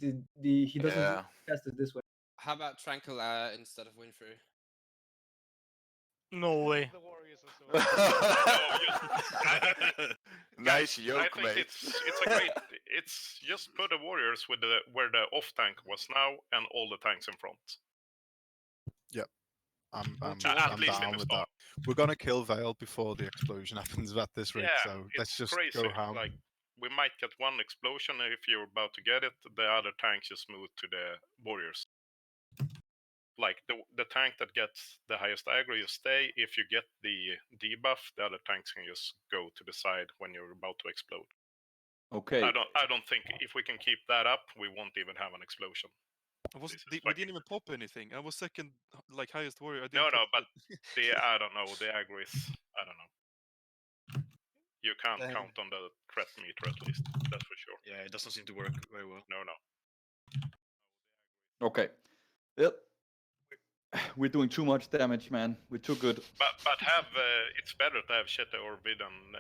he doesn't cast it this way. How about Tranquil instead of Winfrey? No way. The warriors or so. Nice I joke, think mate. it's a great. It's just put the warriors with where the off tank was now, and all the tanks in front. I'm At least in down the with start. that. We're gonna kill Vale before the explosion happens at this rate, Yeah, so let's it's just crazy. go ham. Like we might get one explosion if you're about to get it. The other tanks just move to the warriors. Like the tank that gets the highest aggro, you stay. If you get the debuff, the other tanks can just go to the side when you're about to explode. Okay. I don't think if we can keep that up, we won't even have an explosion. We didn't even pop anything. I was second, like highest warrior. I No, didn't but I don't know. The aggro is, I don't know. You can't count on the threat meter at least. That's for sure. Yeah, it doesn't seem to work very well. No. Okay. Yep. We're doing too much damage, man. We're too good. But have it's better to have Shete or Vidon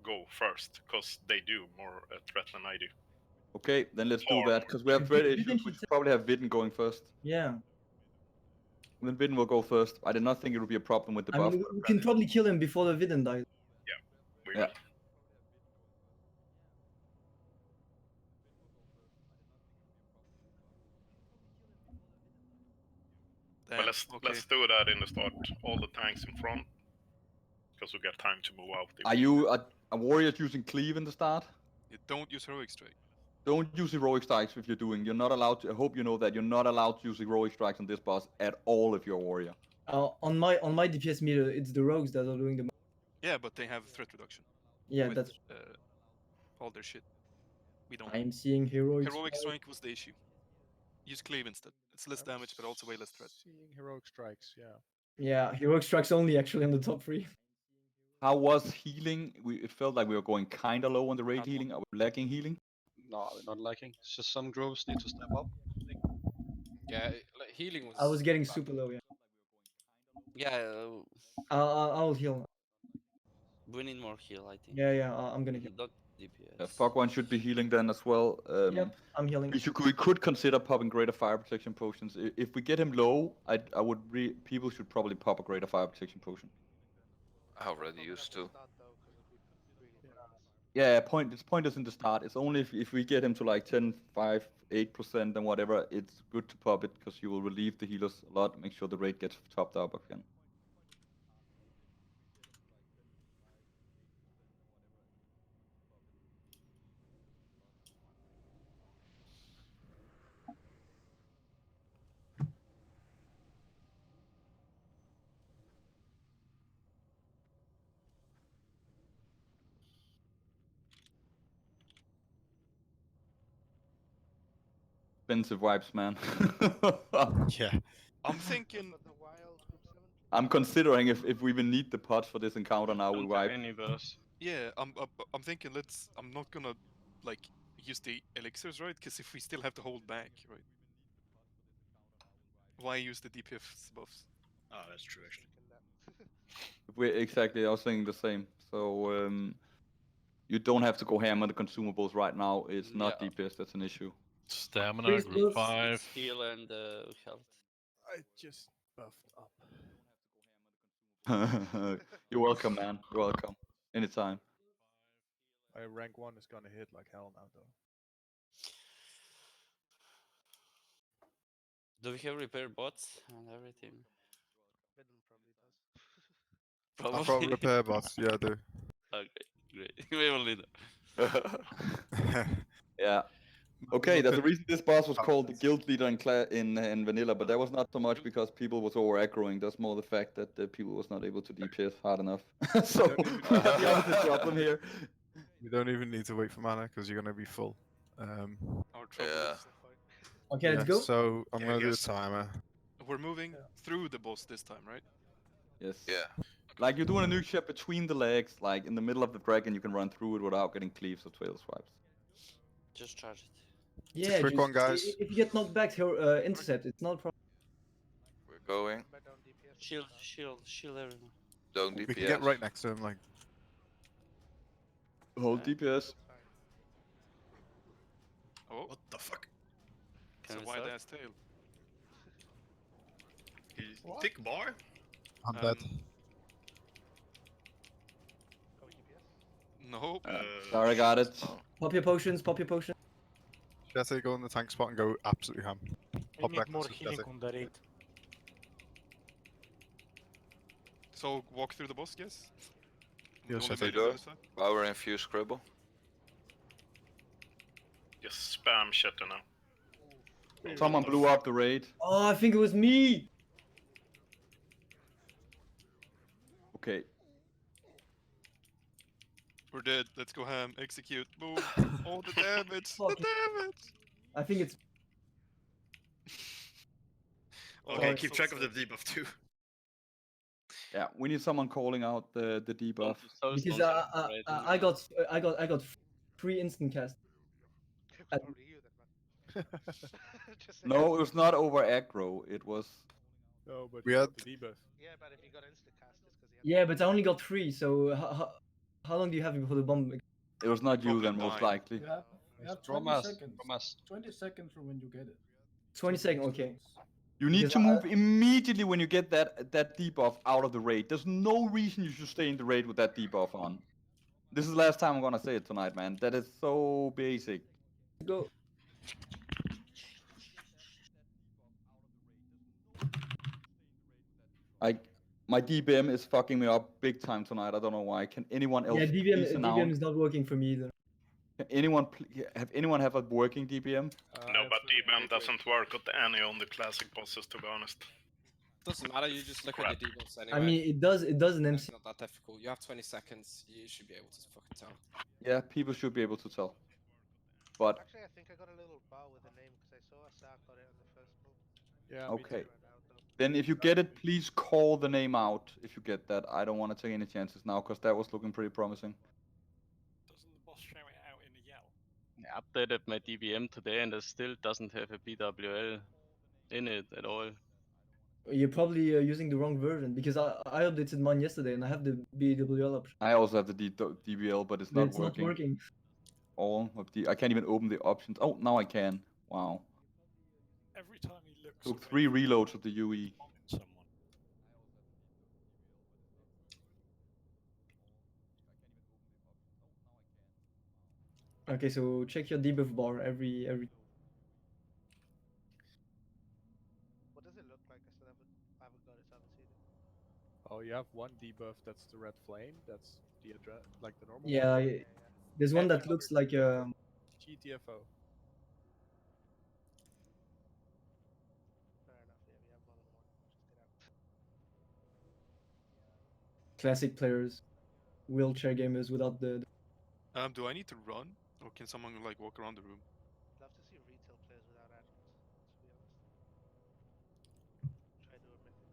go first, because they do more threat than I do. Okay, then let's do that, because we have threat issues. We should probably have Vidden going first. Yeah. Then Vidden will go first. I did not think it would be a problem with the buff. We can probably kill him before the Vidden dies. We will. But let's do that in the start. All the tanks in front, because we got time to move out. Are you a warrior using cleave in the start? You don't use heroic strike. Don't use heroic strikes if you're doing. You're not allowed to. I hope you know that you're not allowed to use heroic strikes on this boss at all if you're a warrior. On my DPS meter, it's the rogues that are doing the. Yeah, but they have threat reduction. Yeah, with, that's. All their shit. We don't. I'm seeing heroic. Heroic strike was the issue. Use cleave instead. It's less damage, but also way less threat. Seeing heroic strikes, yeah. Yeah, heroic strikes only actually on the top 3. How was healing? It felt like we were going kind of low on the raid healing. Are we lacking healing? No, we're not lacking. It's just some groups need to step up. Yeah, like, healing was. I was getting super low, yeah. Yeah, I'll heal. we need more heal, I think. Yeah, I'm gonna heal. Not DPS. Fuck one should be healing then as well. Yep, I'm healing. We could consider popping greater fire protection potions. If we get him low, I would people should probably pop a greater fire protection potion. I already used to. Yeah, it's pointless in the start. It's only if we get him to like 10, 5, 8% and whatever, it's good to pop it because you will relieve the healers a lot. Make sure the rate gets topped up again. Expensive wipes, man. Yeah. I'm thinking. I'm considering if we even need the pots for this encounter now. We wipe. Yeah, I'm thinking. I'm not gonna like use the elixirs, right? Because if we still have to hold back, right? Why use the DPS buffs? Oh, that's true actually. Exactly, I was thinking the same. So you don't have to go ham on the consumables right now. It's not DPS that's an issue. Stamina, group 5. Heal and health. I just buffed up. You're welcome, man. You're welcome. Anytime. My rank 1 is gonna hit like hell now, though. Do we have repair bots and everything? I've got repair bots, yeah, I do. Okay, great. We only know. Yeah. Okay, there's a reason this boss was called the guild leader in vanilla, but that was not so much because people was over aggroing. That's more the fact that the people was not able to DPS hard enough. So we have the opposite problem here. You don't even need to wait for mana because you're gonna be full. Yeah. Okay, let's go. So I'm gonna do a timer. We're moving through the boss this time, right? Yes. Yeah. Like you're doing a nuke shot between the legs, like in the middle of the dragon, you can run through it without getting cleaves or trail swipes. Just charge it. Yeah, quick one, guys. If you get knocked back, intercept. It's not a problem. We're going. Shield everyone. Don't DPS. We can get right next to him, like. Hold DPS. Oh. What the fuck? It's a we wide start? ass tail. Thick bar? I'm dead. No. Sorry, I got it. Oh. Pop your potions, pop your potions. Jesse, go in the tank spot and go absolutely ham. I Pop need more necklaces, healing Jesse. on the raid. So walk through the boss, guys. Yes, Only I made think on the so. other side. Power infused scribble. Just spam shatter now. Someone blew up the raid. Oh, I think it was me. Okay. We're dead. Let's go ham. Execute. Boom. All the damage. The Fucking- damage. I think it's. Okay, Sorry. keep track of the debuff too. Yeah, we need someone calling out the debuff. Because I got 3 instant casts. No, it was not over aggro. It was. No, but We you had- got the debuff. Yeah, but if you got insta cast, it's because Yeah, but I only got 3. So how long do you have before the bomb? It was not you Probably then, most 9. likely. You have 20 seconds. 20 seconds from when you get it. 20 seconds. Okay. You need Because to move immediately when you get that debuff out of the raid. There's no reason you should stay in the raid with that debuff on. This is the last time I'm gonna say it tonight, man. That is so basic. Go. My DBM is fucking me up big time tonight. I don't know why. Can anyone else Yeah, DBM please DBM announce? is not working for me either. Can anyone have a working DBM? No, but DBM doesn't work with any on the classic bosses, to be honest. Doesn't matter. You just look Crap. at the debuffs anyway. I mean, it does in MC. It's not that difficult. You have 20 seconds. You should be able to fucking tell. Yeah, people should be able to tell. But Actually, I think I got a little bow with a name because I saw Asak got it on the first pull. Yeah. okay. Then if you get it, please call the name out if you get that. I don't want to take any chances now because that was looking pretty promising. Doesn't the boss show it out in a yell? I updated my DBM today and it still doesn't have a BWL in it at all. You're probably using the wrong version because I updated mine yesterday and I have the BWL option. I also have the DBL, but it's But not it's working. not working. All of the I can't even open the options. Oh, now I can. Wow. Every time he looks Took away 3 from reloads of the UE. bombing someone. Okay, so check your debuff bar every. What does it look like? I still haven't got it, so I haven't seen it. Oh, you have one debuff. That's the red flame. That's the like the normal. Yeah, one. there's one And that looks like GTFO. Fair enough. Yeah, we have more than one. Just get out. classic players, wheelchair gamers without the. Do I need to run, or can someone like walk around the room? Love to see retail players without add-ons. To be honest. Try to do a mythic.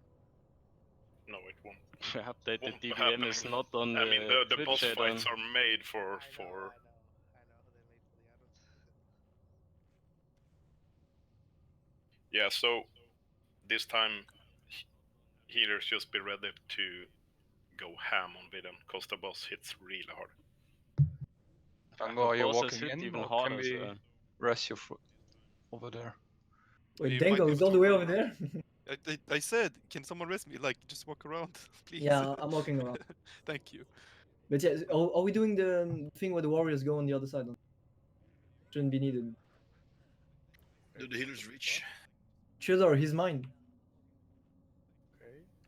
No, it won't. Update the Won't DBM is happen. not on I mean, the Twitch boss add-on. fights are made for. I know. They're made for the add-ons. Yeah, so this time healers just be ready to go ham on Vidden, because the boss hits really hard. Tango, are you walking in, even or harder, can we rest your foot over there? Wait, You Dango might is have all the to way run over there. I said, can someone rest me? Like, just walk around, please. Yeah, I'm walking around. Thank you. But yeah, are we doing the thing where the warriors go on the other side? Shouldn't be needed. Do the healers reach? Tudor, he's mine.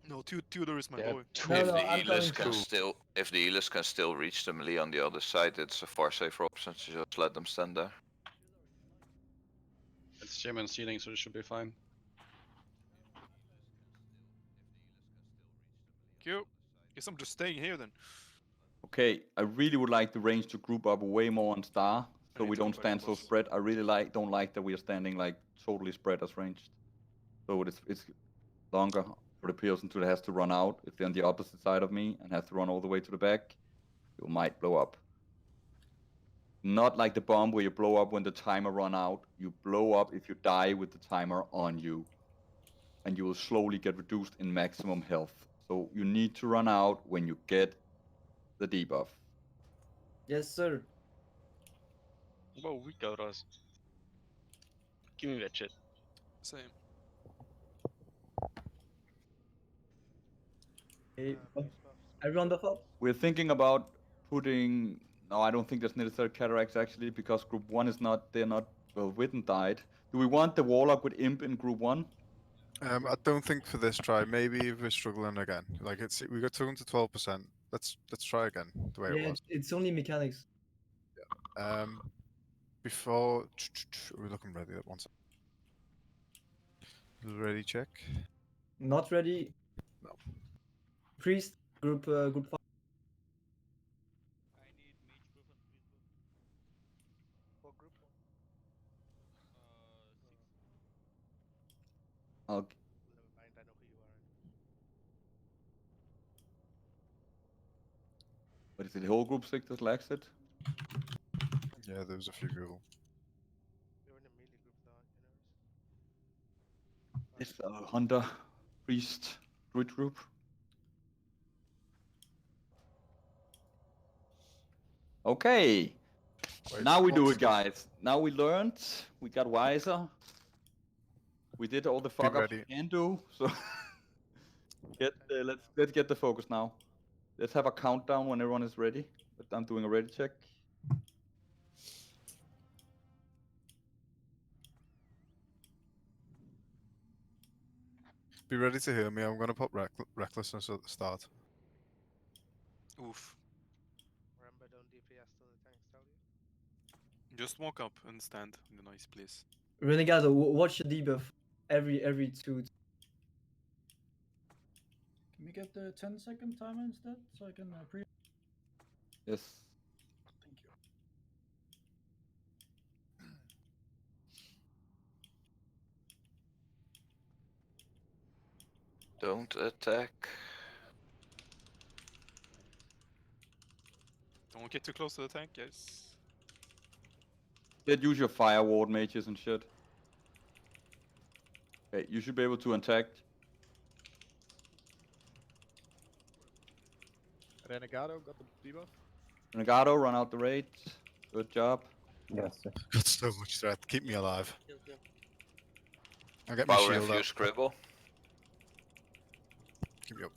No, Tudor is my boy. If the healers can still reach the melee on the other side, it's a far safer option to just let them stand there. It's German sealing, so it should be fine. Cute. Guess I'm just staying here then. Okay, I really would like the range to group up way more on star, so we don't stand so spread. I really don't like that we are standing like totally spread as ranged. So it's longer for the person who has to run out. If they're on the opposite side of me and has to run all the way to the back, you might blow up. Not like the bomb where you blow up when the timer run out. You blow up if you die with the timer on you. And you will slowly get reduced in maximum health. So you need to run out when you get the debuff. Yes, sir. Whoa, we got us. Give me that shit. Same. Hey, Priest buffs. everyone buff up. We're thinking about putting. No, I don't think there's necessary cataracts actually because group 1 is not. They're not. Well, Witten died. Do we want the warlock with imp in group 1? I don't think for this try. Maybe if we're struggling again. Like we got 2 to 12%. Let's try again the way it Yeah, was. it's only mechanics. Before we're looking ready at once. Ready check. Not ready. No. Priest group 5. For group 1. Okay. Never mind, I know who you are. But is it the whole group 6 that lacks it? Yeah, there was a few people. You're in a melee group though, you know. It's Hunter, Priest, Druid group. Okay. Wait, Now we do what's it, guys. Now we learned. We got wiser. We did all the fuck ups we ready. can do. So let's get the focus now. Let's have a countdown when everyone is ready. But I'm doing a ready check. Be ready to hear me. I'm gonna put recklessness at the start. Oof. Remember, don't DPS till the tanks tell you. Just walk up and stand in a nice place. Renegado, watch the debuff every 2. Can we get the 10-second timer instead, so I can pre? Yes. Thank you. Don't attack. Don't get too close to the tank, guys. Did use your fire ward mages and shit. Okay, you should be able to attack. Renegado got the debuff. Renegado, run out the raid. Good job. Yes, yes. Got so much threat. Keep me alive. I'll get my Power shield up. infused scribble. Keep me up.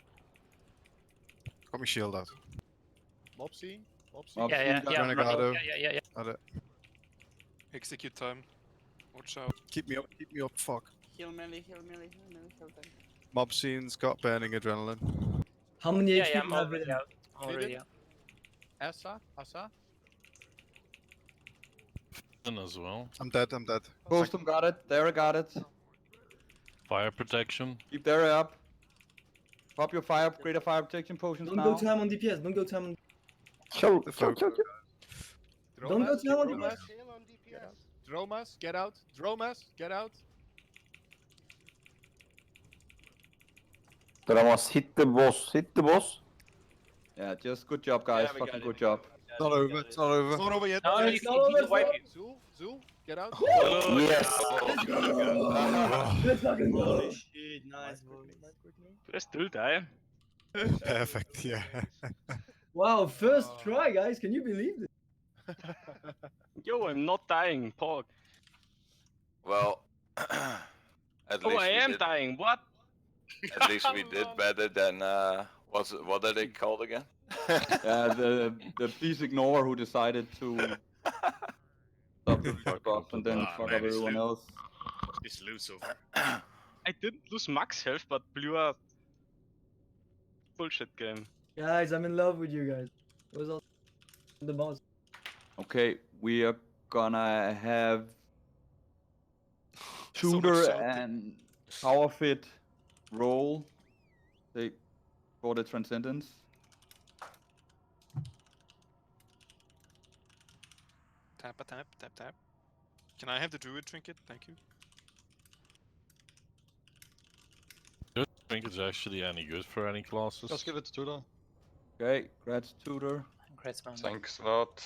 Got my shield out. Mob scene. Mob scene. Mob Yeah, yeah, scene, yeah. Renegado. Yeah. Had it. Execute time. Watch out. Keep me up. Keep me up. Fuck. Heal melee, heal tank. Mob scene's got burning adrenaline. How many Yeah, HP yeah, do I'm you have already in? out. Already out. Asa. And as well. I'm dead. Ghostum got it. Dara got it. Fire protection. Keep Dara up. Pop your greater fire protection potions Don't now. go to him on DPS. Don't go to him on. Show. Don't go to him on DPS. Chill on DPS. Dromas, get out. Dromas, get out. Dramas, hit the boss. Hit the boss. Yeah, just good job, guys. Yeah, we Fucking got good it. job. It's not over. It's not over. It's not over yet. No, It's not over, it's not over. Zul, get out. Yes. Let's fucking go. Shit, nice boys. Let's do that. Perfect. Yeah. Wow, first try, guys. Can you believe this? Yo, I'm not dying, Pork. Well, at Oh, least I we am did, dying. What? at least we did better than what are they called again? The please ignore who decided to stop the fuck up and then fuck up everyone else. It's loose over. I didn't lose max health, but blew a bullshit game. Guys, I'm in love with you guys. It was all the most. Okay, we are gonna have So much Tutor shouting. and Powerfit roll for the Transcendence. Tap. Can I have the druid trinket? Thank you. I don't think it's actually any good for any classes. Just give it to Tutor. Okay, congrats Tutor. Great man. Thanks, Vought.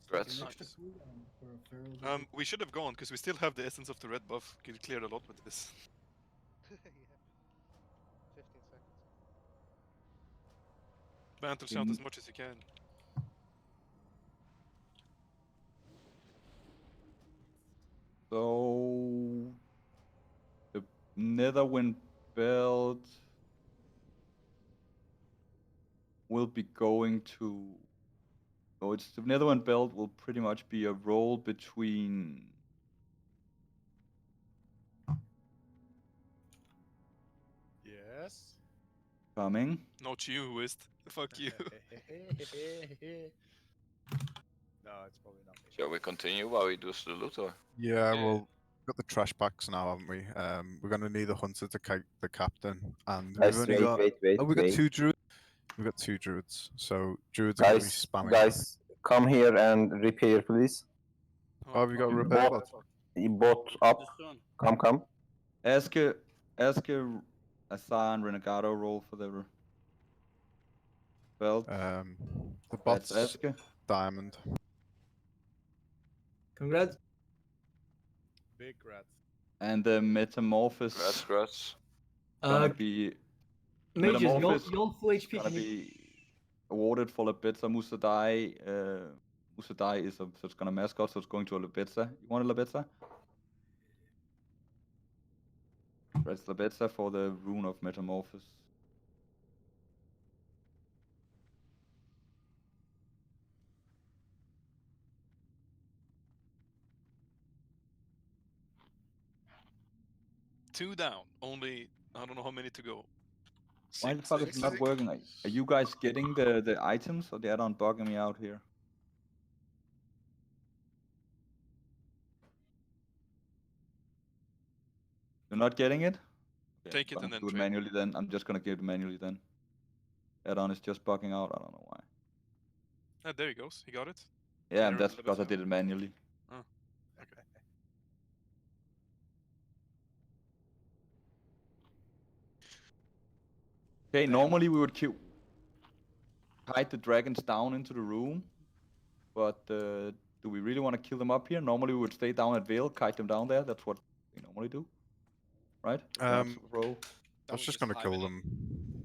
Congrats. We should have gone because we still have the essence of the red buff. Could clear a lot with this. Yeah. 15 seconds. Banter shout as much as you can. Netherwind Belt will be going to. Oh, it's the Netherwind Belt will pretty much be a roll between. Yes. Not you, Wist. Fuck you. No, it's probably not me. Shall we continue while we do the loot or? Yeah, well, we've got the trash packs now, haven't we? We're gonna need a hunter to kite the captain, and we've Guys, only wait, got. wait, wait, Oh, we got wait. 2 druids. We've got 2 druids, so druids are gonna be spamming. Guys, come here and repair, please. Oh, have you got a repair bot? Bot up. Come. Ask a Asan Renegado roll for the belt. The That's bot's Aske. diamond. Congrats. Big rats. And the Metamorphosis. Congrats. Gonna be. Mages, Metamorphosis you're full HP. Gonna Can you... be awarded for Labetza Musadai. Musadai is so it's gonna mascot, so it's going to a Labetza. You want a Labetza? That's Labetza for the rune of Metamorphosis. Two down. Only I don't know how many to go. Why the fuck is it not working? Are you guys getting the items, or the add-on bugging me out here? You're not getting it? Okay, Take it I'm and gonna then do it trade. manually then. I'm just gonna give it manually then. Add-on is just bugging out. I don't know why. Ah, there he goes. He got it. Yeah, and There, that's because I did it manually. Oh, okay. Okay, normally we would kite the dragons down into the room, but do we really want to kill them up here? Normally we would stay down at Vale, kite them down there. That's what we normally do, right? I was just gonna kill them.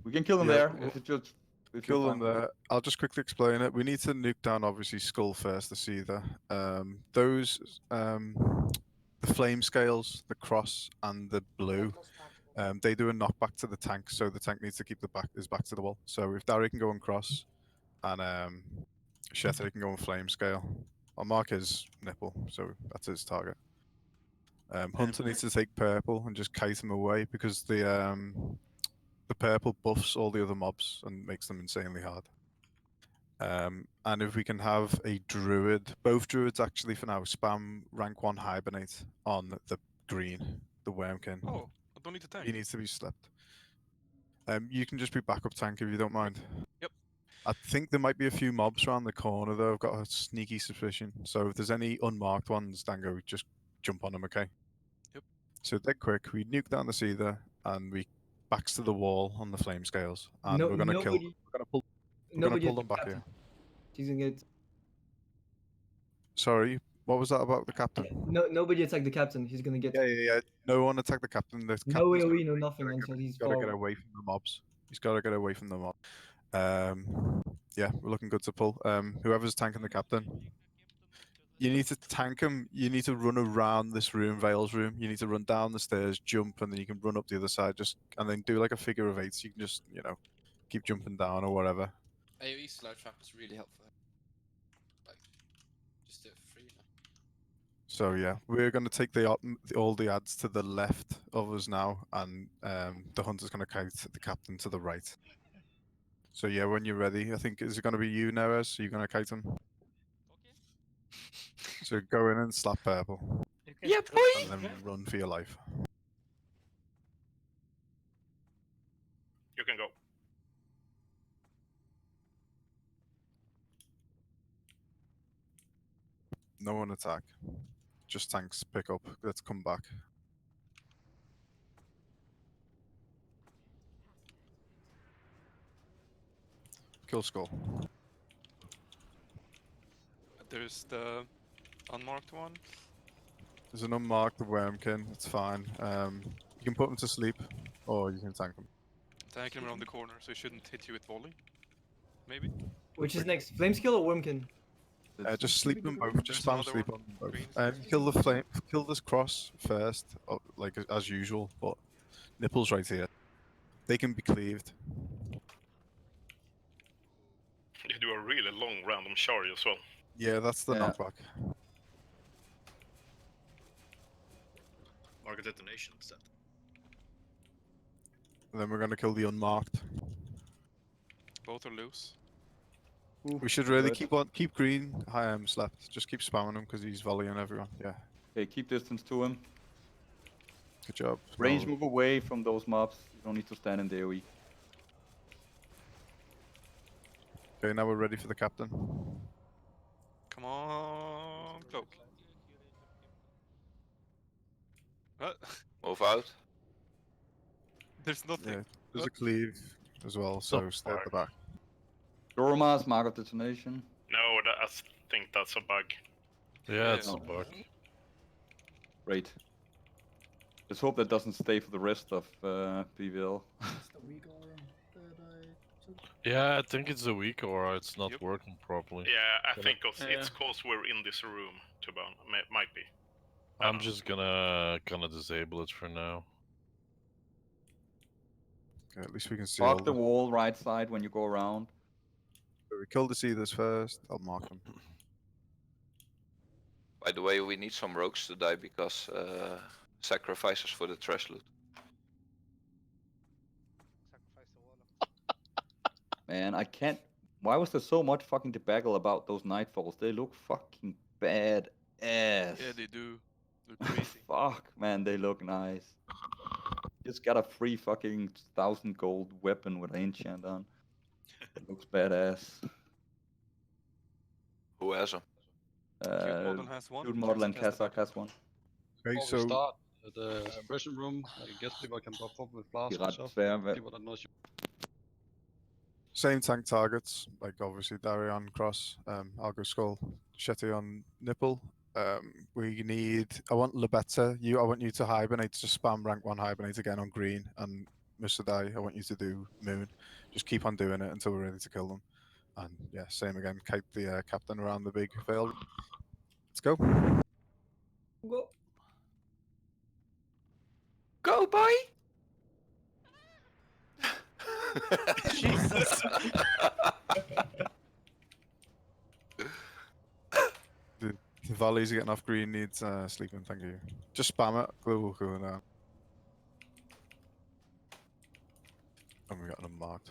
We can kill them Yeah, there well, if it's just. If Kill you're them fine with there. I'll just quickly explain it. We need to nuke down, obviously, Skull first, the Seether. The flame scales, the cross, and the blue, they do a knockback to the tank, so the tank needs to keep his back to the wall. So if Darry can go on cross, and Shetty can go on flame scale, I'll mark his nipple, so that's his target. Hunter needs to take purple and just kite him away, because the purple buffs all the other mobs and makes them insanely hard. And if we can have a druid, both druids actually for now spam rank 1 hibernate on the green, the wormkin. Oh, I don't need to tank. He needs to be slept. You can just be backup tank if you don't mind. Yep. I think there might be a few mobs around the corner though. I've got a sneaky suspicion. So if there's any unmarked ones, Dango, just jump on them, okay? Yep. So dead quick, we nuke down the Seether and we backs to the wall on the flame scales, and we're gonna kill. We're gonna pull them back here. He's gonna get. Sorry, what was that about the captain? No, nobody attack the captain. He's gonna get. Yeah. No one attack the captain. The No captain's AOE, no nothing until he's gotta far get away from the mobs. He's gotta get away from the mob. Yeah, we're looking good to pull. Whoever's tanking the captain, you need to tank him. You need to run around this room, Vale's room. You need to run down the stairs, jump, and then you can run up the other side. And then do like a figure of 8. So you can just keep jumping down or whatever. AoE slow trap is really helpful. Like, just do it for free now. So yeah, we're going to take all the ads to the left of us now, and the hunter's going to kite the captain to the right. So yeah, when you're ready, I think is it going to be you, Neres? Are you going to kite him? So go in and slap purple. Yeah, boy. And then run for your life. You can go. No one attack. Just tanks pick up. Let's come back. Kill Skull. There's the unmarked one. There's an unmarked wormkin. It's fine. You can put him to sleep, or you can tank him. Tank him around the corner, so he shouldn't hit you with volley. Maybe. Which is next? Flameskill or Wormkin? Just sleep them both. Just spam sleep on them both. Green. Kill this cross first, like as usual. But Nipple's right here. They can be cleaved. You do a really long random charge as well. Yeah, that's the knockback. Market detonation instead. And then we're gonna kill the unmarked. Both are loose. We should really keep green slept. Just keep spamming him because he's volleying everyone. Yeah. Okay, keep distance to him. Good job. Range Well, move away from those mobs. You don't need to stand in the AoE. Okay, now we're ready for the captain. Come on, cloak. What? Move out. There's nothing. Yeah, there's a cleave as well, so stay at the back. Dorma's mark of detonation. No, I think that's a bug. Yeah, it's a bug. Great. Let's hope that doesn't stay for the rest of PVL. Yeah, I think it's a weak or it's not working properly. Yeah, I Can think it's cause we're in this room, to be honest. Might be. I'm just gonna disable it for now. Okay, at least we can see. Mark the wall right side when you go around. So we kill the seeders first. I'll mark them. By the way, we need some rogues to die because sacrifices for the trash loot. Man, I can't. Why was there so much fucking debacle about those nightfalls? They look fucking bad ass. Yeah, they do. Look crazy. Fuck, man, they look nice. Just got a free fucking 1,000 gold weapon with an enchant on. It looks badass. Who has them? Model has one. Dude Model and Kazakh has one. Okay, Before we start the suppression room, I guess people can pop up with blast and stuff. People that knows you. Same tank targets, like obviously Darion Cross, Argo Skull, Shetty on Nipple. We need. I want Lebetta. I want you to hibernate. Just spam rank 1 hibernate again on green, and Musadai, I want you to do moon. Just keep on doing it until we're ready to kill them. And yeah, same again. Kite the captain around the big field. Let's go. Go. Go, boy! Jesus. The volleys are getting off green, needs sleeping, thank you. Just spam it, global cool now. And we got them marked.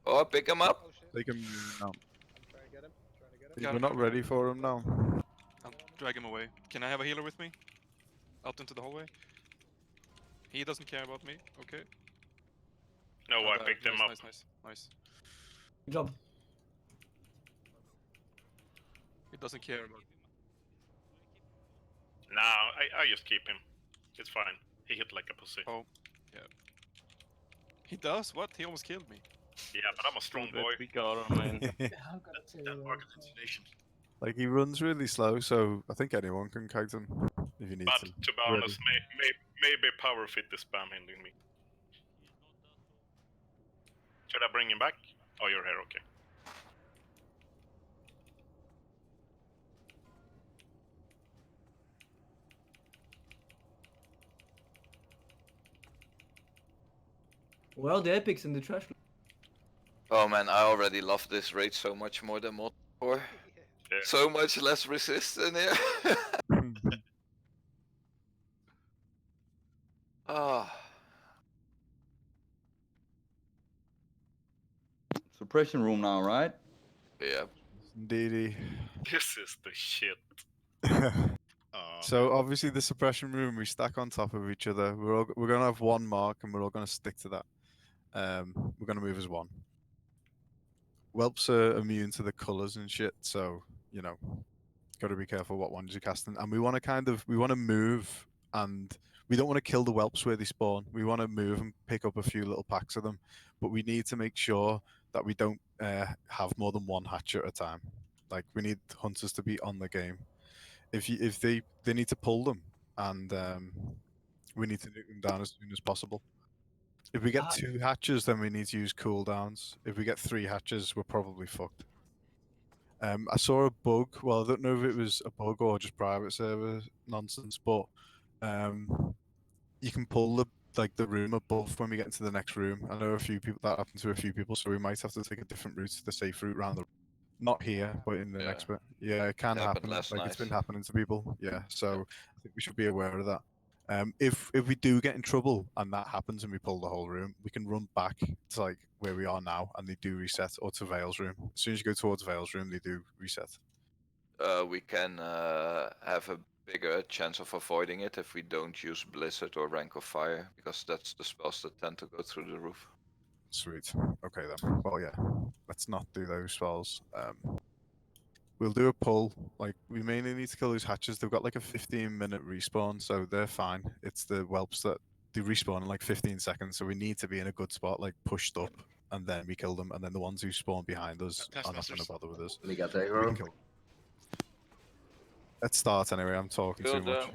Oh, pick him up. Take him now. Got We're him. not ready for him now. I'll drag him away. Can I have a healer with me? Out into the hallway? He doesn't care about me. Okay. No, I picked him up. Nice. Good job. He doesn't care about. Nah, I just keep him. It's fine. He hit like a pussy. Oh, yeah. He does? What? He almost killed me. Yeah, but I'm a strong boy. We got him, man. That market detonation. Like he runs really slow, so I think anyone can kite him if you need But to. to be honest, maybe Power Fit is spam hitting me. Should I bring him back? Oh, you're here, okay. Well, the epics in the trash. Oh man, I already love this raid so much more than mod 4. Yeah. So much less resist in here. Ah. Suppression room now, right? Yeah. Indeedy. This is the shit. So obviously the suppression room, we stack on top of each other. We're gonna have one mark, and we're all gonna stick to that. We're gonna move as one. Whelps are immune to the colors and shit, so you know, got to be careful what ones you're casting. And we want to move, and we don't want to kill the whelps where they spawn. We want to move and pick up a few little packs of them, but we need to make sure that we don't have more than one hatcher at a time. Like we need hunters to be on the game. If they need to pull them, and we need to nuke them down as soon as possible. If we get 2 hatches, then we need to use cooldowns. If we get 3 hatches, we're probably fucked. I saw a bug. Well, I don't know if it was a bug or just private server nonsense, but you can pull the room above when we get into the next room. I know a few people that happened to a few people, so we might have to take a different route, the safe route round the. Not here, but in the next bit. Yeah, it can happen. last Like night. it's been happening to people. Yeah, so I think we should be aware of that. If we do get in trouble and that happens and we pull the whole room, we can run back to like where we are now and they do reset, or to Vale's room. As soon as you go towards Vale's room, they do reset. We can have a bigger chance of avoiding it if we don't use Blizzard or Rank of Fire, because that's the spells that tend to go through the roof. Sweet. Okay then. Well, yeah. Let's not do those spells. We'll do a pull. Like, we mainly need to kill those hatches. They've got like a 15-minute respawn, so they're fine. It's the whelps that they respawn in like 15 seconds, so we need to be in a good spot, like pushed up, and then we kill them. And then the ones who spawn behind us are not going to bother with us. We got We aggro. can kill them. Let's start anyway. I'm talking too much.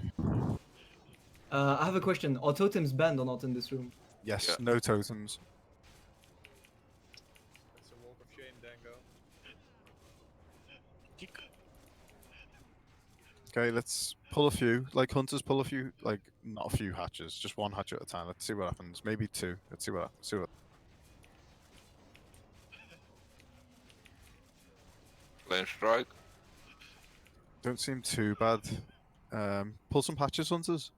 I have a question. Are totems banned or not in this room? Yes, no totems. It's a walk of shame, Dango. Okay, let's pull a few. Like hunters, pull a few. Like not a few hatches, just 1 hatch at a time. Let's see what happens. Maybe 2. Let's see what. Flame strike. Don't seem too bad. Pull some hatches, hunters.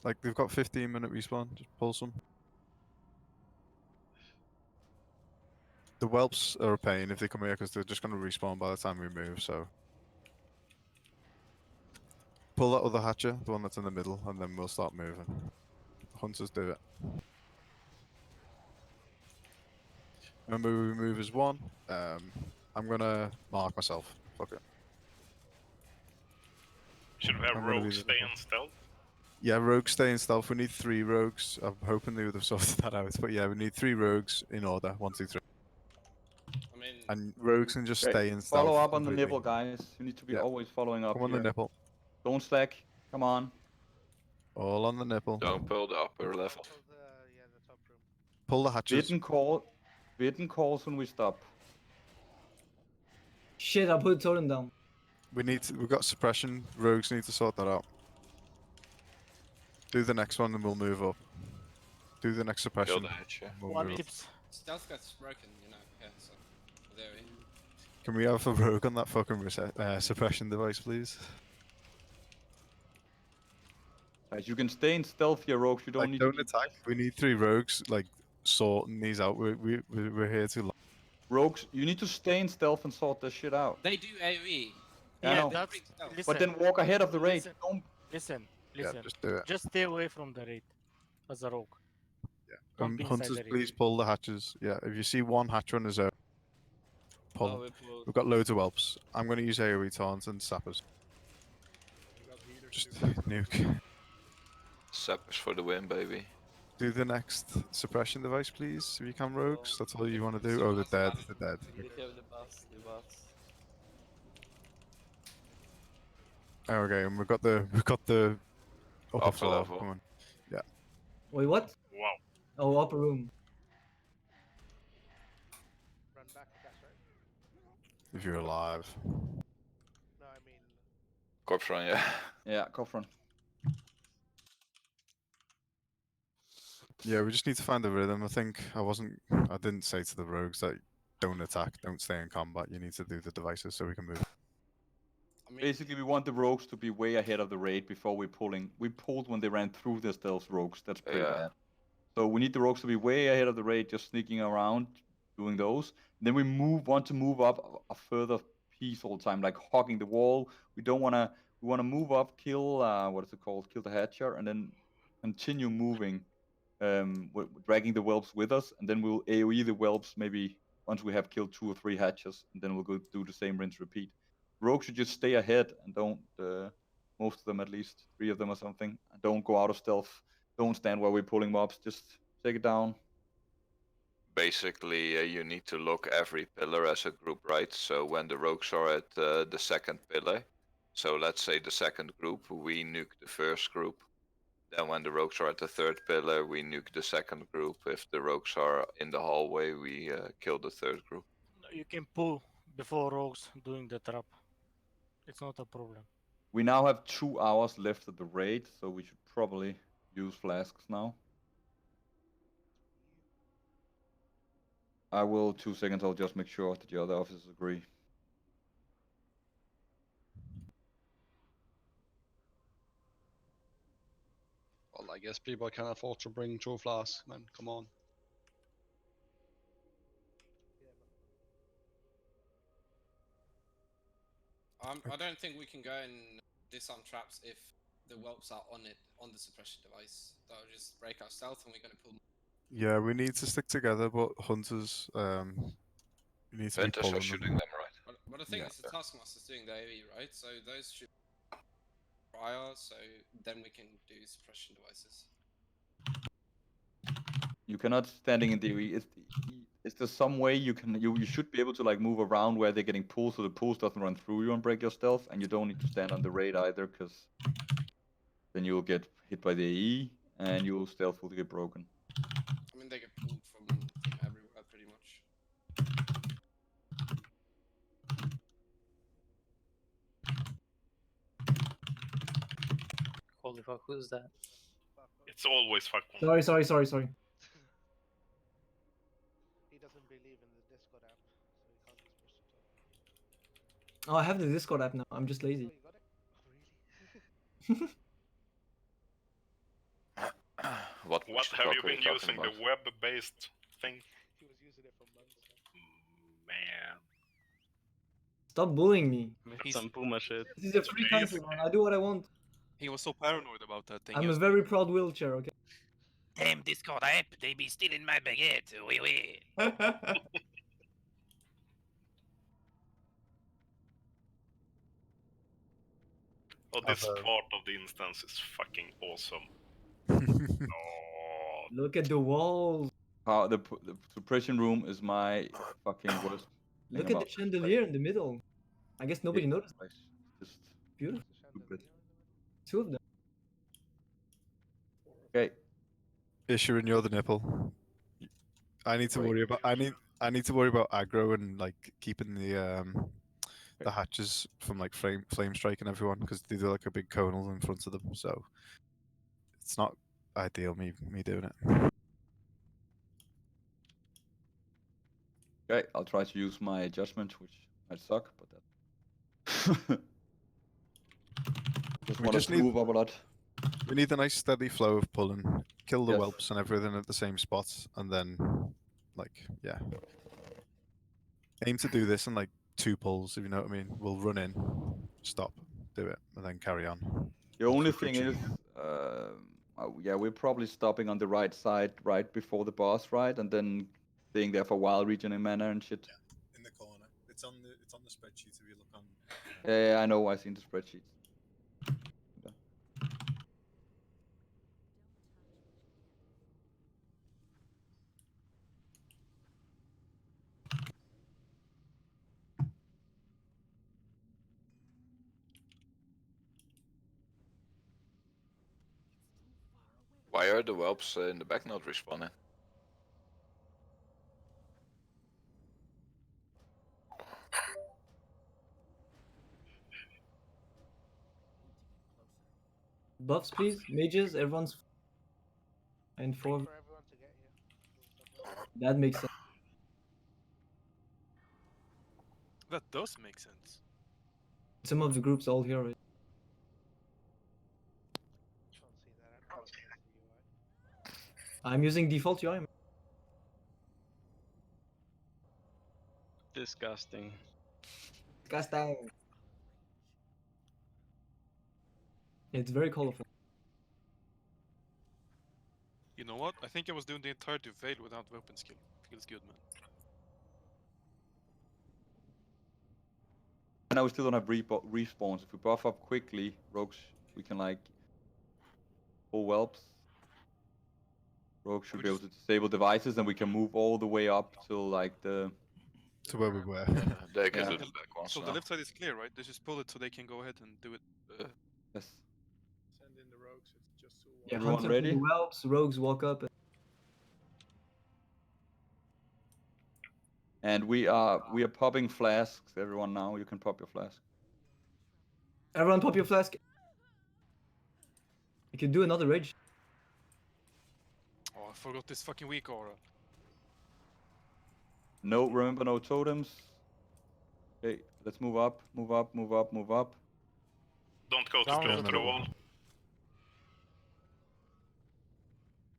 Like they've got 15-minute respawn. Just pull some. The whelps are a pain if they come here because they're just going to respawn by the time we move. So pull that other hatcher, the one that's in the middle, and then we'll start moving. Hunters do it. Remember, we move as 1. I'm gonna mark myself. Fuck it. Should we have I'm gonna be rogues the stay one. in stealth? Yeah, rogues stay in stealth. We need 3 rogues. I'm hoping they would have sorted that out. But yeah, we need 3 rogues in order. 1, 2, 3. I mean, And rogues can just Okay, stay in stealth. follow up on the completely. nipple, guys. You need to be Yeah. always following up Come on here. the nipple. Don't slack. Come on. All on the nipple. Don't pull the upper level. Yeah, the top room. Pull the hatches. Bitten calls when we stop. Shit, I put totem down. We've got suppression. Rogues need to sort that out. Do the next one and we'll move up. Do the next suppression. Kill the hatch, yeah. We'll move up. stealth gets broken, you know. Yeah, so they're in. Can we have a rogue on that fucking suppression device, please? Guys, you can stay in stealth here, rogues. You don't Like, need don't to. attack. We need 3 rogues, like, sorting these out. We're here too long. Rogues, you need to stay in stealth and sort this shit out. They do AoE. I know. But then walk ahead of the raid. Don't. Listen. Yeah, just do it. Just stay away from the raid as a rogue. Don't be inside Hunters, the raid. please pull the hatches. Yeah, if you see 1 hatch on his own, pull. Oh, we pulled. We've got loads of whelps. I'm going to use AoE taunts and sappers. Just nuke. Sappers for the win, baby. Do the next suppression device, please, if you can, rogues. That's all you want to do. Oh, they're dead. They're dead. Okay, and we've got the upper Upper floor. level. Come on. Yeah. Wait, what? Wow. Oh, upper room. Run back, that's right. If you're alive. No, I mean. Corpse run, yeah. Yeah, Kofran. Yeah, we just need to find the rhythm. I think I didn't say to the rogues that don't attack, don't stay in combat. You need to do the devices so we can move. Basically, we want the rogues to be way ahead of the raid before we're pulling. We pulled when they ran through the stealth rogues. That's pretty bad. So we need the rogues to be way ahead of the raid, just sneaking around, doing those. Then we want to move up a further piece all the time, like hogging the wall. We don't want to. We want to move up, kill what is it called? Kill the hatcher, and then continue moving, dragging the whelps with us, and then we'll AoE the whelps maybe once we have killed 2 or 3 hatches, and then we'll go do the same rinse repeat. Rogues should just stay ahead and don't, most of them at least, 3 of them or something, don't go out of stealth. Don't stand while we're pulling mobs, just take it down. Basically, you need to lock every pillar as a group, right? So when the rogues are at the second pillar, so let's say the second group, we nuke the first group. Then when the rogues are at the third pillar, we nuke the second group. If the rogues are in the hallway, we kill the third group. You can pull before rogues doing the trap. It's not a problem. We now have 2 hours left of the raid, so we should probably use flasks now. I will 2 seconds. I'll just make sure that the other officers agree. Well, I guess people can afford to bring 2 flasks, man. Come on. I don't think we can go and disarm traps if the whelps are on the suppression device. That'll just break our stealth and we're going to pull. Yeah, we need to stick together, but hunters, we need to be Hunters are pulling shooting them. them, right? But the thing Yeah. is, the taskmaster's doing the AoE, right? So those should prior, so then we can do suppression devices. You cannot standing in the. Is there some way you can you should be able to like move around where they're getting pulled so the pulse doesn't run through you and break your stealth, and you don't need to stand on the raid either, because then you'll get hit by the AE and your stealth will get broken. I mean, they get pulled from everywhere pretty much. Holy fuck, who's that? It's always fuck one. Sorry. He doesn't believe in the Discord app, so he can't use push to talk. Oh, I have the Discord app now. I'm just lazy. Oh, you got it? Oh, really? What have you been using? The web-based thing? He was using it for months. Man. Stop bullying me. Some boomer shit. This is a free country, man. I do what I want. He was so paranoid about that thing. I'm a yesterday. very proud wheelchair, okay? Damn Discord app, they be stealing my baguette. Oui, oui. Oh, this part of the instance is fucking awesome. Oh. Look at the walls. The suppression room is my fucking worst. Look at the chandelier in the middle. I guess nobody noticed. Just beautiful. Stupid. 2 of them. Okay. Issue and you're the nipple. I need to worry about. I need to worry about aggro and like keeping the hatches from like flame striking everyone, because they do like a big conal in front of them. So it's not ideal me doing it. Okay, I'll try to use my adjustment, which might suck, but that. We want just to need- move up a lot. We need a nice steady flow of pulling, kill the Yes. whelps and everything at the same spots, and then, like, yeah. Aim to do this in like 2 pulls, if you know what I mean. We'll run in, stop, do it, and then carry on. The only thing is, yeah, we're probably stopping on the right side right before the boss, right, and then staying there for a while, regening mana and shit. In the corner. It's on the spreadsheet if you look on. Yeah, I know. I've seen the spreadsheets. Why are the whelps in the back not respawning? Buffs, please. Mages, everyone's. And 4. For everyone to get here. That makes sense. That does make sense. Some of the groups all here, right? I'm using default UI. Disgusting. Disgusting. It's very colorful. You know what? I think I was doing the entirety of Veil without weapon skill. Feels good, man. And now we still don't have respawns. If we buff up quickly, rogues, we can like pull whelps. Rogues should be able to disable devices, and we can move all the way up till like the. To where we were. They can Yeah. do the back ones So now. the left side is clear, right? They just pull it so they can go ahead and do it. Yes. Send in the rogues, it's just 2-1. Yeah, Everyone Hunter ready? pull the whelps, rogues walk up. And we are popping flasks. Everyone now, you can pop your flask. Everyone pop your flask. You can do another rage. Oh, I forgot this fucking weak aura. No, remember no totems. Okay, let's move up, move up, move up, move up. Don't go too Down close the to the wall.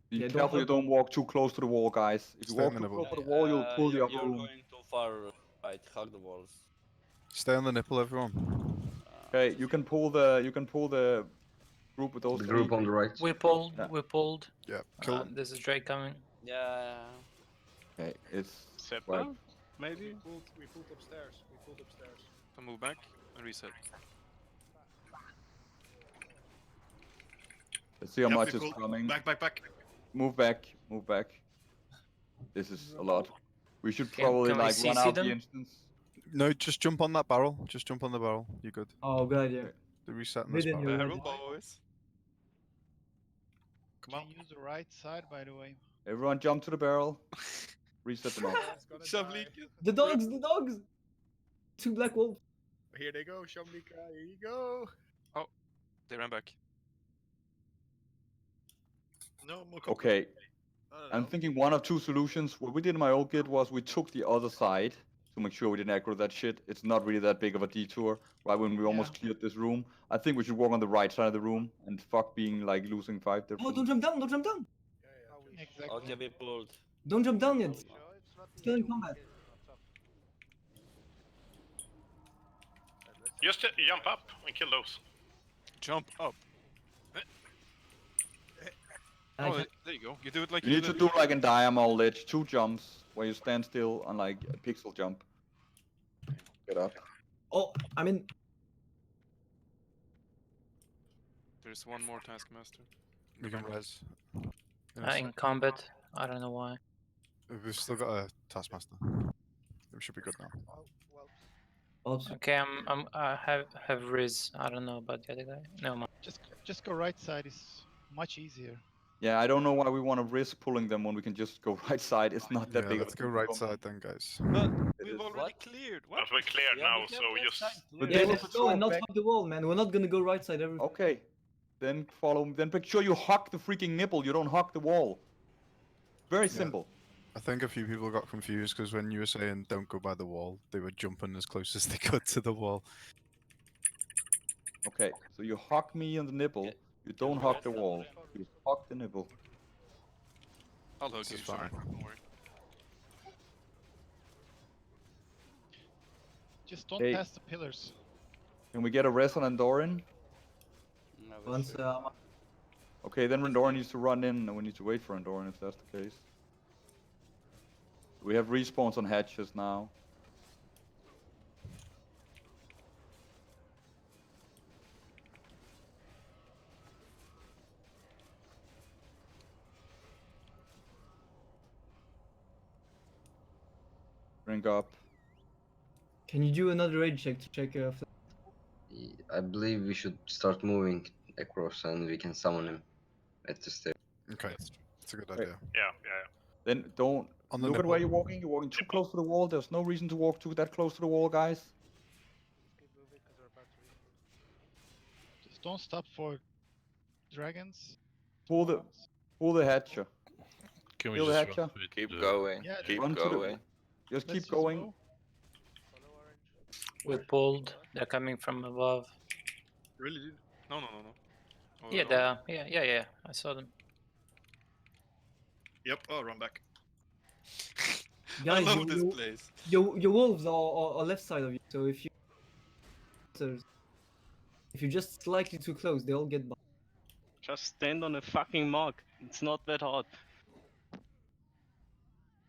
Be Yeah, careful you don't walk too close to the wall, guys. If you Stay walk in the too nipple. close to the wall, you'll pull the upper You're room. going too far right, hug the walls. Stay on the nipple, everyone. Okay, you can pull the group with those The three. group on the right. We pulled. Yeah. We pulled. Yeah, kill them. This is Drake coming. Yeah. Okay, it's Seppa, right. maybe? We pulled upstairs. We pulled upstairs. I move back and reset. Let's see how Yep, much we is pulled. coming. Back. Move back, move back. This is a lot. We should Can- probably can we like run CC out them? the instance. No, just jump on that barrel. Just jump on the barrel. You're good. Oh god, yeah. The resetting They this didn't barrel. hear Barrel boys. Come on. Use the right side, by the way. Everyone jump to the barrel. Reset them up. The dogs, the dogs! Two black wolves. Here they go, Shamlika. Here you go. Oh, they ran back. No more. Okay. I'm thinking one of two solutions. What we did in my old guild was we took the other side to make sure we didn't aggro that shit. It's not really that big of a detour. Right when we almost cleared this room, I think we should walk on the right side of the room and fuck being like losing 5 different. Oh, don't jump down, don't jump down! Exactly. Okay, we pulled. Don't jump down yet. Sure, it's not Still in easy. combat. Just jump up and kill those. Jump up. I Oh, can't- there you go. You do it like You need to do like in Diamond Ledge, 2 jumps where you stand still on like a pixel jump. Get up. Oh, I mean, There's one more taskmaster. We can res. In combat. I don't know why. We've still got a taskmaster. We should be good now. also, Okay, I have Riz. I don't know about the other guy. No mind. Just go right side is much easier. Yeah, I don't know why we want to risk pulling them when we can just go right side. It's not that Yeah, big. let's go right side then, guys. But we've already cleared. What? But we're cleared now, so just. But yeah, they let's will go and patrol not back. fuck the wall, man. We're not gonna go right side every. Okay. Then follow. Then make sure you hug the freaking nipple. You don't hug the wall. Very simple. I think a few people got confused because when you were saying don't go by the wall, they were jumping as close as they could to the wall. Okay. So you hug me on the nipple. You don't hug the wall. You hug the nipple. I'll hug This you, is sure. fine. Don't worry. Just don't Hey. pass the pillars. Can we get a res on Andoran? Once, Okay, then Andoran needs to run in, and we need to wait for Andoran if that's the case. We have respawns on hatches now. Bring up. Can you do another raid check to check if I believe we should start moving across and we can summon him at the stairs. Okay, that's a good Wait. idea. Yeah. Then don't On the look at where nipple. you're walking. You're walking too close to the wall. There's no reason to walk that close to the wall, guys. Keep moving because we're about to reach. Just don't stop for dragons. Pull the hatcher. Can we Kill the just hatcher. run with Keep the- going. Yeah, Keep Run to the- going. Just Let's keep just going. go. We pulled. They're coming from above. Really, dude? No. Oh, Yeah, no. yeah. I saw them. Yep. Oh, run back. guys, I love this place. your wolves are left side of you. So if you just slightly too close, they all get by. Just stand on a fucking mark. It's not that hard.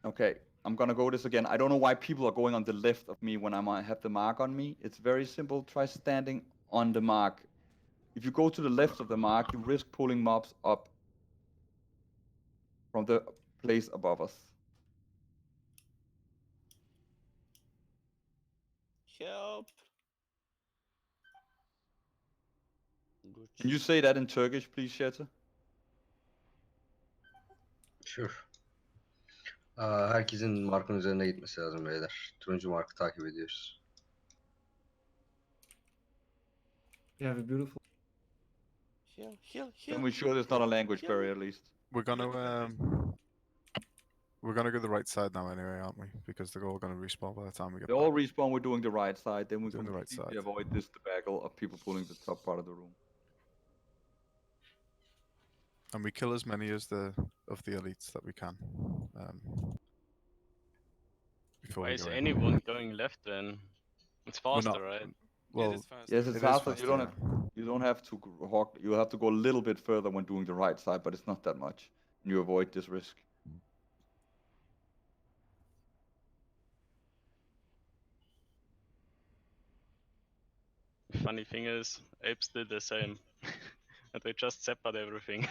Okay, I'm gonna go this again. I don't know why people are going on the left of me when I have the mark on me. It's very simple. Try standing on the mark. If you go to the left of the mark, you risk pulling mobs up from the place above us. Help. Can you say that in Turkish, please, Sheta? Sure. Herkesin markın üzerine gitmesi lazım beyler. Turuncu markı takip ediyoruz. You have a beautiful. Heal, heal, heal. Can we sure there's not a language barrier at least? We're gonna go the right side now anyway, aren't we? Because they're all gonna respawn by the time we get They back. all respawn. We're doing the right side. Then we Doing the right completely side. avoid this debacle of people pulling the top part of the room. And we kill as many as the elites that we can. Before Why we is go in. anyone going left then? It's We're faster, not- right? Well, is faster. Yes, it's it is faster. faster, yeah. You don't have to hawk. You have to go a little bit further when doing the right side, but it's not that much. And you avoid this risk. Funny thing is, apes did the same. And they just separated everything.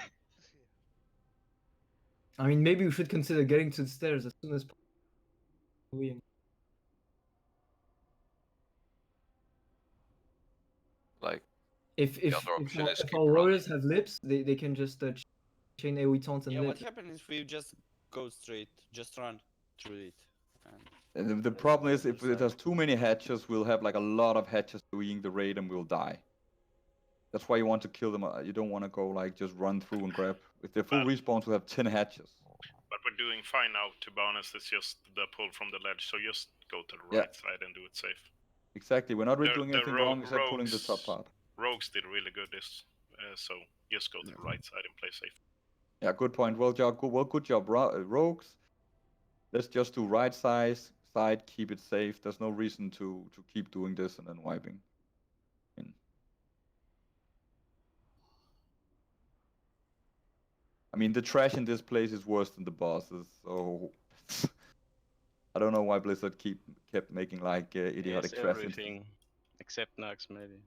I mean, maybe we should consider getting to the stairs as soon as possible. Like, If the other option is if keep our running. warriors have lips, they can just chain AoE taunts and Yeah, what lips. happens if we just go straight, just run through it? And the problem is, if it has too many hatches, we'll have like a lot of hatches doing the raid and we'll die. That's why you want to kill them. You don't want to go like just run through and grab. If they're full respawns, we'll have 10 hatches. But we're doing fine now, to be honest. It's just the pull from the ledge, so just go to the Yeah. right side and do it safe. Exactly. We're not really doing The anything wrong except pulling the top part. Rogues did really good this, so just go to the right side and play safe. Yeah, good point. Well job. Good job, rogues. Let's just do right side, keep it safe. There's no reason to keep doing this and then wiping. I mean, the trash in this place is worse than the bosses, so I don't know why Blizzard kept making like idiotic Yes, trash. everything. Except Nax, maybe.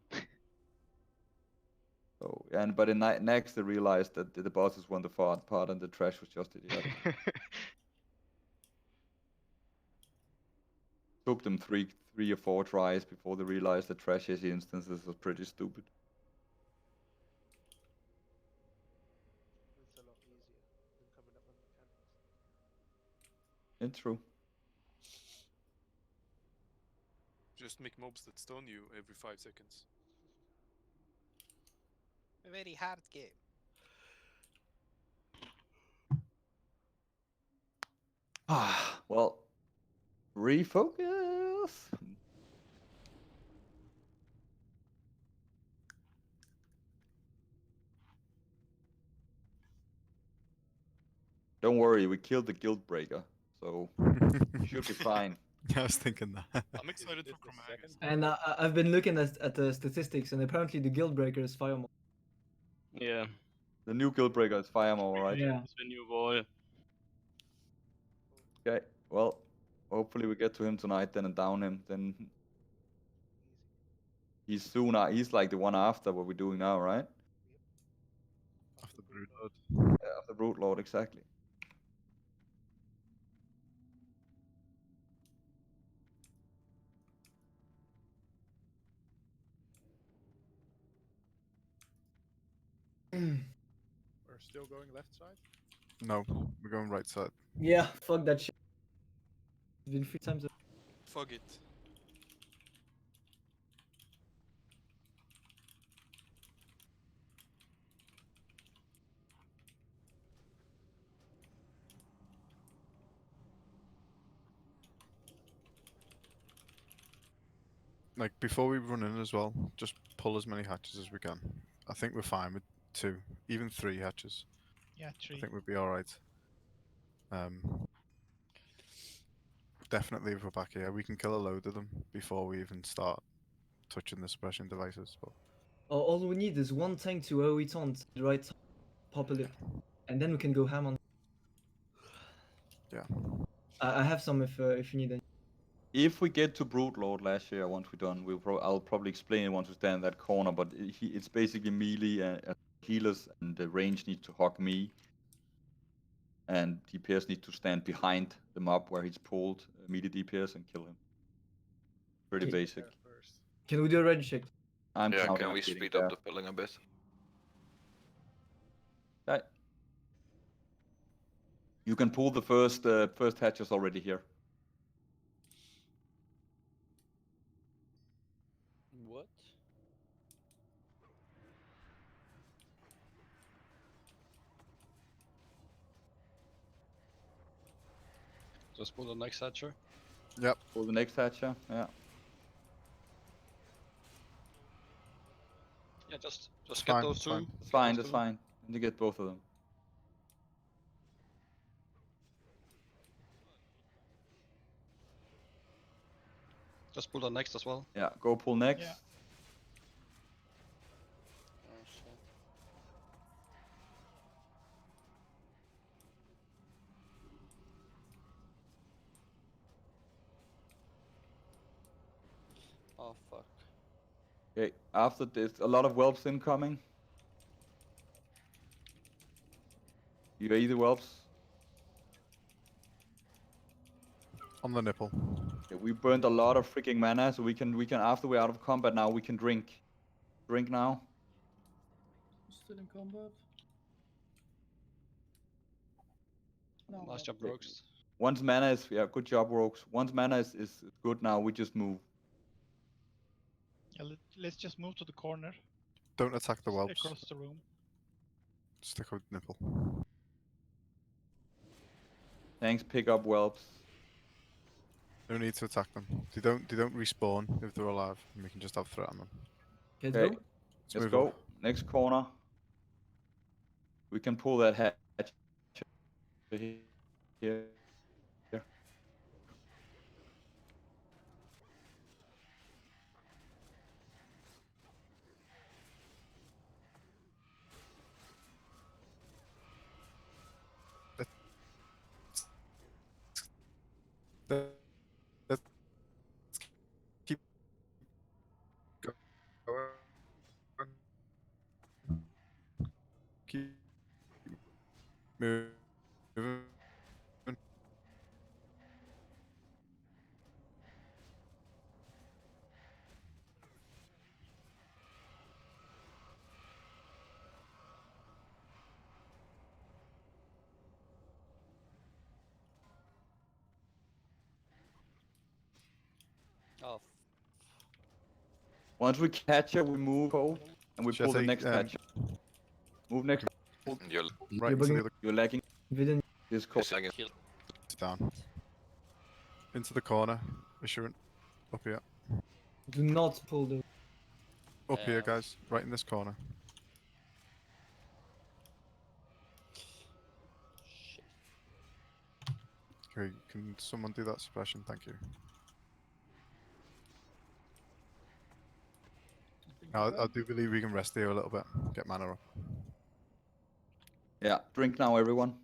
So, but in next they realized that the bosses won the fart part and the trash was just idiotic. Took them three or four tries before they realized that trash as instances was pretty stupid. It's a lot easier than coming up with mechanics. It's true. Just make mobs that stun you every 5 seconds. A very hard game. Well, refocus. Don't worry, we killed the guild breaker, so you should be fine. Yeah, I was thinking that. I'm excited for Chromagus. And I've been looking at the statistics, and apparently the guild breaker is Firemore. Yeah. The new guild breaker is Firemore, right? Yeah. It's the new wall. Okay, well, hopefully we get to him tonight then and down him. Then he's he's like the one after what we're doing now, right? After Brood Lord. Yeah, after Brute Lord, exactly. We're still going left side? No, we're going right side. Yeah, fuck that shit. It's been 3 times. Fuck it. Like before we run in as well, just pull as many hatches as we can. I think we're fine with 2, even 3 hatches. Yeah, 3. I think we'd be alright. Definitely if we're back here, we can kill a load of them before we even start touching the suppression devices. But All we need is one tank to AoE taunt the right side, pop a lip, and then we can go ham on. Yeah. I have some if you need any. If we get to Brute Lord last year, once we're done, I'll probably explain it once we stand in that corner. But it's basically melee and healers, and the range needs to hog me, and DPS need to stand behind the mob where he's pulled, melee DPS, and kill him. Pretty Okay. basic. Can we do a ready check? Yeah, counting can on we getting speed there. up the pulling a bit? Okay. You can pull the first hatches already here. What? Just pull the next hatcher. Yep. Pull the next hatcher. Yeah. Yeah, just It's get fine, those it's two. fine. It's fine. That's fine. You get both of them. Just pull the next as well. Yeah. Go pull next. Yeah. Oh shit. Oh fuck. Okay. After this, a lot of whelps incoming. UAE the whelps. On the nipple. Okay, we burned a lot of freaking mana, so we can after we're out of combat now, we can drink. Drink now. Still in combat. No, Nice job, Rogues. Once mana is good job, Rogues. Once mana is good now, we just move. yeah, let's just move to the corner. Don't attack the whelps. Across the room. Stick with nipple. Thanks, pick up whelps. No need to attack them. They don't respawn if they're alive, and we can just have threat on them. Let's Okay, go. let's move go. up. Next corner. We can pull that hatch here. Let's keep going. Keep moving. Oh. Once we catch it, we move forward and we Should I pull the take, next hatch. Move next. You're Right You're into the bringing- other. You're lagging. Within. This corner. second. Down. Into the corner. Assurant. Up here. Do not pull the. Up here, guys. Right in this corner. Shit. Okay, can someone do that suppression? Thank you. I do believe we can rest here a little bit. Get mana up. Yeah, drink now, everyone.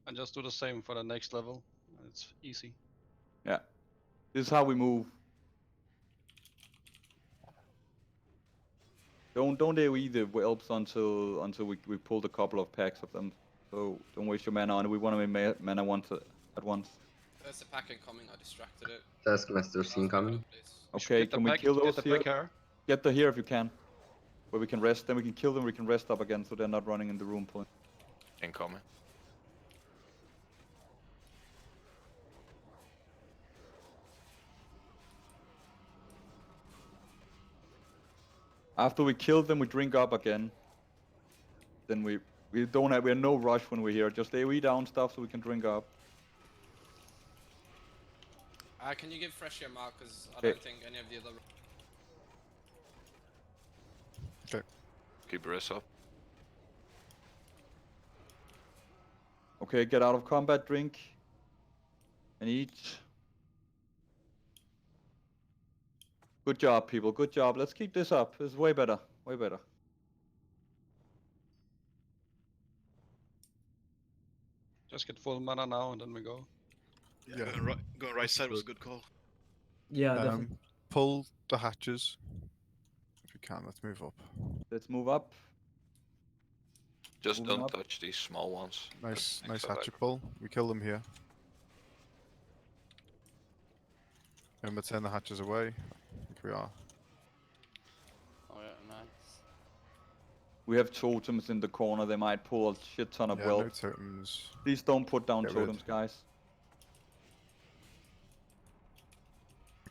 And just do the same for the next level. It's easy. Yeah. This is how we move. Don't AoE the whelps until we pulled a couple of packs of them. So don't waste your mana on it. We want to make mana once at once. There's a pack incoming, I distracted it. Taskmaster's incoming. Okay, can we kill those here? Here. Get the here if you can. Where we can rest, then we can kill them, we can rest up again so they're not running in the room point. Incoming. After we kill them, we drink up again. Then we're no rush when we're here. Just AoE down stuff so we can drink up. Can you give Fresh your mark? Because I Okay. don't think any of the other. Okay. Keep rest up. Okay, get out of combat, drink. And eat. Good job, people. Good job. Let's keep this up. It's way better. Way better. Just get full mana now and then we go. Yeah, going right side was a good call. Yeah, definitely. Pull the hatches. If we can, let's move up. Let's move up. Just Moving don't up. touch these small ones. Nice Next up, hatchet pull. We kill them here. And we turn the hatches away. I think we are. Oh yeah, nice. We have totems in the corner. They might pull a shit ton of Yeah, wealth. no totems. Please don't put down Get rid. totems, guys.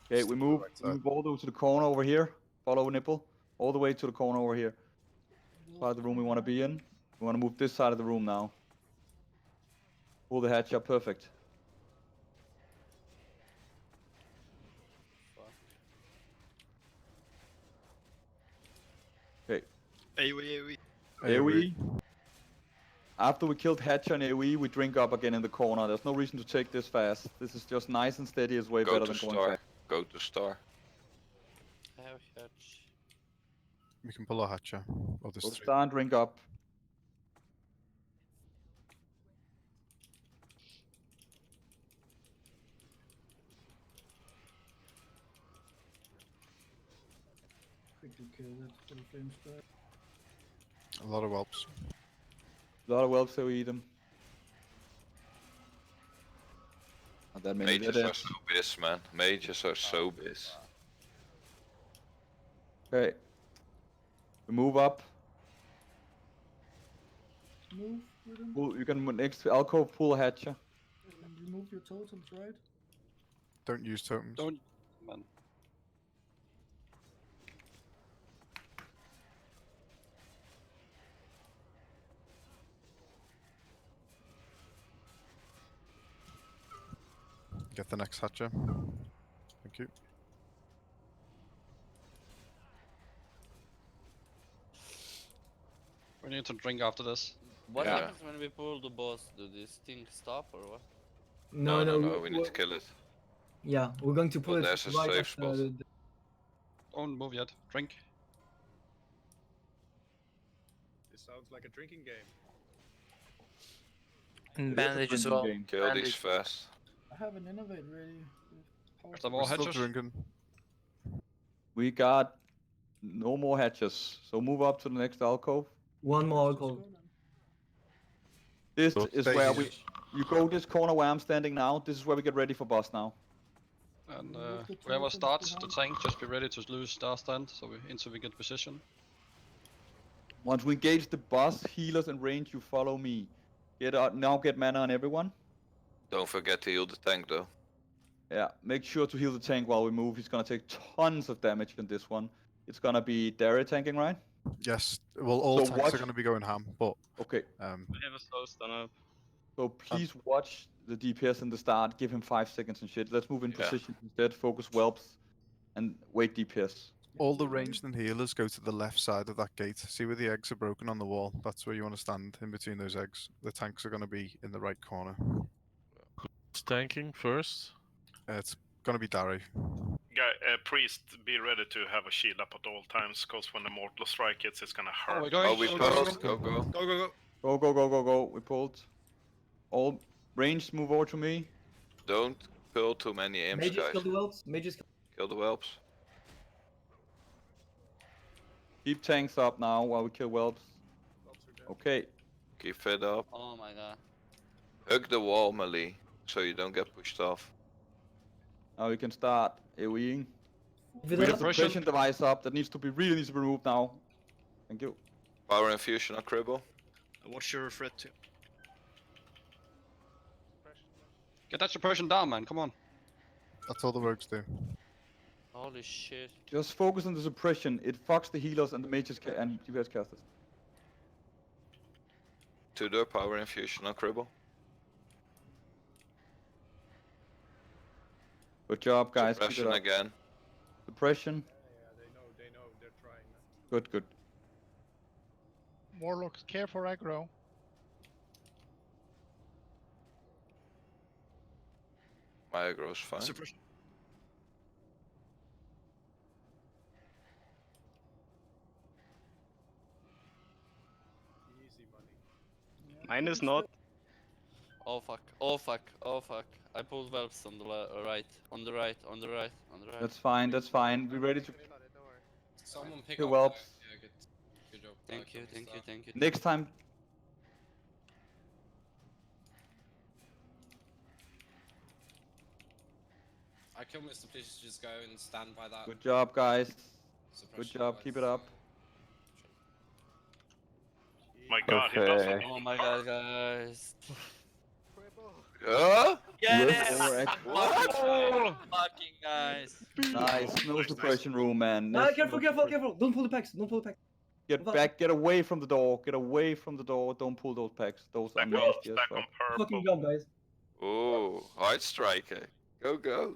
Okay, we move all the way to the corner over here. Follow Nipple. All the way to the corner over here. Part of the room we want to be in. We want to move this side of the room now. Pull the hatch up, perfect. Okay. AoE. AoE. After we killed Hatcher and AoE, we drink up again in the corner. There's no reason to take this fast. This is just nice and steady. It's way better than going fast. Go to star. I have hatch. We can pull a hatcher. Oh, there's Go three. star and drink up. Quickly kill that for the flame strike. A lot of whelps. A lot of whelps, so we eat them. Not that many. Mages are so biz, man. Mages are so biz. Okay. We move up. Move with them. Pull, you can next to alcove, pull a hatcher. And remove your totems, right? Don't use totems. Don't, man. Get the next hatcher. Thank you. We need to drink after this. What Yeah. happens when we pull the boss? Do this thing stop or what? Oh, No, we need to kill it. Yeah, we're going to pull Well, it there's a right safe after spot. Don't move yet. Drink. This sounds like a drinking game. And bandage as well. Kill these Bandage. fast. I have an innovate ready. Are there more We're still hatchers? drinking. We got no more hatches, so move up to the next alcove. One more alcohol. This So is stay where here. you go this corner where I'm standing now. This is where we get ready for boss now. And whoever starts the tank, just be ready to lose star stand so until we get position. Once we engage the boss, healers and range, you follow me. Get out now. Get mana on everyone. Don't forget to heal the tank though. Yeah, make sure to heal the tank while we move. He's gonna take tons of damage in this one. It's gonna be Dara tanking, right? Yes. Well, all So tanks watch- are going to be going ham, but Okay. I have a slow stun up. So please watch the DPS in the start. Give him 5 seconds and shit. Let's move in position instead. Focus whelps and wait DPS. all the ranged and healers go to the left side of that gate. See where the eggs are broken on the wall? That's where you want to stand, in between those eggs. The tanks are going to be in the right corner. Who's tanking first? It's going to be Dari. Priest, be ready to have a shield up at all times, because when the mortal strike hits, it's gonna hurt. we're going. Oh, we pulled. Go, go. Go, go, go. Go, go, go, go, go. We pulled. All ranged, move over to me. Don't pull too many imps, Mages guys. kill the whelps. Mages kill. Kill the whelps. Keep tanks up now while we kill whelps. Okay. Keep fed up. Oh my god. Hug the wall, melee, so you don't get pushed off. Now we can start AoEing. If We it have has- the suppression device up. That needs to be really needs to be removed now. Thank you. Power infusion on cribble. What's your threat to? Get that suppression down, man. Come on. That's all the rogues do. Holy shit. Just focus on the suppression. It fucks the healers and the mages and DPS casters. Tudor, power infusion on cribble. Good job, guys. Keep it Suppression up. again. Suppression. They know, they're trying. Good, good. Warlocks, care for aggro. My aggro's fine. Suppression. Easy money. Mine is not. Oh fuck. Oh fuck. Oh fuck. I pulled whelps on the right. On the right. On the right. On the right. That's fine. That's fine. Be ready to Someone pick kill up. whelps. Yeah, good job. Thank you. Thank you. Thank you. Next time. I kill Mr. Please just go and stand by that. Good job, guys. Good suppression job. Keep it device. up. My god, he doesn't. Perfect. Oh my god, guys. Get Yes. it! What? Fucking nice. Nice. No suppression room, man. Ah, There's careful, no careful, suppression- careful! Don't pull the packs. Don't pull the packs. Get back. Get away from the door. Get away from the door. Don't pull those packs. Those are nasty as Stack fuck. on purple. Fucking jump, guys. Oh, hard striker. Go, go.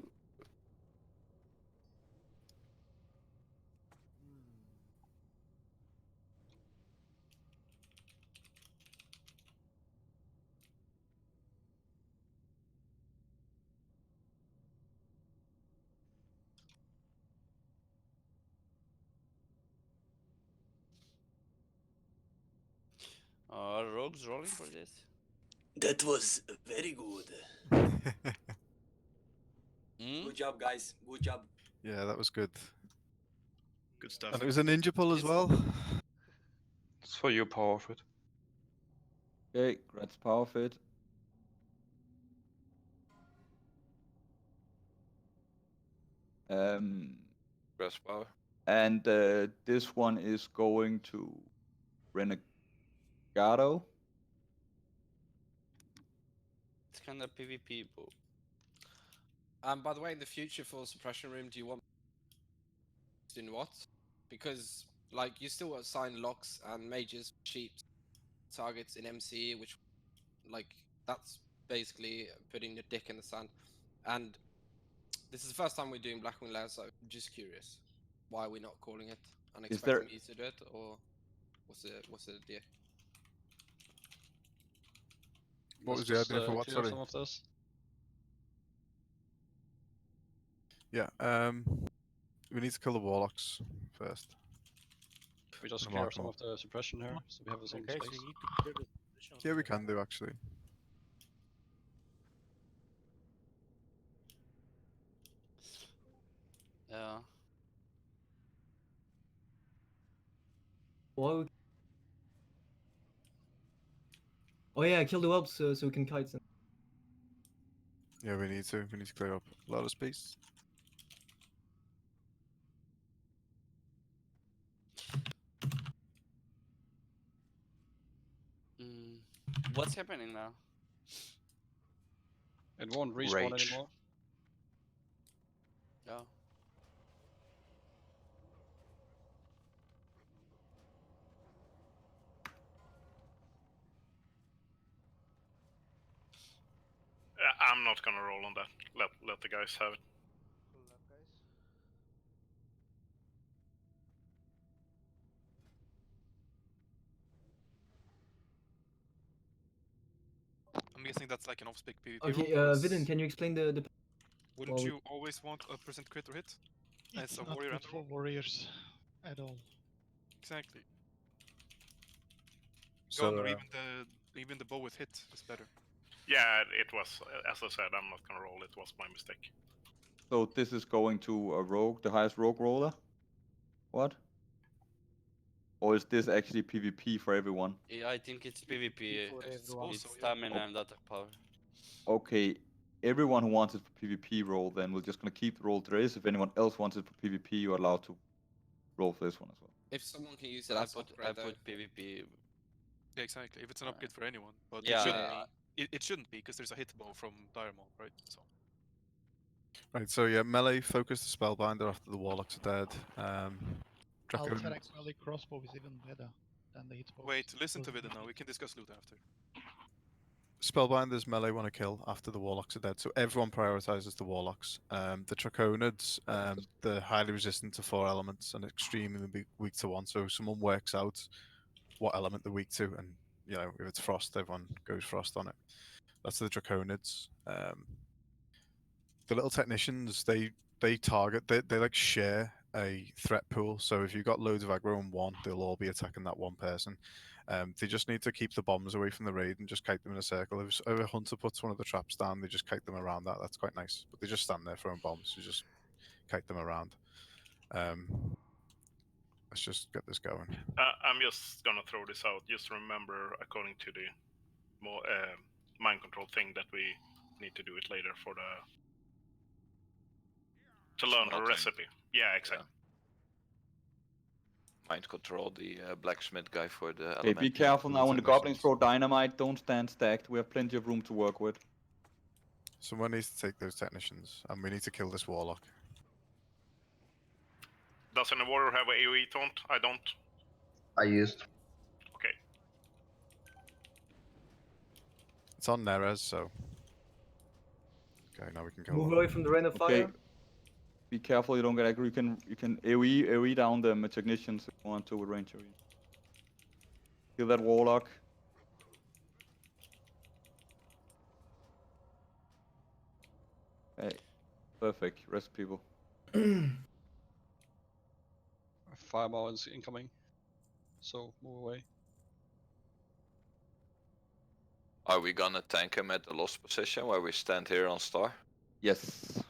Are rogues rolling for this? That was very good. Hmm? Good job, guys. Good job. Yeah, that was good. Good stuff. And it was a ninja pull as well. It's for you, power of it. Okay, Gratz power fit. Press power. And this one is going to Renegado. It's kind of PvP, bro. By the way, in the future for suppression room, do you want in what? Because like you still assign locks and mages cheap targets in MCE, which like that's basically putting your dick in the sand. And this is the first time we're doing Blackwing Lair, so I'm just curious why we're not calling it and Is there- expecting me to do it, or what's the idea? What was Let's the idea for what? clear Sorry. some of this. Yeah. We need to kill the warlocks first. We just And clear mark them some up. of the suppression here, so we have some Okay, so space. you need to clear the position. Yeah, we can do actually. Yeah. Why? Oh yeah, kill the whelps so we can kite them. Yeah, we need to. We need to clear up a lot of space. What's happening now? It won't respawn Rage. anymore. Yeah. I'm not gonna roll on that. Let the guys have it. I'm guessing that's like an off-spec PvP Okay, rule, 'cause Vidin, can you explain the Wouldn't well, you always want a percent crit or hit? As It's a not warrior good and for warriors at all. Exactly. So, Gun or even the bow with hit is better. Yeah, it was. As I said, I'm not gonna roll. It was my mistake. So this is going to a rogue, the highest rogue roller? What? Or is this actually PvP for everyone? Yeah, I think it's PvP. For It's everyone. stamina and attack power. Okay, everyone who wants it for PvP roll, then we're just gonna keep the roll there is. If anyone else wants it for PvP, you're allowed to roll for this one as well. If someone can use it, I as put upgrade, though. PvP. Yeah, exactly. If it's an upgrade for anyone, but Yeah. it shouldn't be. It shouldn't be because there's a hit bow from Diremol, right? So. Right. So yeah, melee focus the spellbinder after the warlocks are dead. Draco- Alpha melee crossbow is even better than the hitbox. Wait, listen to Vidin now. We can discuss loot after. Spellbinders melee want to kill after the warlocks are dead, so everyone prioritizes the warlocks. The Draconids, they're highly resistant to 4 elements and extremely weak to 1. So someone works out what element they're weak to, and you know if it's frost, everyone goes frost on it. That's the Draconids. The little technicians, they target, they like share a threat pool. So if you've got loads of aggro in one, they'll all be attacking that one person. They just need to keep the bombs away from the raid and just kite them in a circle. If a hunter puts one of the traps down, they just kite them around that. That's quite nice. But they just stand there throwing bombs. You just kite them around. Let's just get this going. I'm just gonna throw this out. Just remember, according to the more mind control thing, that we need to do it later for the to learn the Smelting. recipe. Yeah, exactly. mind control the blacksmith guy for the Okay, be element. careful the now when the goblins technicians. throw dynamite. Don't stand stacked. We have plenty of room to work with. Someone needs to take those technicians, and we need to kill this warlock. Does any warrior have a AoE taunt? I don't. I used. Okay. It's on Neres, so. Okay, now we can go. Move on. away from the rain of Okay. fire. Be careful you don't get aggro. You can AoE down the technicians if you want to with range AoE. Kill that warlock. Hey, perfect. Rest people. Fireball is incoming. So move away. Are we gonna tank him at the lost position where we stand here on star? Yes.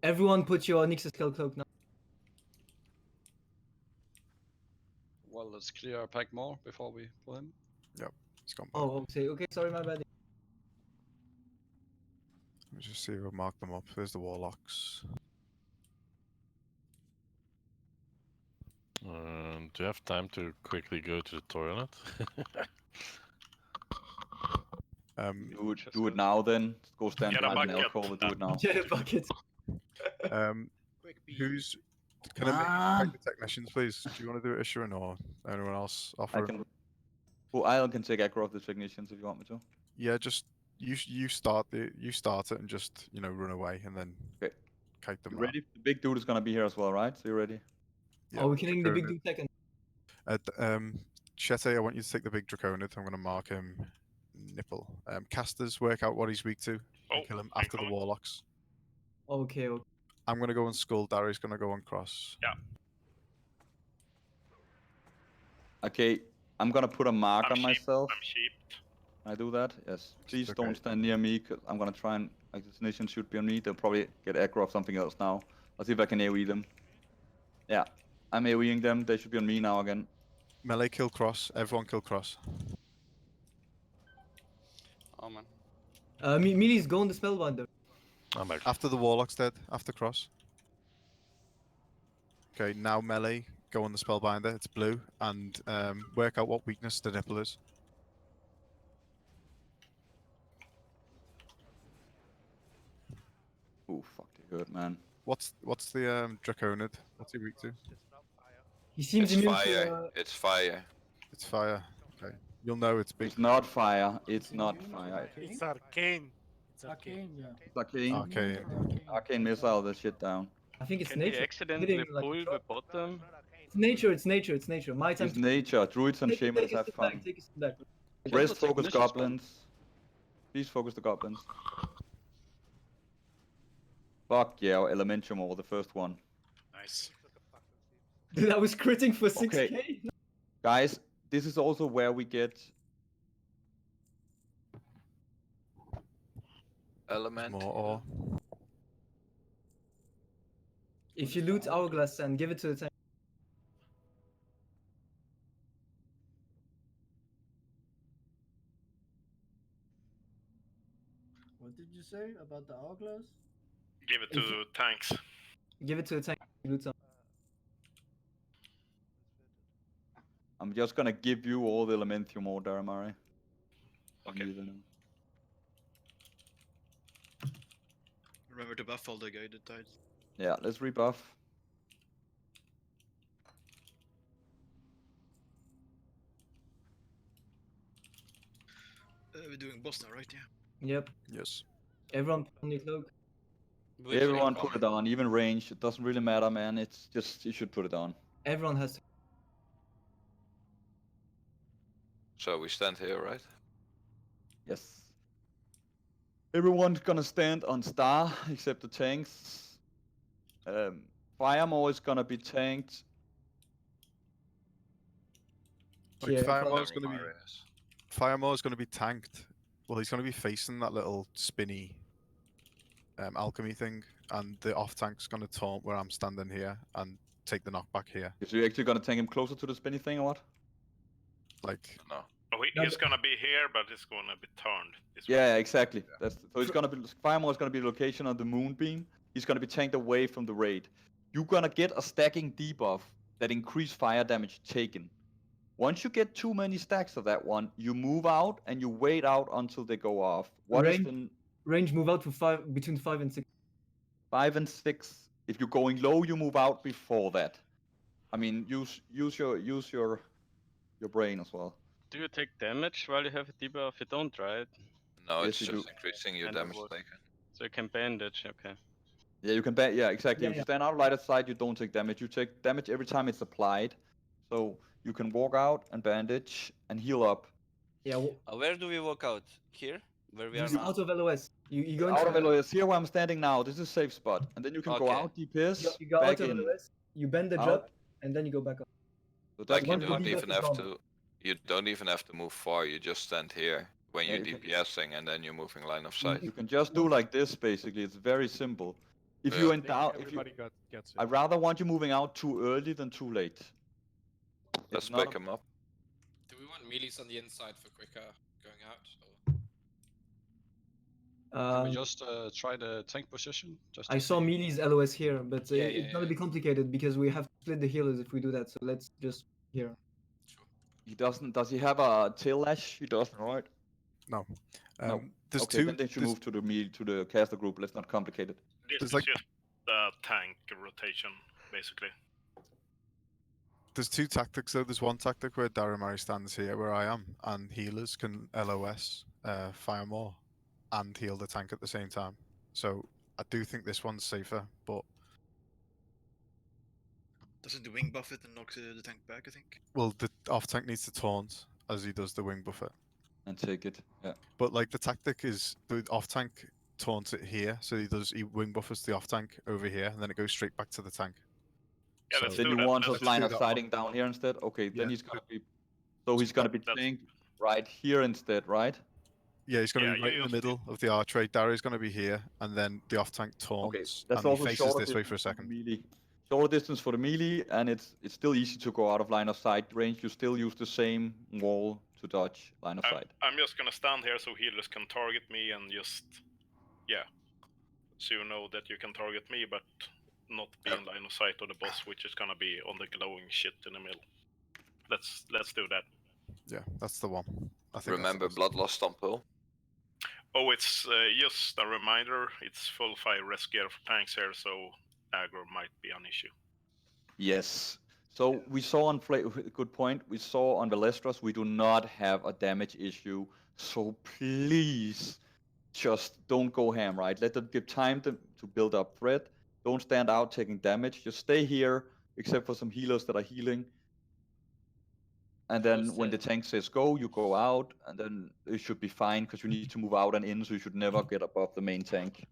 Everyone put your Nix's Skull Cloak now. Well, let's clear our pack more before we pull him. Yep, it's gone back. Oh, okay, sorry, my bad. Let's just see if we mark them up. There's the warlocks. Do you have time to quickly go to the toilet? Do it now then. Go stand Get a behind an bucket. alcove and do it now. Get a bucket. Who's... Can I make the technicians, please? Do you want to do it, Ishurin, or anyone else offer? I can. Well, I can take aggro of the technicians if you want me to. Yeah, just you start it and just run away and then kite them. You ready? The big dude is gonna be here as well, right? So you ready? Yeah, Are we killing the big dude second? Chete, I want you to take the big Draconid. I'm going to mark him nipple. Casters, work out what he's weak to. And kill him after the warlocks. Okay. I'm going to go on skull. Darius going to go on cross. Yeah. Okay, I'm gonna put a mark I'm on myself. I'm sheep. Can I do that? Yes. Please Okay. don't stand near me. Cause I'm gonna try and this nation should be on me. They'll probably get aggro of something else now. I'll see if I can AoE them. Yeah, I'm AoEing them. They should be on me now again. Melee kill cross. Everyone kill cross. Oh man. Melee's go on the spellbinder. I'm back. After the warlock's dead. After cross. Okay, now melee. Go on the spellbinder. It's blue. And work out what weakness the nipple is. Oh fuck, they hurt, man. What's the Draconid? What's he weak to? He seems It's immune fire. to. It's fire. It's fire. Okay. You'll know it's big. It's not fire. It's not fire. It's arcane. It's arcane. It's arcane. Okay. Arcane missile this shit down. I think it's Can nature. we accidentally Hitting, like, pull the bottom? It's nature. It's nature. It's nature. My time. It's nature. Druids and shamans have fun. Take a step back. Rest focus goblins. Please focus the goblins. Fuck yeah, Elementium over the first one. Nice. Dude, I was critting for 6k. Okay. Guys, this is also where we get Element. More ore. If you loot Hourglass and give it to the tank. What did you say about the Hourglass? Give it to tanks. Give it to the tank. Loot some. I'm just gonna give you all the Elementium ore, Daramari. Okay. Remember to buff all the guided tides. Yeah, let's rebuff. We're doing boss now, right? Yeah. Yep. Yes. Everyone put on your cloak. Everyone put it on, even range. It doesn't really matter, man. It's just you should put it on. Everyone has to. So we stand here, right? Yes. Everyone's gonna stand on star except the tanks. Firemaw is gonna be tanked. Like Yeah, Firemaw's going to be tanked. Well, he's going to be facing that little spinny alchemy thing, and the off tank's going to taunt where I'm standing here and take the knockback here. So you're actually gonna tank him closer to the spinny thing or what? Like no. Oh, he's gonna be here, but it's gonna be turned. Yeah, exactly. That's so it's gonna be Firemaw is gonna be the location on the moonbeam. He's gonna be tanked away from the raid. You're gonna get a stacking debuff that increase fire damage taken. Once you get too many stacks of that one, you move out and you wait out until they go off. What is the range? Move out to between 5 and 6. 5 and 6. If you're going low, you move out before that. I mean, use your brain as well. Do you take damage while you have a debuff? You don't, right? No, Yes, it's you just do. increasing your And it damage would. taken. So you can bandage, okay. Yeah, you can yeah, exactly. Yeah, if you yeah. stand out light of sight, you don't take damage. You take damage every time it's applied. So you can walk out and bandage and heal up. Yeah. Where do we walk out? Here? Where we are Just now? out of LOS. You go Out into of LOS, here where I'm standing now, this is a safe spot. And then you can go Okay. out DPS, you go back out of in. LOS. You bandage Out. up, and then you go back up. So Like that's you once the don't debuff even is have gone. to. You don't even have to move far. You just stand here when Yeah, you're you can- DPSing, and then you're moving line of sight. You can just do like this basically. It's very simple. If Yeah. you I in think doubt, if you, everybody gets it. I rather want you moving out too early than too late. Let's It's not pick a- him up. Do we want melees on the inside for quicker going out? Or... Can we just try the tank position? Just I to saw see? Mealy's LOS here, but Yeah, it's yeah, gonna yeah. be complicated because we have to split the healers if we do that. So let's just here. He doesn't. Does he have a tail lash? He doesn't, right? No. No. There's Okay, two. then they should there's- move to the caster group. Let's not complicate it. This There's is like- just tank rotation, basically. There's two tactics though. There's one tactic where Daramari stands here where I am, and healers can LOS, fire more, and heal the tank at the same time. So I do think this one's safer, but Doesn't the wing buff it and knocks the tank back, I think? well, the off tank needs to taunt as he does the wing buffet. And take it. Yeah. But like the tactic is the off tank taunts it here, so he wing buffers the off tank over here, and then it goes straight back to the tank. Yeah, So- let's Then do you that. want Let's us line do of that. sighting down here instead? Okay, then Yeah. he's gonna be. So he's gonna be That's- tanked right here instead, right? Yeah, he's going to Yeah, be right you in the use middle of the archway. Darry's going to be here, and then the off tank taunts, Okay, that's and he also faces shorter this way for a distance for the second. melee. Shorter distance for the melee, and it's still easy to go out of line of sight range. You still use the same wall to dodge line of sight. I'm just gonna stand here so healers can target me and just, yeah. So you know that you can target me, but not be in line of sight of the boss, which is gonna be on the glowing shit in the middle. Let's do that. Yeah, that's the one. I think Remember Bloodlust on pull. Oh, it's just a reminder. It's full fire rest gear for tanks here, so aggro might be an issue. Yes. So we saw on good point. We saw on Velestros we do not have a damage issue. So please, just don't go ham. Right? Let them give time to build up threat. Don't stand out taking damage. Just stay here, except for some healers that are healing. And then when the tank says go, you go out, and then it should be fine because you need to move out and in, so you should never get above the main tank.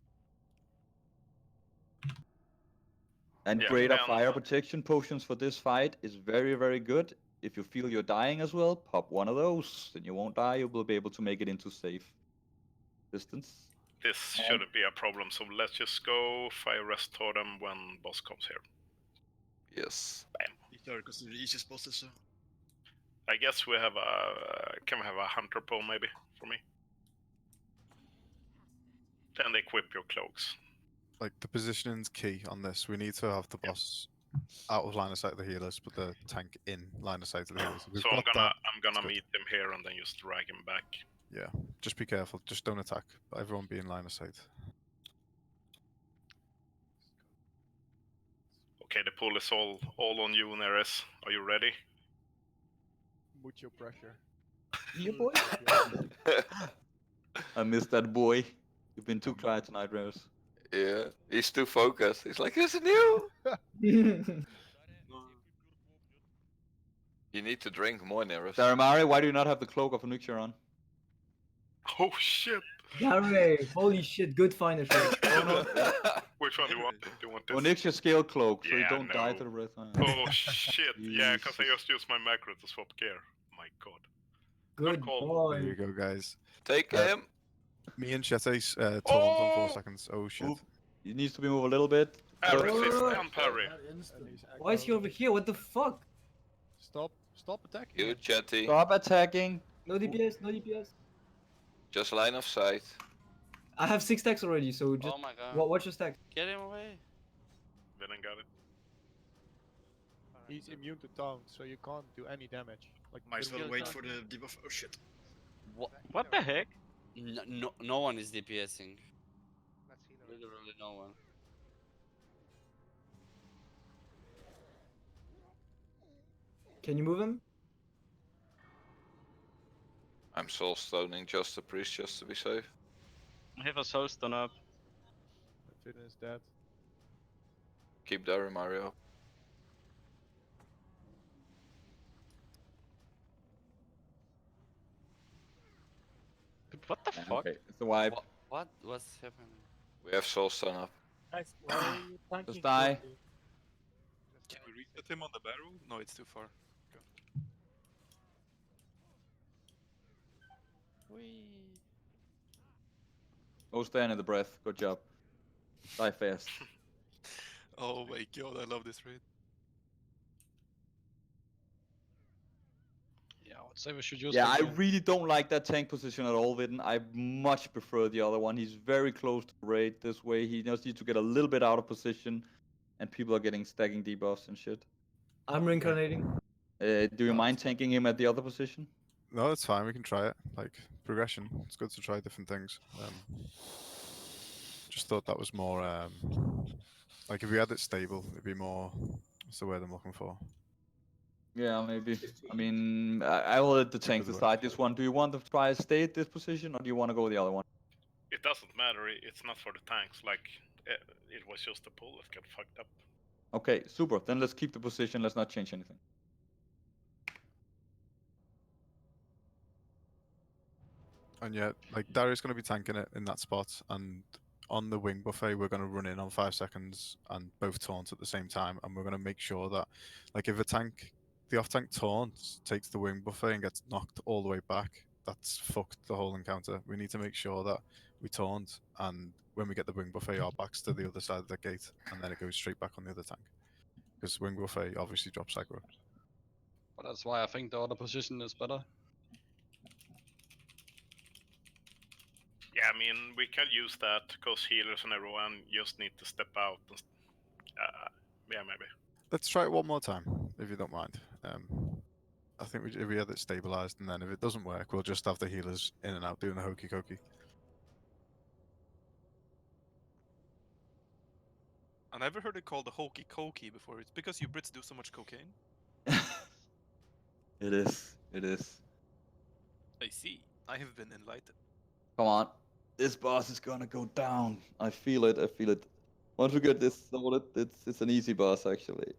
And Yeah, greater and- fire protection potions for this fight is very, very good. If you feel you're dying as well, pop one of those, then you won't die. You will be able to make it into safe distance. This shouldn't be a problem, so let's just go fire rest totem when boss comes here. Yes. Bam. Because they're the easiest bosses, so. I guess we have can we have a hunter pole maybe for me? Then equip your cloaks. Like the positioning's key on this. We need to have the boss out of line of sight of the healers, but the tank in line of sight of the healers. If we've So I'm got gonna that, it's good. meet them here and then just drag him back. Yeah, just be careful. Just don't attack. Everyone be in line of sight. Okay, the pull is all on you, Neres. Are you ready? Mucho pressure. Yeah, boy. I missed that boy. You've been too quiet tonight, Rose. Yeah, he's too focused. He's like, it's new. You need to drink more, Neris. Daramari, why do you not have the cloak of Onyxia on? Oh shit! Gary, holy shit, good finisher. Which one do you want? Do you want this? Onyxia scale cloak, so you Yeah, don't die no. to the breath. Oh shit! Yeah, because I just used my macro to swap gear. My god. Good call. There boy. you go, guys. Take him. Me and Chete's taunt on 4 seconds. Oh shit. Oop. He needs to be moved a little bit. Resist and parry. Why is he over here? What the fuck? Stop attacking. You, Chatty. Stop attacking. No DPS, no DPS. Just line of sight. I have 6 stacks already, so just Oh my god. watch your stacks. Get him away. Then I got it. He's immune to taunt, so you can't do any damage. Like Might as well literally wait nothing. for the debuff. Oh shit. What the heck? No one is DPSing. Literally no one. Can you move him? I'm soul stoning just the priest just to be safe. I have a soulstone up. Fidden is dead. Keep there, Mario. What the fuck? Okay, it's the wipe. What's happening? We have soul stone up. Guys, why are you tanking? Just die. quickly? Can we reset him on the barrel? No, it's too far. Okay. Whee. Oh, stand in the breath. Good job. Die fast. Oh my god, I love this raid. Yeah, I would say we should use. Yeah, I really don't like that tank position at all, Vidden. I much prefer the other one. He's very close to the raid this way. He just needs to get a little bit out of position, and people are getting stacking debuffs and shit. I'm reincarnating. Do you mind tanking him at the other position? No, it's fine. We can try it. Like progression. It's good to try different things. Just thought that was more like if we had it stable, it'd be more. What's the word I'm looking for? Yeah, maybe. I mean, I will let the tanks decide this one. Do you want to try to stay at this position, or do you want to go the other one? It doesn't matter. It's not for the tanks. Like it was just the pull that got fucked up. Okay, super. Then let's keep the position. Let's not change anything. And yeah, like Darius going to be tanking it in that spot, and on the wing buffet we're going to run in on 5 seconds and both taunt at the same time, and we're going to make sure that, like, if the off tank taunts takes the wing buffet and gets knocked all the way back, that's fucked the whole encounter. We need to make sure that we taunt, and when we get the wing buffet, our backs to the other side of the gate, and then it goes straight back on the other tank, because wing buffet obviously drops aggro. But that's why I think the other position is better. Yeah, I mean we can use that because healers and everyone just need to step out. And, yeah, maybe. Let's try it one more time, if you don't mind. I think if we had it stabilized, and then if it doesn't work, we'll just have the healers in and out doing the hokey cokey. I never heard it called the hokey cokey before. It's because you Brits do so much cocaine. It is. It is. I see. I have been enlightened. Come on. This boss is gonna go down. I feel it. I feel it. Once we get this sorted, it's an easy boss actually.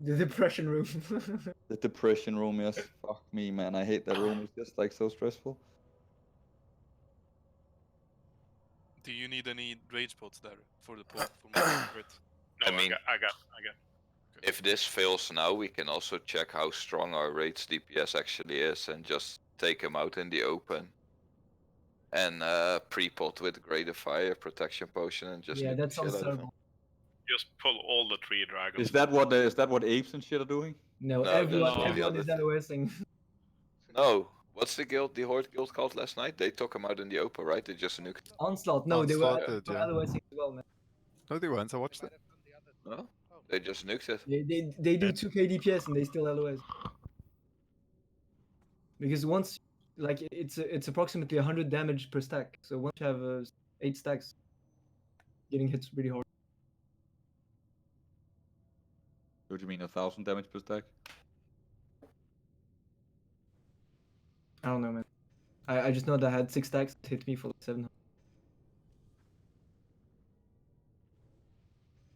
The depression room. The depression room, yes. Fuck me, man. I hate that room. It's just like so stressful. Do you need any rage pots there for the pull for my Brit? No, I mean, I got. If this fails now, we can also check how strong our raid's DPS actually is and just take him out in the open. And pre-pot with Greater Fire Protection Potion and just Yeah, nuke that the shit sounds out of him. terrible. Just pull all the 3 dragons. Is that what apes and shit are doing? No, No, everyone that's all the is other LOSing. No, what's the guild, the Horde guild called last night? They took him out in the open, right? They just nuked. Onslaught, no, they were Onslaught did, yeah. LOSing as well, man. No, they weren't. I watched it. No, they just nuked it. They do 2k DPS and they still LOS. Because once, like, it's approximately 100 damage per stack. So once you have 8 stacks, getting hits really hard. What do you mean, 1,000 damage per stack? I don't know, man. I just know that I had 6 stacks, it hit me for like 700.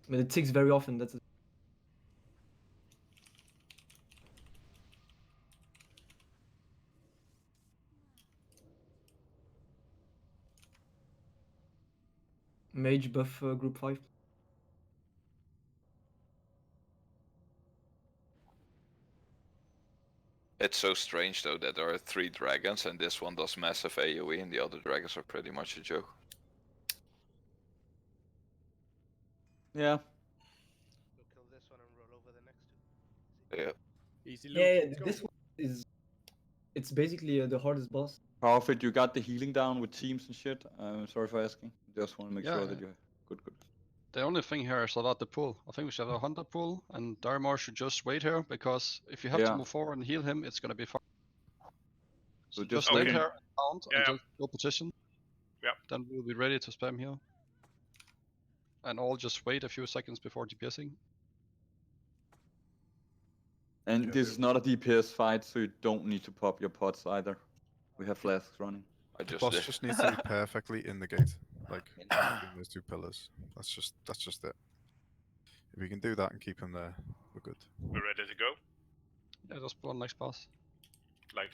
But it ticks very often, that's it. Mage buff group 5. It's so strange though that there are 3 dragons and this one does massive AoE and the other dragons are pretty much a joke. Yeah. Yeah. Easy Yeah, this one is... It's basically the hardest boss. Profit, you got the healing down with teams and shit. Sorry for asking. Just want to make sure that you... Good. The only thing here is about the pull. I think we should have a hunter pull, and Darimar should just wait here, because if you have to Yeah. move forward and heal him, it's gonna be fine. So So just just wait wait. here and count Yeah. until your position. Yeah. Then we'll be ready to spam here. And all just wait a few seconds before DPSing. And this is not a DPS fight, so you don't need to pop your pots either. We have flasks running. I The just boss did. just needs to be perfectly in the gate, like between those two pillars. That's just it. If we can do that and keep him there, we're good. We're ready to go. Yeah, just pull on next pass. Like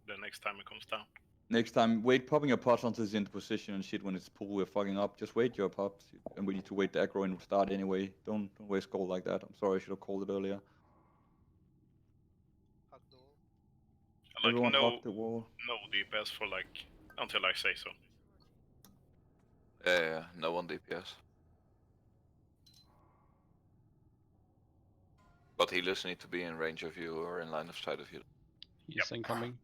the next time it comes down. Next time, wait popping your pots until it's into position and shit. When it's pull, we're fucking up. Just wait your pops, and we need to wait the aggro and start anyway. Don't waste gold like that. I'm sorry, I should have called it earlier. Like Everyone no hug the wall. DPS for like until I say so. Yeah, no one DPS. But healers need to be in range of you or in line of sight of you. He's incoming.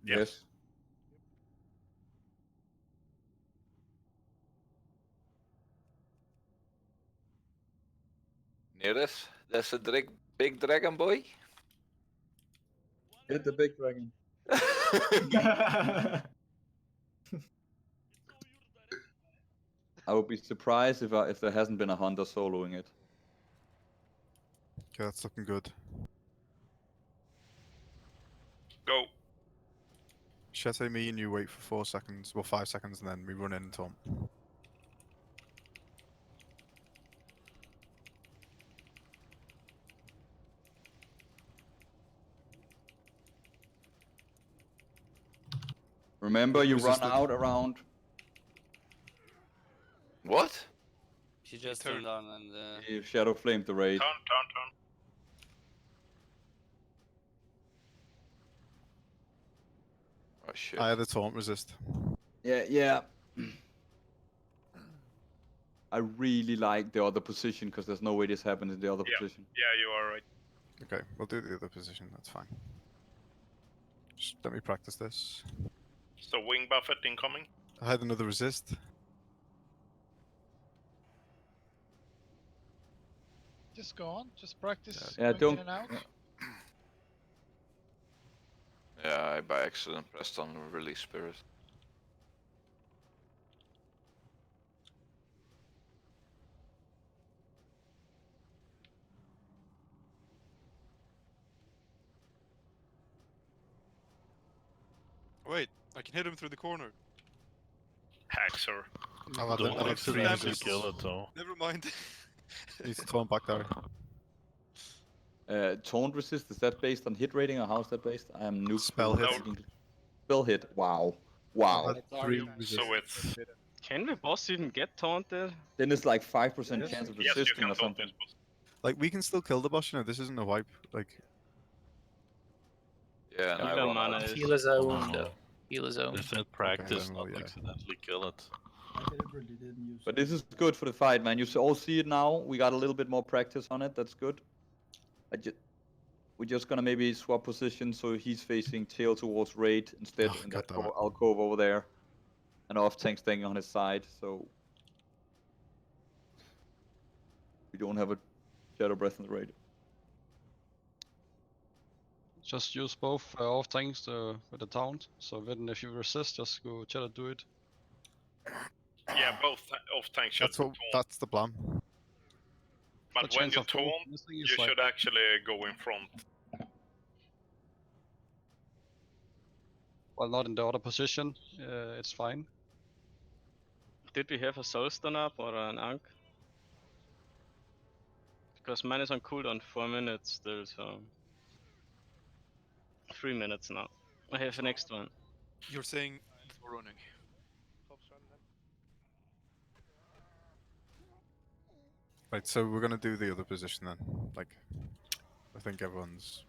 Yes. Near us, there's a big dragon boy. Hit the big dragon. I would be surprised if there hasn't been a hunter soloing it. Okay, that's looking good. Go. Shete, me and you wait for 4 seconds, well 5 seconds, and then we run in and taunt. Remember, you run Resisted. out around. What? She just turned on and You shadow flamed the raid. Turn. Oh shit. I had a taunt resist. Yeah. I really like the other position because there's no way this happens in the other position. Yeah, you are right. Okay, we'll do the other position, that's fine. Just let me practice this. So wing buffet incoming. I had another resist. Just go on. Just practice Yeah, going don't. in and out. Yeah, I by accident pressed on release spirit. Wait, I can hit him through the corner. Haxor. Don't accidentally kill it though. Never mind. Needs to taunt back there. Taunt resist, is that based on hit rating or how is that based? I am noob. Spell hit. Spell hit. Wow. Oh. So it's Can the boss even get taunted? Then it's like 5% Yes. chance of yes, you resisting can or taunt something. this boss. Like, we can still kill the boss, you know, this isn't a wipe. Like, Yeah, and I Elder run mana out. is Heal his own though. Heal his own. If it practice, well, not yeah. accidentally kill it. I deliberately didn't use But this is good for the fight, man. You all see it now. We got a little bit more practice on it. That's good. We're just gonna maybe swap positions so he's facing tail towards raid instead, Oh, and God that damn it. alcove over there, and off tank staying on his side. So we don't have a shadow breath in the raid. Just use both off tanks with the taunt. So then if you resist, just go try to do it. Yeah, both off tank should that's what. taunt. That's the plan. But the when chance you of full taunt, missing you is like- should actually go in front. Well, not in the other position. It's fine. Did we have a soulstone up or an Ankh? Because mine is on cooldown 4 minutes still, so 3 minutes now. I have the next one. You're saying that we're running. Right, so we're gonna do the other position then. Like, I think everyone's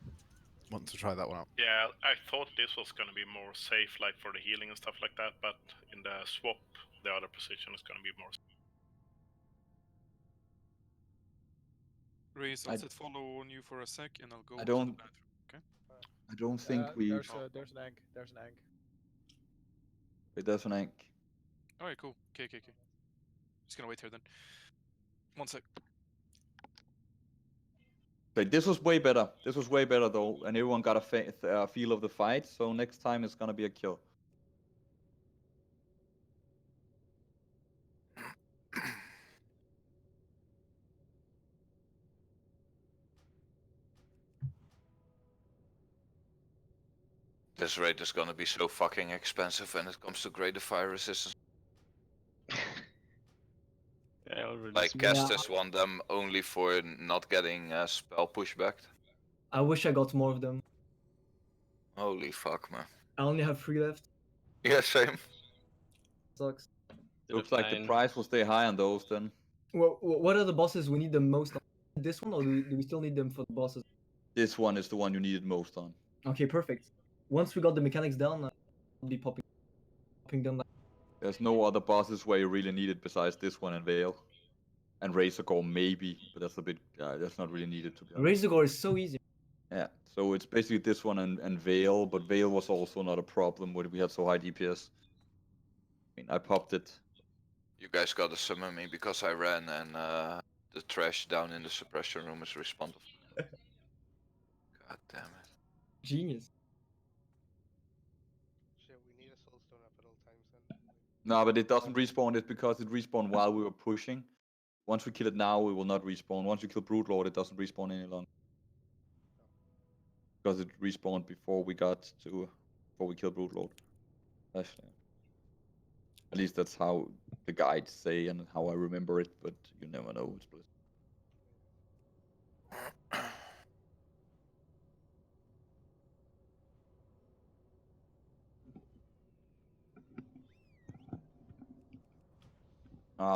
wanting to try that one out. Yeah, I thought this was gonna be more safe, like for the healing and stuff like that. But in the swap, the other position is gonna be more. Reese, I'll set follow on you for a sec, and I'll go I to the don't- bathroom. Okay. I don't think we. There's an egg. There's an egg. Wait, there's an ank. Alright, cool. Okay. Just gonna wait here then. 1 sec. Like, this was way better. This was way better though, and everyone got a feel of the fight. So next time it's gonna be a kill. This raid is gonna be so fucking expensive when it comes to greater fire resistance. Yeah, I already Like see. Castus won them only for not getting spell pushback. I wish I got more of them. Holy fuck, man. I only have 3 left. Yeah, same. Sucks. Looks like the price will stay high on those then. Well, what are the bosses we need the most on? This one, or do we still need them for the bosses? This one is the one you needed most on. Okay, perfect. Once we got the mechanics down, I'll be popping them. There's no other bosses where you really need it besides this one and Veil. And Razorgore maybe, but that's a bit, that's not really needed to be honest. Razorgore is so easy. Yeah, so it's basically this one and Veil, but Veil was also not a problem when we had so high DPS. I mean, I popped it. You guys gotta summon me because I ran and the trash down in the suppression room is responsive. God damn it. Genius. Shit, we need a soulstone up at all times then. No, but it doesn't respawn. It's because it respawned while we were pushing. Once we kill it now, we will not respawn. Once you kill Broodlord, it doesn't respawn any longer. Because it respawned before we killed Broodlord. Actually. At least that's how the guides say and how I remember it, but you never know. It's Blizzard.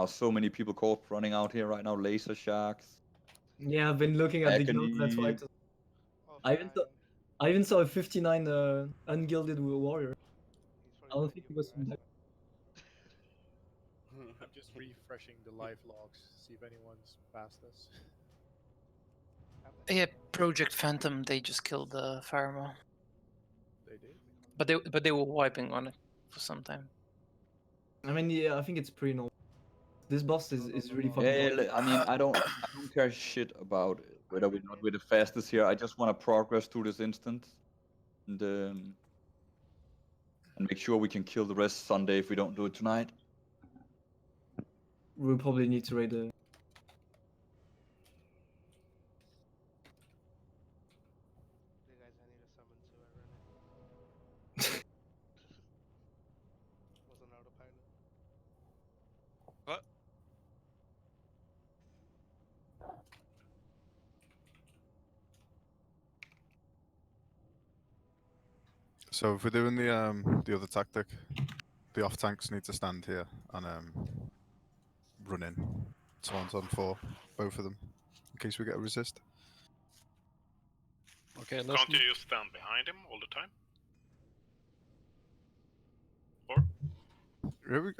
So many people caught running out here right now. Laser Sharks. Yeah, I've been looking at the guilds. That's why. I even saw a 59 ungilded warrior. I don't think he was from that. I'm just refreshing the live logs, see if anyone's passed us. Yeah, Project Phantom. They just killed the Firemaw. They did. But they were wiping on it for some time. I mean, yeah, I think it's pretty normal. This boss is really fucking. Yeah, I mean, I don't care shit about whether we're not with the fastest here. I just want to progress through this instant, and make sure we can kill the rest Sunday if we don't do it tonight. We'll probably need to raid the. You guys, I need a summon too. I ran it. Was on autopilot. What? So if we're doing the other tactic, the off tanks need to stand here and run in. Someone's on 4, both of them, in case we get a resist. Okay, Can't listen. you just stand behind him all the time?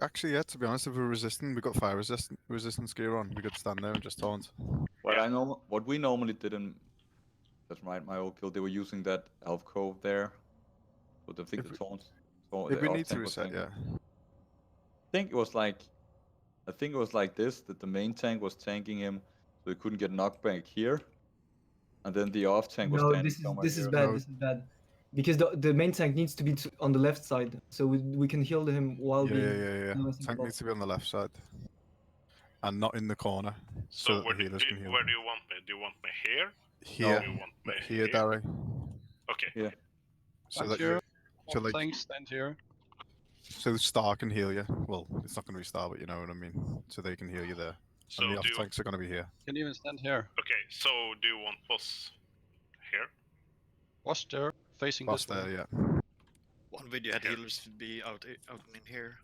Actually, yeah, to be honest, if we're resisting, we've got fire resistance gear on. We could stand there and just taunt. What we normally did in my old guild, they were using that Elf Cove there. But I think the taunts. If we need to reset, yeah. I think it was like this, that the main tank was tanking him, so he couldn't get knocked back here. And then the off tank was standing somewhere this is here. bad. This is bad. Because the main tank needs to be on the left side, so we can heal him while being. Yeah. Tank needs to be on the left side. And not in the corner. So that the healers can heal. Where do you want me? Do you want me here? Here. Or do you want me Here, Darry. Okay. Yeah. So Stand that here. so like, Thanks, stand here. so the star can heal you. Well, it's not going to be star, but you know what I mean. So they can heal you there. So And the off tanks are going to be here. Can you even stand here? Okay, so do you want boss here? Boss there, facing Boss this way. there, yeah. One video had healers would be out and in here.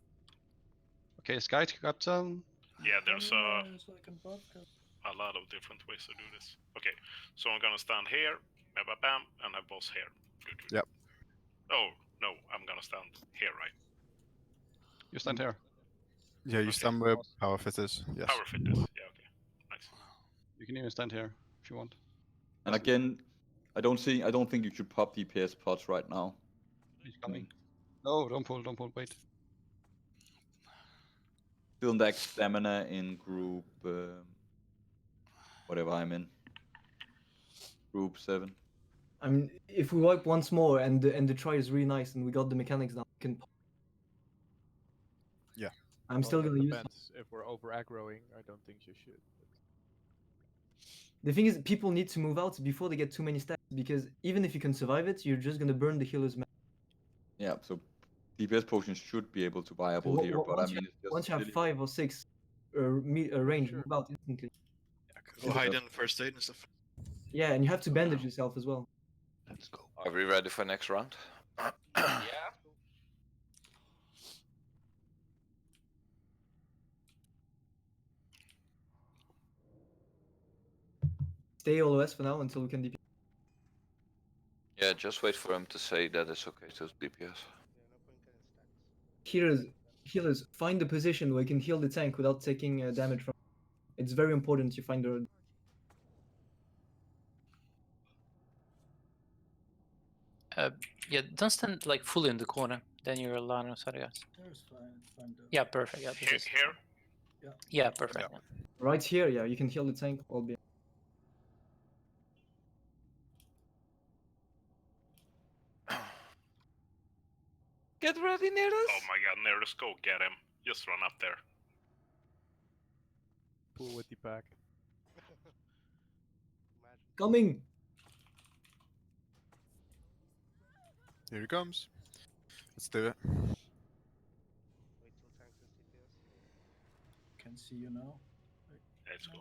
Okay, Sky Captain. Yeah, there's a lot of different ways to do this. Okay, so I'm gonna stand here, bam, and have boss here. Yep. Oh, no, I'm gonna stand here, right? You stand here. Yeah, you stand where power fit is. Yes. Power fit is, yeah, okay. Nice. You can even stand here if you want. And again, I don't think you should pop DPS pots right now. He's coming. No, don't pull, wait. Feeling that stamina in group, whatever I'm in. Group 7. I mean, if we wipe once more and the try is really nice and we got the mechanics down, we can. Yeah. I'm still Well, gonna it use. depends. If we're over aggroing, I don't think you should. The thing is, people need to move out before they get too many stacks, because even if you can survive it, you're just gonna burn the healer's mana. Yeah, so DPS potions should be able to viable here, but I mean, it's just once you have silly. 5 or 6 range, move out instantly. Go hide in first aid and stuff. Yeah, and you have to bandage yourself as well. Let's go. Are we ready for next round? Yeah. Stay LOS for now until we can DP. Yeah, just wait for him to say that it's okay to DPS. Healers, find the position where you can heal the tank without taking damage from. It's very important you find the. Yeah, don't stand like fully in the corner. Then you're alone, sorry guys. There's fine. Yeah, perfect. Yeah, this is. Here? Yeah. Yeah, perfect. Yeah. Right here, yeah, you can heal the tank. All be. Get ready, Neros. Oh my god, Neros, go get him. Just run up there. Pull with the pack. Coming. Here he comes. Let's do it. Wait till tanks is DPS. Can see you now. Let's go.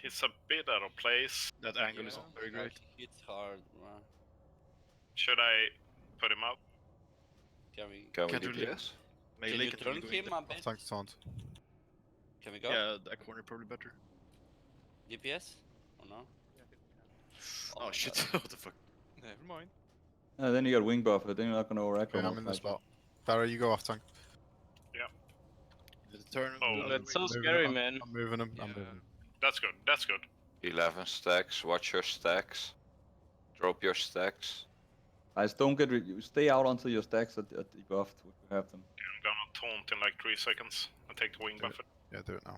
He's a bit out of place. That angle is not very great. It's hard, man. Should I put him out? Can we? Can't really DPS? Can Melee you can turn really him a bit? Thanks, taunt. Can we go? Yeah, that corner probably better. DPS? Or no? Oh shit, what the fuck? Never mind. Then you got wing buffer, then you're not gonna over aggro. Okay, I'm in the spot. Dara, you go off tank. Yeah. Turn. Oh, That's so Moving scary, him. man. I'm moving him. I'm moving him. that's good. That's good. 11 stacks, watch your stacks. Drop your stacks. Guys, don't get stay out until your stacks at debuffed if you have them. I'm gonna taunt in like 3 seconds and take the wing Do buffer. Yeah, do it now.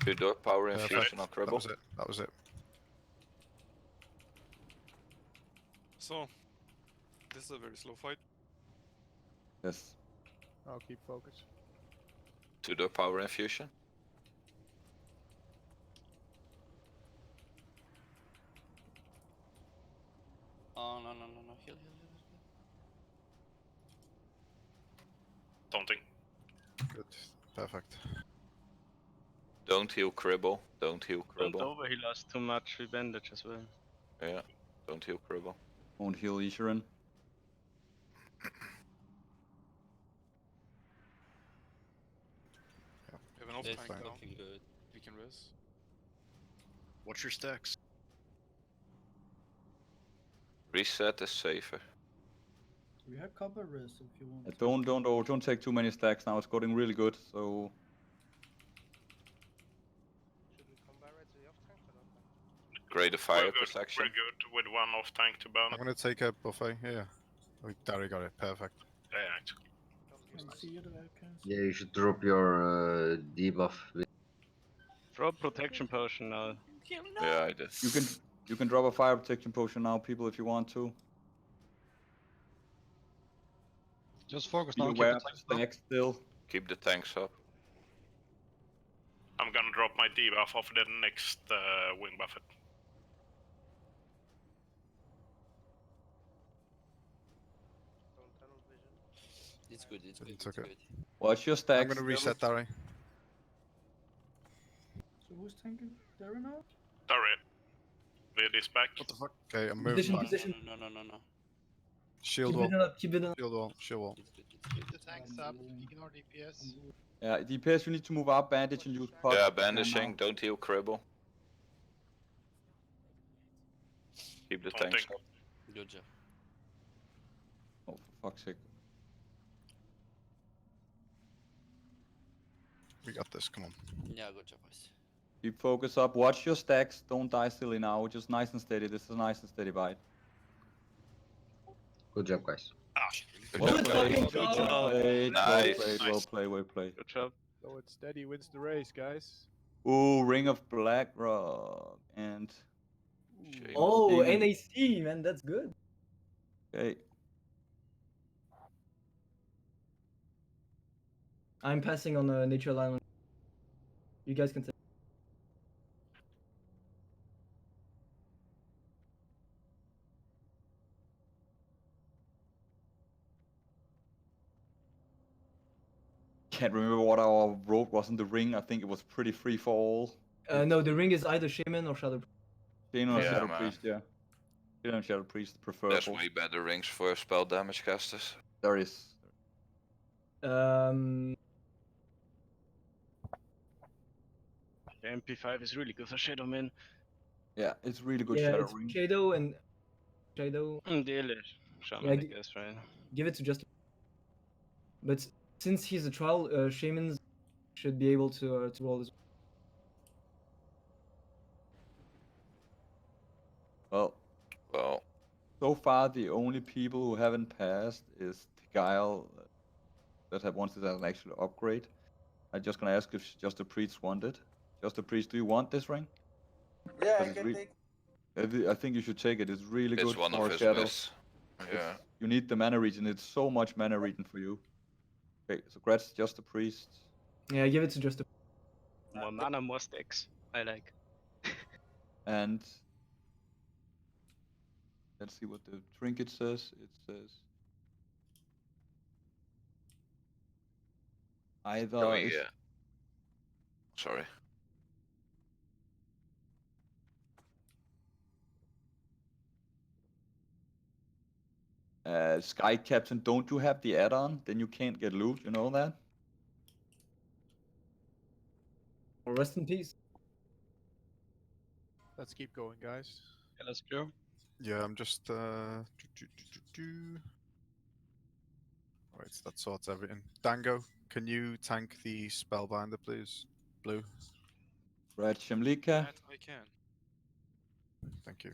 Two door power Perfect. infusion on That Cribble. was it. That was it. So, this is a very slow fight. Yes. I'll keep focus. Two door power infusion. Oh no! Heal. Taunting. Good. Perfect. Don't heal Cribble. Don't heal Don't Cribble. overheal us too much. We bandage as well. Yeah, don't heal Cribble. Won't heal Ishirin. We have an off This tank is now. looking good. We can res. Watch your stacks. Reset is safer. We have copper res if you want. Don't take too many stacks now. It's getting really good. So Should we come by right to the off tank or not? Greater fire We're good. protection. We're good with one off tank to burn. I'm gonna take a buffet here. Oh, Dara got it. Perfect. Yeah, actually. Can see it. I can see. Yeah, you should drop your debuff. Throw a protection potion now. Yeah, I did. you can drop a fire protection potion now, people, if you want to. Just focus Be now. Keep aware the of tanks the down. stacks still. Keep the tanks up. I'm gonna drop my debuff off the next wing buffet. Don't tunnel vision. It's good. It's good. Didn't It's took it. good. Watch your stacks. I'm gonna reset Dara. So who's tanking? Darren now? Sorry. Lid is back. What the fuck? Okay, I'm moving Position, back. position. No. Shield Keep wall. it up. Keep it up. Shield wall. Shield wall. It's good. It's good. The tank's up. Ignore DPS. Yeah, DPS, you need to move up, bandage, and use puck. Yeah, bandishing. Don't heal Cribble. Keep the tanks up. Good job. Oh, for fuck's sake. We got this. Come on. Yeah, good job, boys. Keep focus up. Watch your stacks. Don't die silly now. Just nice and steady. This is a nice and steady bite. Good job, guys. Well played. fucking Well job. played. Well Nice. played. Well played. Well played. Good job. So it's steady wins the race, guys. Ooh, Ring of Blackrock and. Oh, Demon. NAC, man, that's good. Okay. I'm passing on Nature Island. You guys can take. Can't remember what our road was in the ring. I think it was pretty free for all. No, the ring is either Shaman or Shadow. Shaman or Yeah, Shadow man. Priest, yeah. Shaman and Shadow Priest, preferable. There's way better rings for spell damage casters. There is. The MP5 is really good for Shadow Man. Yeah, it's really good Yeah, Shadow it's Ring. Shadow and Shadow. Daily Shaman, I guess, right? Give it to just. But since he's a trial, Shamans should be able to roll as Well, so far the only people who haven't passed is the Guile that have wanted an actual upgrade. I'm just gonna ask if Just a Priest wanted. Just a Priest, do you want this ring? Yeah, I It's can take. I think you should take it. It's really good It's one for of his Shadow. best. Yeah. You need the mana region. It's so much mana region for you. Okay, so Gratz, Just a Priest. Yeah, give it to just a. More mana, more stacks. I like. And let's see what the trinket says. It says either Can we, it's sorry. Sky Captain, don't you have the add-on? Then you can't get loot, you know that? Or rest in peace. Let's keep going, guys. Yeah, let's go. Yeah, I'm just Right, that sorts everything. Dango, can you tank the Spellbinder, please? Blue. Red Shamlika. That I can. Thank you.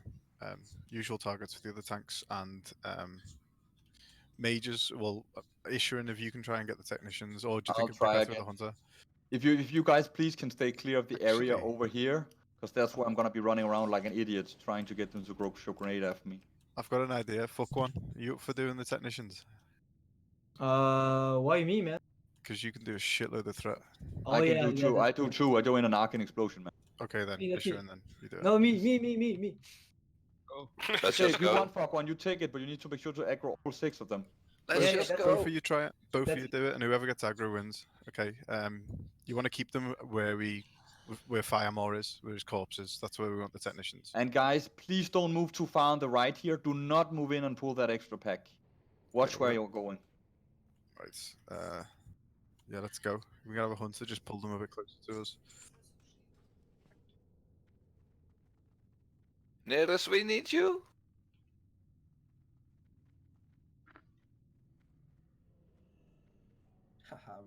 Usual targets for the other tanks and mages. Well, Issuing, if you can try and get the technicians, or do you I'll think it'd be try better again. with the hunter? If you guys please can stay clear of the area Actually- over here, because that's where I'm gonna be running around like an idiot trying to get them to show grenade after me. I've got an idea. Fuck one. You up for doing the technicians? Why me, man? Because you can do a shitload of threat. Oh, I can yeah, do yeah, two. that's I do true. two. I do in an arcane explosion, man. Okay then, Me, that's me. Issuing then. You do it. No, me. Let's Okay, just if you go. want fuck one, you take it, but you need to make sure to aggro all 6 of them. Let's Yeah, just that's- go. Both of you try it. Both of That's- you do it, and whoever gets aggro wins. Okay. You want to keep them where Fire More is, where his corpse is. That's where we want the technicians. And guys, please don't move too far on the right here. Do not move in and pull that extra pack. Watch where you're going. Right. Yeah, let's go. We can have a hunter. Just pull them a bit closer to us. Nearest, we need you.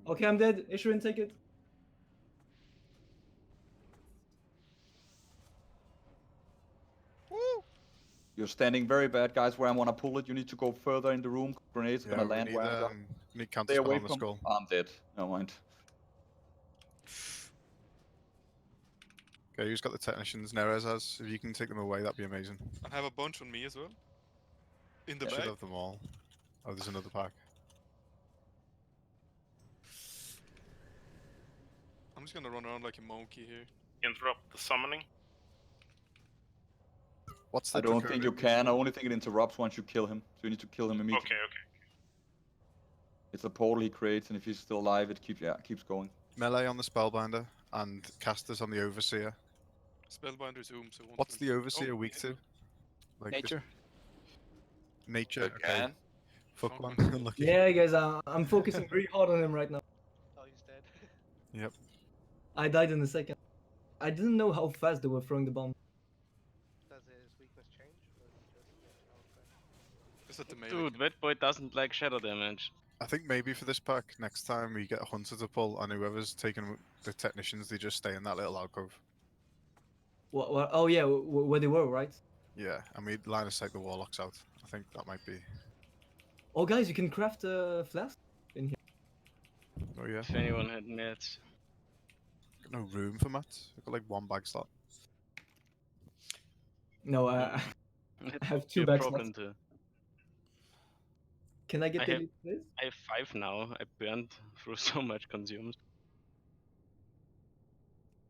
Okay, I'm dead. Issuing, take it. You're standing very bad, guys. Where I want to pull it, you need to go further in the room. Grenades Yeah, gonna we land need, where I'm we need counter Stay spell away on the from. skull. I'm dead. Never mind. Okay, who's got the technicians? Nerez has. If you can take them away, that'd be amazing. I have a bunch on me as well. In the Should bag. have them all. Oh, there's another pack. I'm just gonna run around like a monkey here. Interrupt the summoning. What's the I don't think you draconic? can. I only think it interrupts once you kill him. So you need to kill him immediately. Okay. It's a portal he creates, and if he's still alive, it keeps going. Melee on the Spellbinder and casters on the Overseer. Spellbinder's Zoom, so won't What's the really- Overseer Oh, weak yeah. to? Like this- Nature. Nature. Okay. Again? Fuck one. Okay. Unlucky. Yeah, guys, I'm focusing very hard on him right now. Oh, he's dead. Yep. I died in a second. I didn't know how fast they were throwing the bomb. Does his weakness change? Or is it just how fast? Just at the melee. Dude, that boy doesn't like shadow damage. I think maybe for this pack, next time we get a hunter to pull, and whoever's taking the technicians, they just stay in that little alcove. What? Oh yeah, where they were, right? Yeah, and we line of sight the warlocks out. I think that might be. Oh guys, you can craft a flask in here. Oh yeah. If anyone had mats. Got no room for mats. I've got like one bag slot. No, It I have would be 2 a bags problem left. to. Can I get I the have, elite, please? I have 5 now. I burned through so much consumed.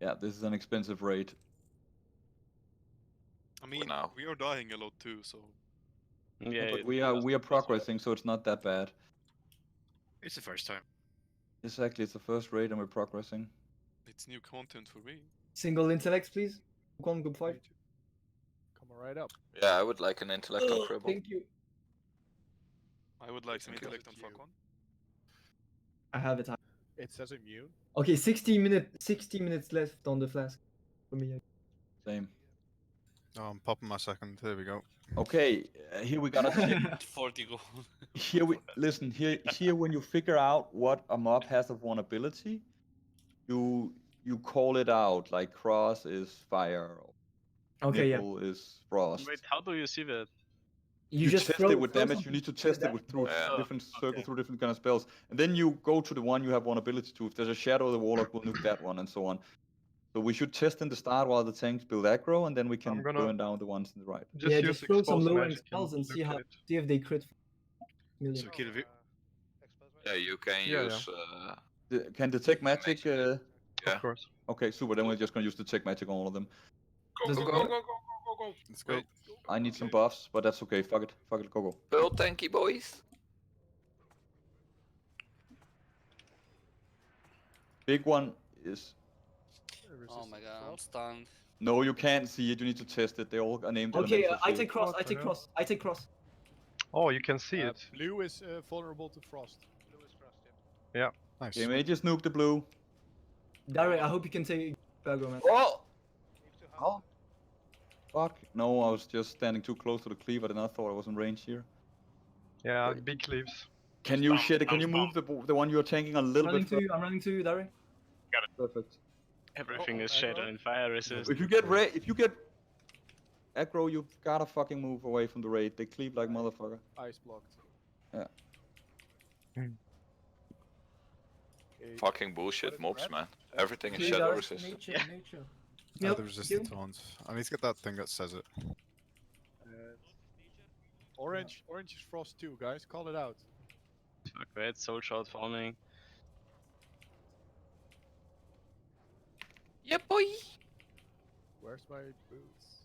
Yeah, this is an expensive raid. I mean, now. we are dying a lot too, so. Yeah, But it we are progressing, so it's not that bad. It's the first time. Exactly, it's the first raid and we're progressing. It's new content for me. Single intellects, please. Group 1, group 5. Come right up. Yeah, I would like an intellect on Cribble. Thank you. I would like some intellect on Falcon. I have it. It says immune. Okay, 60 minutes left on the flask for me. Same. Oh, I'm popping my second. There we go. Okay, here we gotta check. 40 gold. Here we listen. Here when you figure out what a mob has of vulnerability, you call it out. Like cross is fire. Or Okay, yeah. nipple is frost. Wait, how do you see that? You You just test throw, it with throw damage. You something need to with test it that. with through Yeah. different circle Okay. through different kind of spells, and then you go to the one you have vulnerability to. If there's a shadow, the warlock will nuke that one, and so on. So we should test in the start while the tanks build aggro, and then we can burn down the ones in the right. Just Yeah, use just throw some exposed low rank magic spells and see look how at it. see if they crit. Million. So kill it. Yeah, you can Yeah, use. Can detect magic? Yeah. Of course. Okay, super. Then we're just gonna use detect magic on all of them. Does it Go, work? go, go, go, go, go. Let's go. I need some buffs, but that's okay. Fuck it. Fuck it. Go go. Build tanky boys. Big one is. Oh my god, I'm stunned. No, you can't see it. You need to test it. They all are named. Okay, elemental I shape. take cross. I take cross. I take cross. Oh, you can see it. Blue is vulnerable to frost. Blue is frost, yeah. Yeah. Nice. Okay, mages nuke the blue. Darren, I hope you can take aggro, man. Oh! Oh! Fuck. No, I was just standing too close to the cleave. I did not thought I was in range here. Yeah, big cleaves. Can you Can you move the one you're tanking a little Running bit? to you. I'm running to you, Darren. Perfect. Everything is shadow and fire resist. If you get aggro, you gotta fucking move away from the raid. They cleave like motherfucker. Ice blocked. Yeah. Fucking bullshit mobs, man. Everything is Okay, shadow guys. resist. Nature, nature. Yeah, the resistant taunts. I need to get that thing that says it. Orange is frost too, guys. Call it out. Fuck that, soul shot forming. Yeah, boy. Where's my boots?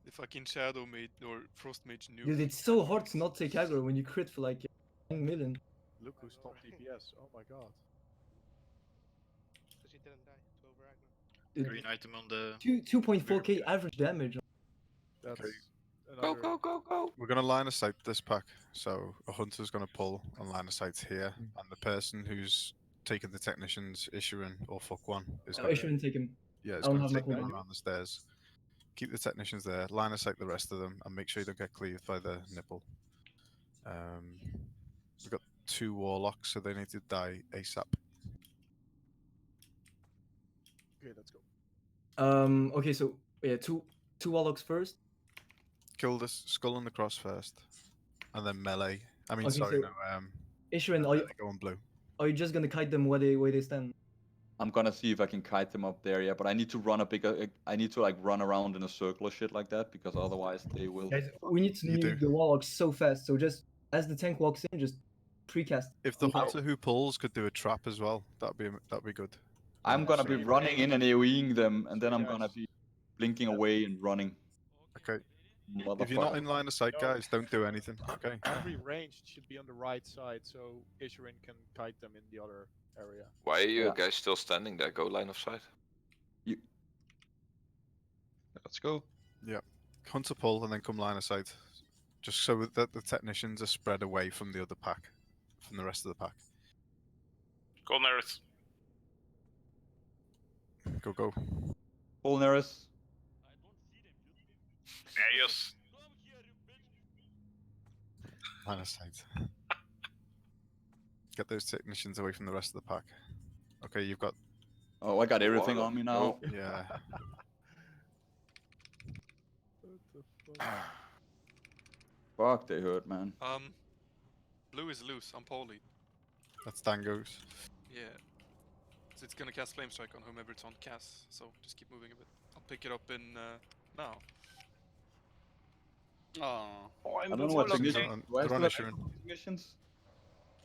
The fucking shadow mage or frost mage nuke. Dude, it's so hard to not take aggro when you crit for like 9 million. Look who's top DPS. Oh my god. Because you didn't die to over aggro. Dude, Green item on the. 2.4k average damage. That's Go, go, go, go. We're gonna line of sight this pack, so a hunter's gonna pull and line of sight's here, and the person who's taking the technicians, Issuing or fuck one, is Oh, gonna, Issuing take him. yeah, it's I don't gonna have my take them cooldown. around the stairs. Keep the technicians there, line of sight the rest of them, and make sure you don't get cleaved by the nipple. We've got 2 warlocks, so they need to die ASAP. Okay, let's go. Okay, so yeah, two warlocks first. Kill the skull and the cross first, and then melee. I mean, Okay, sorry, so no. Issuing, Then they go on blue. are you just gonna kite them where they stand? I'm gonna see if I can kite them up there, yeah. But I need to run a bigger. I need to like run around in a circle or shit like that because otherwise they will. Guys, we need to You do. nuke the warlocks so fast. So just as the tank walks in, just precast. If the hunter who pulls could do a trap as well, that'd be good. I'm gonna be running in and AoEing them, and then So I'm guys- gonna be blinking away and running. Okay. If you're not in line of sight, guys, don't do anything. Okay. Every range should be on the right side, so Issuing can kite them in the other area. Why are you Yeah. guys still standing there? Go line of sight. Let's go. Yeah. Hunter pull and then come line of sight, just so that the technicians are spread away from the other pack, from the rest of the pack. Go Neris. Go go. Pull Neris. Yes. Line of sight. Get those technicians away from the rest of the pack. Okay, you've got Oh, I got everything on me now. Yeah. Fuck, they hurt, man. Blue is loose. I'm poly. That's Dango's. Yeah. So it's gonna cast Flame Strike on whomever it's on cast. So just keep moving a bit. I'll pick it up in now. Oh. I don't know what technicians. Do I still have technicians?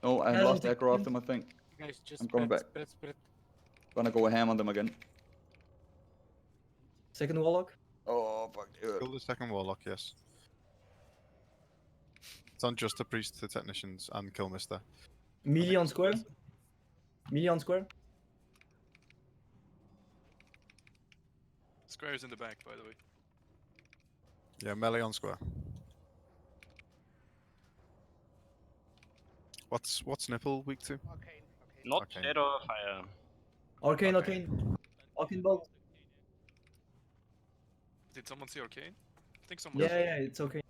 No, I have lost aggro off them, I think. Guys, just I'm coming back. spread. Gonna go ham on them again. Second Warlock? Oh, fuck. Kill the second Warlock, yes. It's on just the Priest, the Technicians, and Kill Mister. Melee on square? Melee on square? Square is in the back, by the way. Yeah, melee on square. What's Nipple weak to? Not Arcane. Shadow Fire. Arcane bolt. Did someone see Arcane? I think someone. Yeah, it's okay.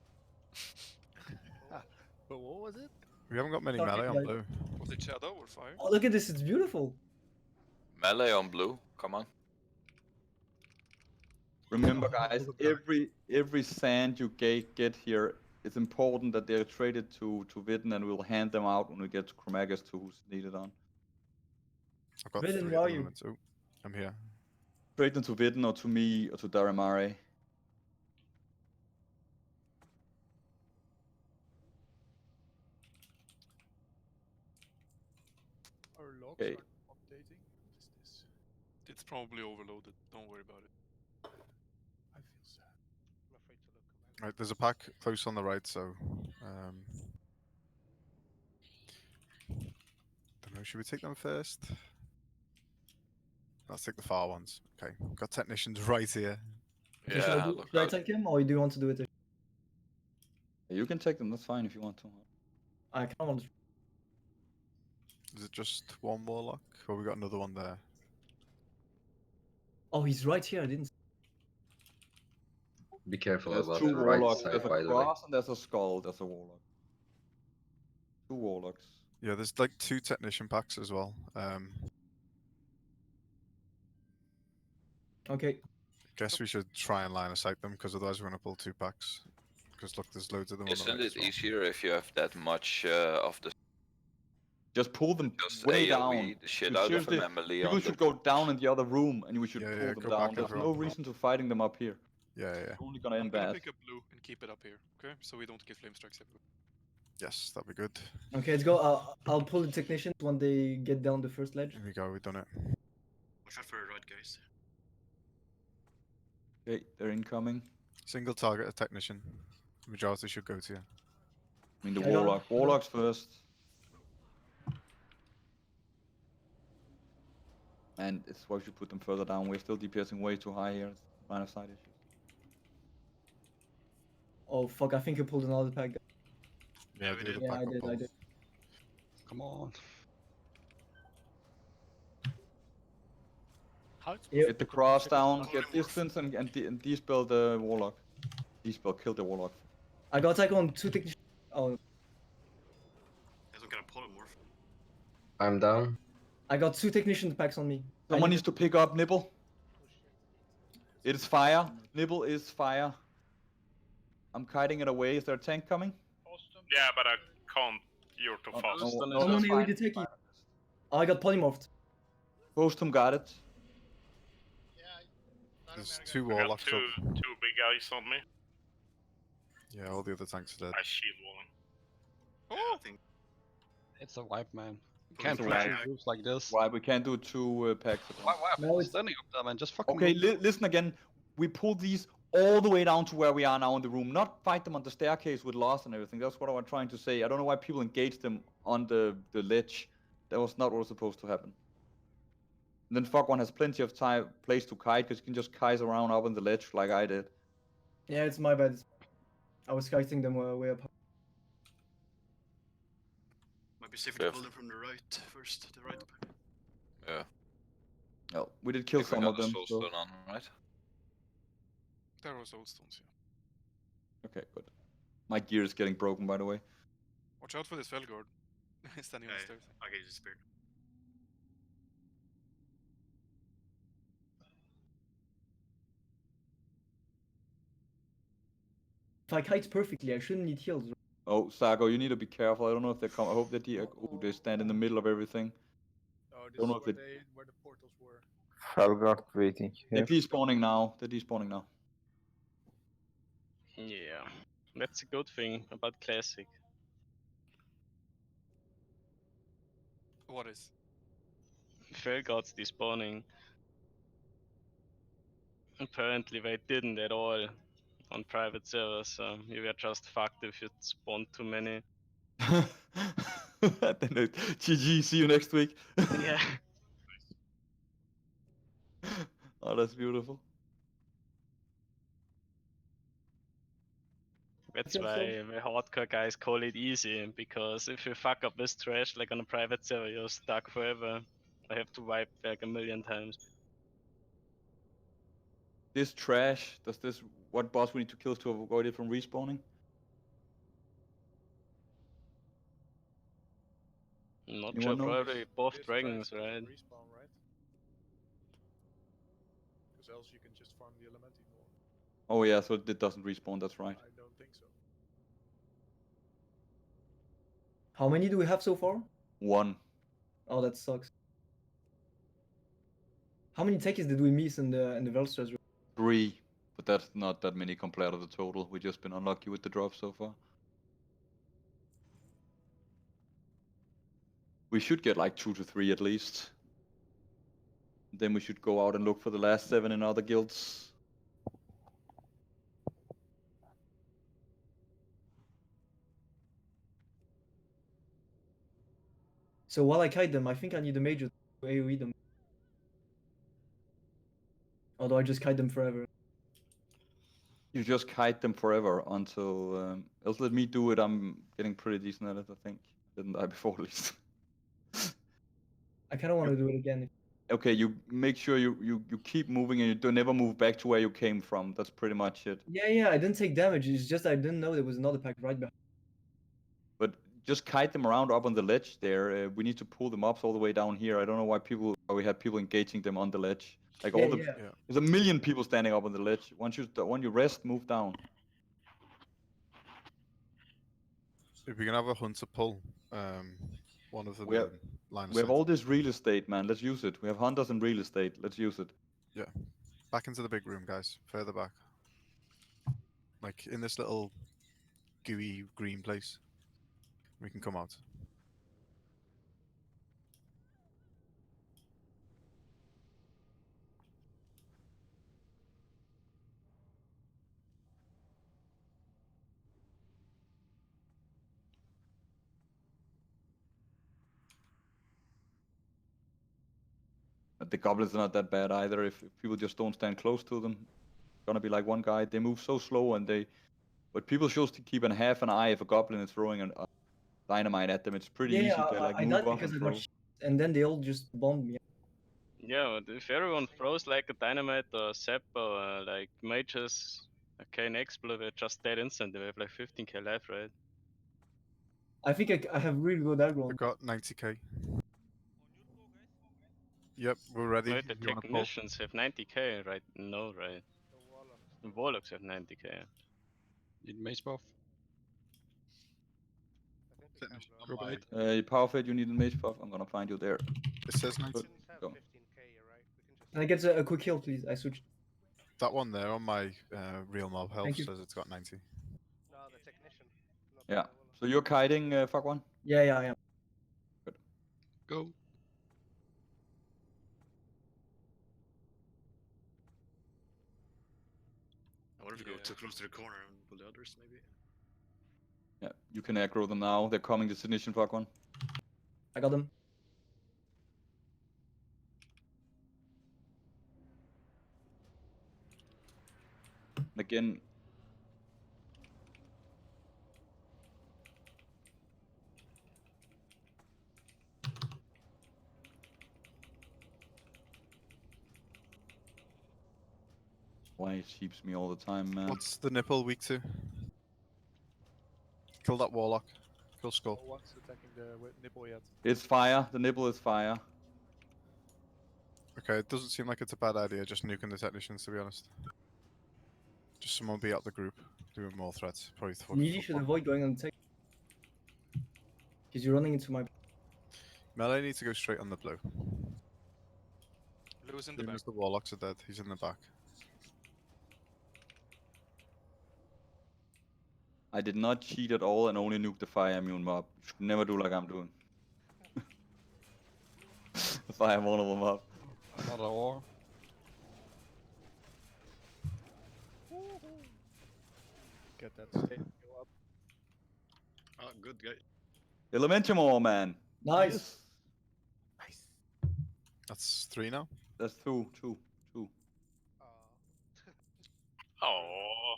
But what was it? We haven't got many Sorry, melee on guys. blue. Was it Shadow or Fire? Oh, look at this, it's beautiful. Melee on blue. Come on. Remember, guys, every sand you get here, it's important that they're traded to Vidden, and we'll hand them out when we get to Chromagus to who's needed on. I've got Vidden, 3 where at are the you? moment. Oh, I'm here. Trade them to Vidden or to me or to Daramare. Our logs Okay. are updating. What is this? It's probably overloaded. Don't worry about it. I feel sad. I'm afraid to look. Right, there's a pack close on the right, so don't know. Should we take them first? Let's take the far ones. Okay, got Technicians right here. Okay, should I take him or do you want to do it? You can take them. That's fine if you want to. I kind of want to. Is it just one Warlock, or we got another one there? Oh, he's right here. I didn't. Be careful There's about 2 the right Warlocks. side, There's by a the way. cross and there's a skull. There's a Warlock. 2 Warlocks. Yeah, there's like 2 Technician packs as well. Okay. Guess we should try and line of sight them, because otherwise we're gonna pull 2 packs. Because look, there's loads of them on the Isn't right it as well. easier if you have that much of the Just pull them just way AoE down. the shit You out of seriously- an melee People on should the go down in the other room, and we should Yeah, pull yeah, them go down. back, There's no everyone. reason to fighting them up here. Yeah, yeah. It's only gonna end I'm gonna bad. pick up blue and keep it up here, okay? So we don't get flame strikes everywhere. Yes, that'd be good. Okay, let's go. I'll pull the technicians when they get down the first ledge. Here we go, we've done it. Watch out for the right, guys. Okay, they're incoming. Single target, a Technician. Majority should go to you. I mean the Okay, I got Warlock. it. Warlocks first. And it's why we should put them further down. We're still DPSing way too high here. It's line of sight issues. Oh fuck! I think I pulled another pack. Yeah, we do did. the Yeah, I backup did. I pulls. did. Come on. How it's Get the cross down, get distance, and de-spell the Warlock. De-spell, kill the Warlock. I got attack on 2 technicians. Oh, There's some kind of polymorph. I'm down. I got 2 technician packs on me. Someone needs to pick up Nibble. It is fire. Nibble is fire. I'm kiting it away. Is there a tank coming? Yeah, but I can't. You're too fast. No, that's we fine. did techie. Oh, I got polymorphed. Postum got it. There's 2 I got Warlocks two up. big guys on me. Yeah, all the other tanks are dead. I shield walling. Yeah, I think. It's a wipe, man. You It's can't a push wipe. in moves like this. Why we can't do 2 packs at Why, once. why No, are it's- standing up there, man? Just fucking Okay, move. listen again. We pull these all the way down to where we are now in the room. Not fight them on the staircase with Lost and everything. That's what I was trying to say. I don't know why people engaged them on the ledge. That was not what was supposed to happen. And then Fog One has plenty of place to kite, because you can just kite around up on the ledge like I did. Yeah, it's my bad. I was kiting them way up. Might be safer to pull them from the right first. The right. Yeah. No, we did kill If we some got of the them. soul So... stone on, right? There was old stones, yeah. Okay, good. My gear is getting broken, by the way. Watch out for this Felguard. He's standing on the stairs. Okay, he disappeared. If I kite perfectly, I shouldn't need heals. Oh, Sago, you need to be careful. I don't know if they come. I hope that they stand in the middle of everything. Oh, this Don't is know if where the portals were. Falguard waiting They're here. despawning now. They're despawning now. Yeah, that's a good thing about Classic. What is? Felguards despawning. Apparently they didn't at all on private servers, so you were just fucked if you spawned too many. Then GG, see you next week. Yeah. Oh, that's beautiful. That's why the hardcore guys call it easy, because if you fuck up this trash like on a private server, you're stuck forever. I have to wipe like a million times. This trash, what boss we need to kill to avoid it from respawning? Not Anyone sure, know? probably both This dragons, trash right? doesn't respawn, right? Because else you can just farm the elemental more. Oh yeah, so it doesn't respawn, that's right. I don't think so. How many do we have so far? 1. Oh, that sucks. How many techies did we miss in the Velstras? 3, but that's not that many compared to the total. We've just been unlucky with the drops so far. We should get like 2 to 3 at least. Then we should go out and look for the last 7 in other guilds. So while I kite them, I think I need a major to AoE them. Although I just kite them forever. You just kite them forever until... else let me do it, I'm getting pretty decent at it, I think. Didn't die before at least. I kind of want to do it again. Okay, you make sure you keep moving and you don't never move back to where you came from. That's pretty much it. Yeah, I didn't take damage. It's just I didn't know there was another pack right behind. But just kite them around up on the ledge there. We need to pull them up all the way down here. I don't know why we had people engaging them on the ledge. Like there's a million people standing up on the ledge. Once you rest, move down. If we can have a hunter pull, one of them We have, in line of we have sight. all this real estate, man. Let's use it. We have hunters and real estate. Let's use it. Yeah. Back into the big room, guys. Further back. Like in this little gooey green place. We can come out. But the goblins are not that bad either. If people just don't stand close to them, it's gonna be like one guy. They move so slow and but people should keep an half an eye if a goblin is throwing a dynamite at them. It's pretty easy to like I move died up because and I got throw. and then they all just bombed me. Yeah, but if everyone throws like a dynamite or sap or like mages, okay, next blue, they're just dead instantly. They have like 15k life, right? I think I have really good aggro. We got 90k. Yep, we're ready. Right, the You wanna pull? technicians have 90k, right? No, right? The warlocks have 90k. Need mace buff. Power fade, you need a mage buff. I'm gonna find you there. It says 90. Good. Go. Can I get a quick heal, please? I switched. That one there on my real mob health Thank you. says it's got 90. No, the technician. Yeah. So you're kiting, fuck one? Yeah, I am. Good. Go. What if we go too close to the corner and pull the others, maybe? Yeah, you can aggro them now. They're coming, destination, fuck one. I got them. Again. Why it sheeps me all the time, man. What's the nipple weak to? Kill that warlock. Kill skull. No one's attacking the nipple yet. It's fire. The nipple is fire. Okay, it doesn't seem like it's a bad idea just nuking the technicians, to be honest. Just someone be out the group doing more threats. Probably Melee should avoid going on the tech. Because you're running into my... Melee needs to go straight on the blue. Blue's in the Even back. as the warlocks are dead, he's in the back. I did not cheat at all and only nuke the fire immune mob. You should never do like I'm doing. The fire vulnerable mob. Another war. Get that state go up. Oh, good guy. Elementum ore, man. Nice. Nice. That's 3 now. That's two. Oh.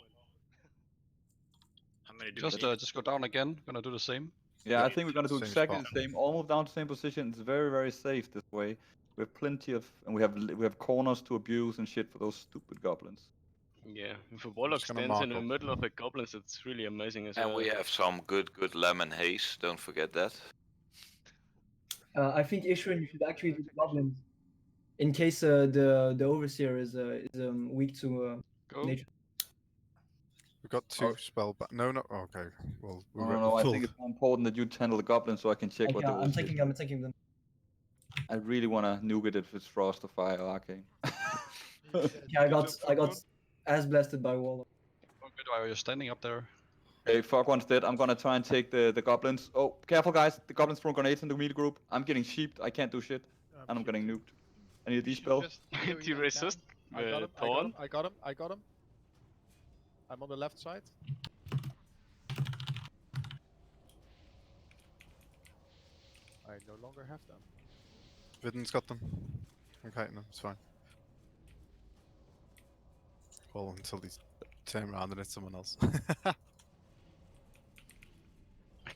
How many do we need? Just go down again. Gonna do the same. Yeah, I think we're gonna do Same exactly spot. the same. All move down to the same position. It's very, very safe this way. We have plenty of, and we have corners to abuse and shit for those stupid goblins. Yeah, if a warlock just gonna stands in mark the up. middle of the goblins, it's really amazing as And well. we have some good lemon haze. Don't forget that. I think Ishrin, you should actually do the goblins. In case the overseer is weak to Go. nature. We've got 2 spell back. No, no. Okay. Well, we No, I pulled. think it's more important that you handle the goblins so I can check what Okay, the I'm taking them. I really wanna nuke it if it's frost or fire or arcane. Yeah, I got as blasted by warlock. Okay, why are you standing up there? Okay, fuck one's dead. I'm gonna try and take the goblins. Oh, careful guys! The goblins throw grenades in the melee group. I'm getting sheeped. I can't do shit, and I'm getting nuked. I need a D-spell. Do you resist I got him. Thorn? I got him. I'm on the left side. I no longer have them. Vidden's got them. I'm kiting them. It's fine. Well, until they turn around and it's someone else. I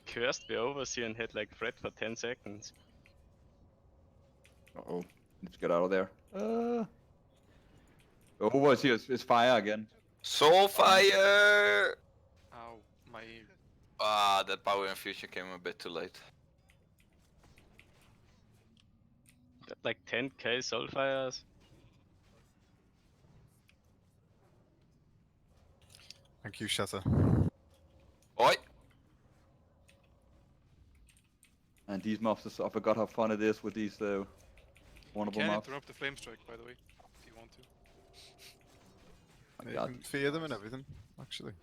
cursed the overseer and had like threat for 10 seconds. Uh-oh. Let's get out of there. The overseer is fire again. Soul fire! Ow, my ear. Ah, that power infusion came a bit too late. Got like 10k soulfires. Thank you, Shatter. Oi! And these mobs, I forgot how fun it is with these You vulnerable can mobs. interrupt the flame strike, by the way, if you want to. My You God. can fear them and everything, actually.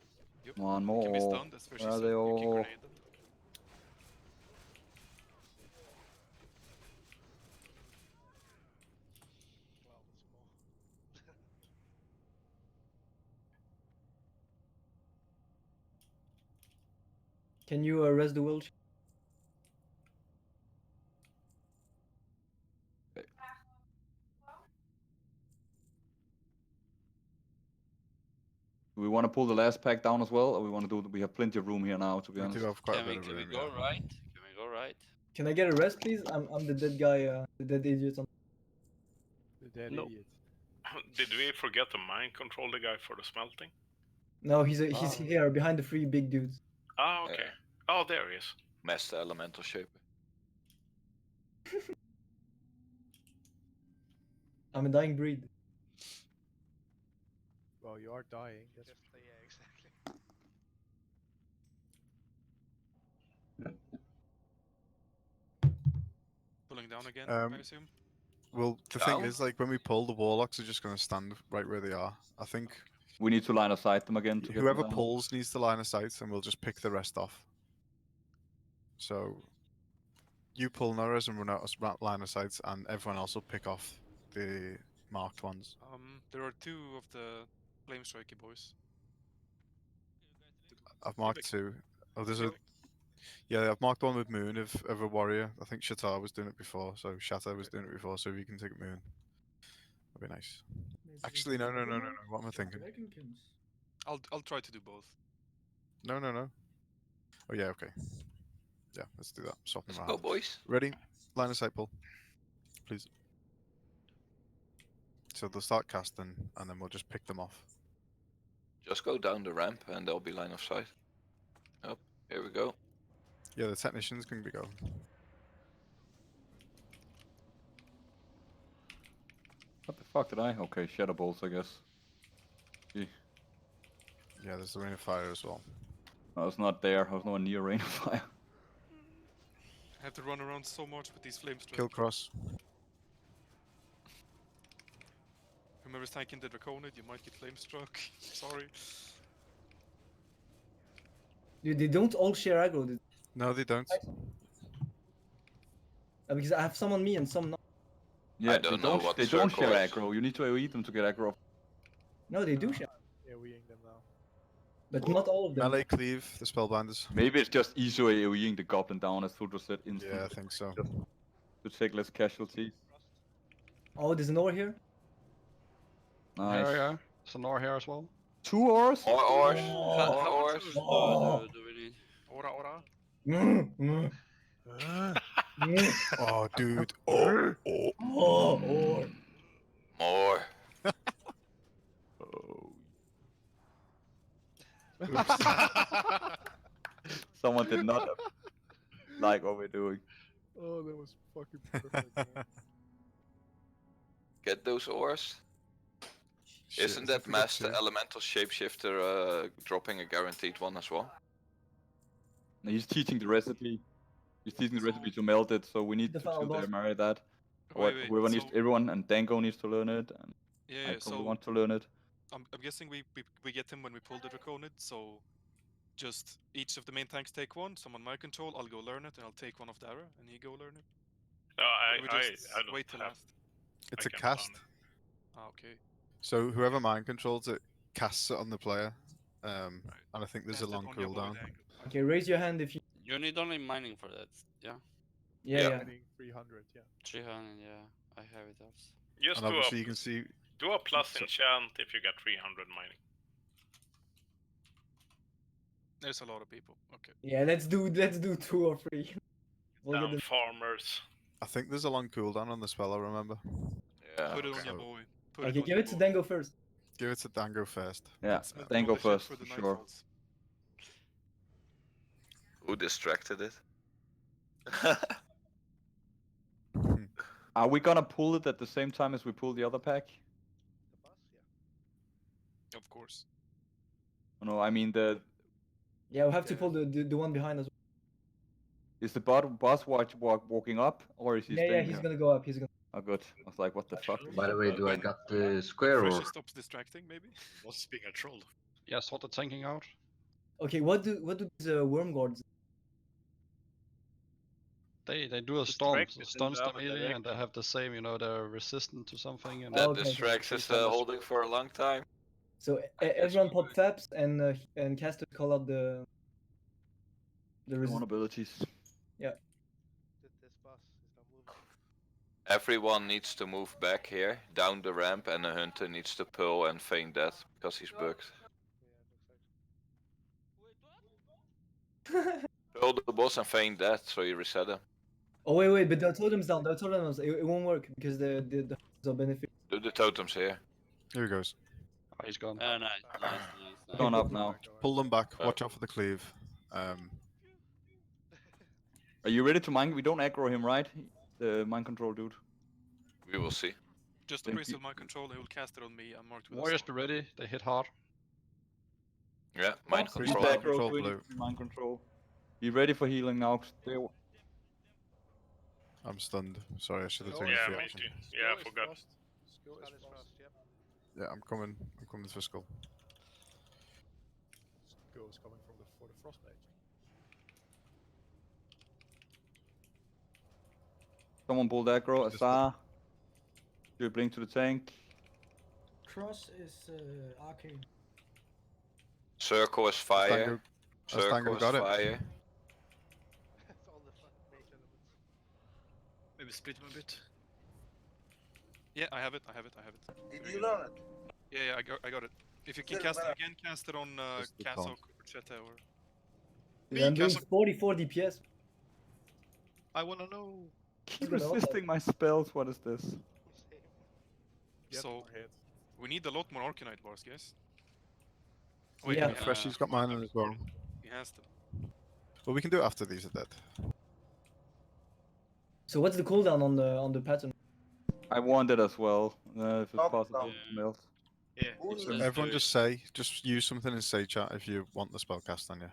Yep. One You can be more. stunned, especially Where are so they you can all? grenade them. Can you arrest the Welsh? Do we want to pull the last pack down as well, or we want to do? We have plenty of room here now, to be We honest. do have quite a Can we, bit of can we room, go yeah. right? Can we go right? Can I get a rest, please? I'm the dead guy, the dead idiot. The dead No. idiot. Did we forget to mind control the guy for the smelting? No, he's here behind the 3 big dudes. Ah, okay. Oh, there he is. Master Elemental Shaper. I'm a dying breed. Well, you are dying. That's Yeah, exactly. Pulling down again, Um, I assume. Well, the thing is, like, when we pull, the warlocks are just going to stand right where they are. I think We need to line of sight them again. To get them whoever down. pulls needs to line of sight, and we'll just pick the rest off. So, you pull Norris and run out of line of sight, and everyone else will pick off the marked ones. There are 2 of the flame striker boys. I've marked 2. Oh, there's a... Yeah, I've marked one with Moon of a warrior. I think Shatar was doing it before, so Shatter was doing it before, so if you can take Moon. That'd be nice. Actually, no. What am I thinking? I'll try to do both. No. Oh, yeah, okay. Yeah, let's do that. Swap them Let's around. go, boys. Ready? Line of sight, pull. Please. So they'll start casting, and then we'll just pick them off. Just go down the ramp and there'll be line of sight. Yep, here we go. Yeah, the technicians can be going. What the fuck did I? Okay, shadow bolts, I guess. Gee. Yeah, there's the Rain of Fire as well. I was not there. I was nowhere near Rain of Fire. I have to run around so much with these flames. Kill cross. Whoever's tanking the Draconid, you might get flame struck. Sorry. Dude, they don't all share aggro. No, they don't. Because I have some on me and some not. Yeah, I don't know what they don't circle share is. aggro. You need to AoE them to get aggro. No, they do share. Yeah, we're them now. But not all of them. Melee cleave, the spellbinders. Maybe it's just easier AoEing the goblin down, as Fuldo said instantly. Yeah, I think so. To take less casualties. Oh, there's an ore here? Nice. Yeah. There's an ore here as well. 2 ores? More ores. Oh. More ores. Do we need? Ora. Oh, dude. Oh. More. Someone did not like what we're doing. Oh, that was fucking perfect, man. Get those ores. Shit, Isn't I that think we got Master 2. Elemental Shapeshifter dropping a guaranteed one as well? He's teaching the recipe. He's teaching the recipe to melt it, so we need The to final boss. marry that. Wait, Whoever needs, everyone, and Dango needs to learn it, and Yeah, I probably so want to learn it. I'm guessing we get him when we pull the Draconid, so just each of the main tanks take one, someone my control, I'll go learn it, and I'll take one of Dara, and he go learn it. No, We I just don't wait till have. last. It's I a can cast. farm Ah, okay. So whoever mind controls it casts it on the player. And I think there's a long cooldown. Okay, raise your hand if you. You need only mining for that. Yeah. Yeah. Mining 300, yeah. 300. Yeah, I have it also. Just And obviously you can see. do a plus enchant if you get 300 mining. There's a lot of people. Okay. Yeah, let's do 2 or 3. We'll get Damn them. farmers. I think there's a long cooldown on the spell, I remember. Yeah. Put it on your boy. Put Okay, on give your it to boy. Dango first. Give it to Dango first. Yeah, Smith Dango roll the shit first, for the for sure. Nightfalls. Who distracted it? Are we gonna pull it at the same time as we pull the other pack? Of course. Oh, no, I mean the. Yeah, we'll have to pull the one behind us. Is the boss walking up, or is he Yeah, staying he's here? gonna go up. He's gonna. Oh, good. I was like, what the fuck? By the way, do I got the square or? Pressure stops distracting, maybe? What's being a troll? Yeah, sort the tanking out. Okay, what do these worm guards? They do a storm, Distract so is in stuns the the other melee, and direction. they have the same, they're resistant to something. And That Okay. distracts is holding for a long time. So everyone pop faps and caster call out the One abilities. Yeah. This boss is not moving. Everyone needs to move back here, down the ramp, and the hunter needs to pull and feign death because he's bugged. Pull the boss and feign death so you reset him. Oh wait, but the totem's down. The totem's it won't work because the are benefit. Do the totems here. Here he goes. Oh, he's gone. Nice. Gone up now. Pull them back. Watch out for the cleave. Are you ready to mind? We don't aggro him, right? The mind control dude. We will see. Just Thank raise you. my control, he will cast it on me. I'm marked with a Warriors, star. be ready. They hit hard. Yeah, mind He's control. aggro, control so he blue. needs mind control. Be ready for healing now. I'm stunned. Sorry, I should have Oh, taken yeah, the me action. too. Yeah, I forgot. Skill is frost. Yep. Yeah, I'm coming to Fiscal. Skill is coming from for the frost mage. Someone pulled aggro. Asar. Do a blink to the tank. Cross is arcane. Circle is fire. Dango Circle is got it. fire. That's all the fucking mage elements. Maybe split him a bit. Yeah, I have it. Did you learn it? Yeah, I got it. If you can Still cast it better. again, cast it on Just the Castle taunt. or Cheta or... Yeah, I'm doing Castle. 44 DPS. I wanna know. Keep gonna up resisting my spells. What is this? Get So, more hit. we need a lot more Arcanite bars, guys. Yeah. we have- Freshy's got mine as well. He has them. Well, we can do it after these are dead. So what's the cooldown on the pattern? I want it as well. If it's Knock possible down. to melt. Yeah. So everyone just use something in say chat if you want the spell cast on you.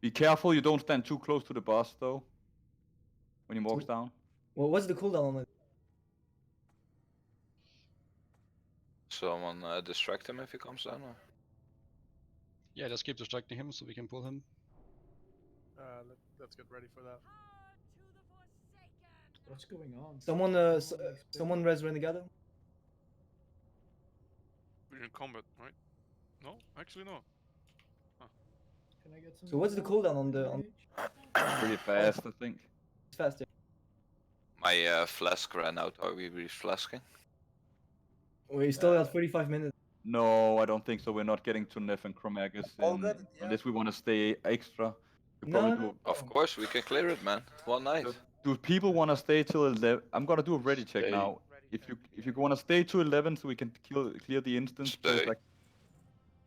Be careful you don't stand too close to the boss though. When he walks down. Well, what's the cooldown on it? Someone distract him if he comes down. Or? Yeah, just keep distracting him so we can pull him. Let's get ready for that. What's going on? Someone res Renegado? We're in combat, right? No, actually no. Can I get some? So what's the cooldown on the? Pretty fast, I think. It's fast. Yeah. My flask ran out. Are we reflasking? We still got 45 minutes. No, I don't think so. We're not getting to Neff and Chromagus unless we want to stay extra. No. Of course, we can clear it, man. One night. Do people want to stay till 11? I'm gonna do a ready check now. If you want to stay to 11 so we can clear the instance,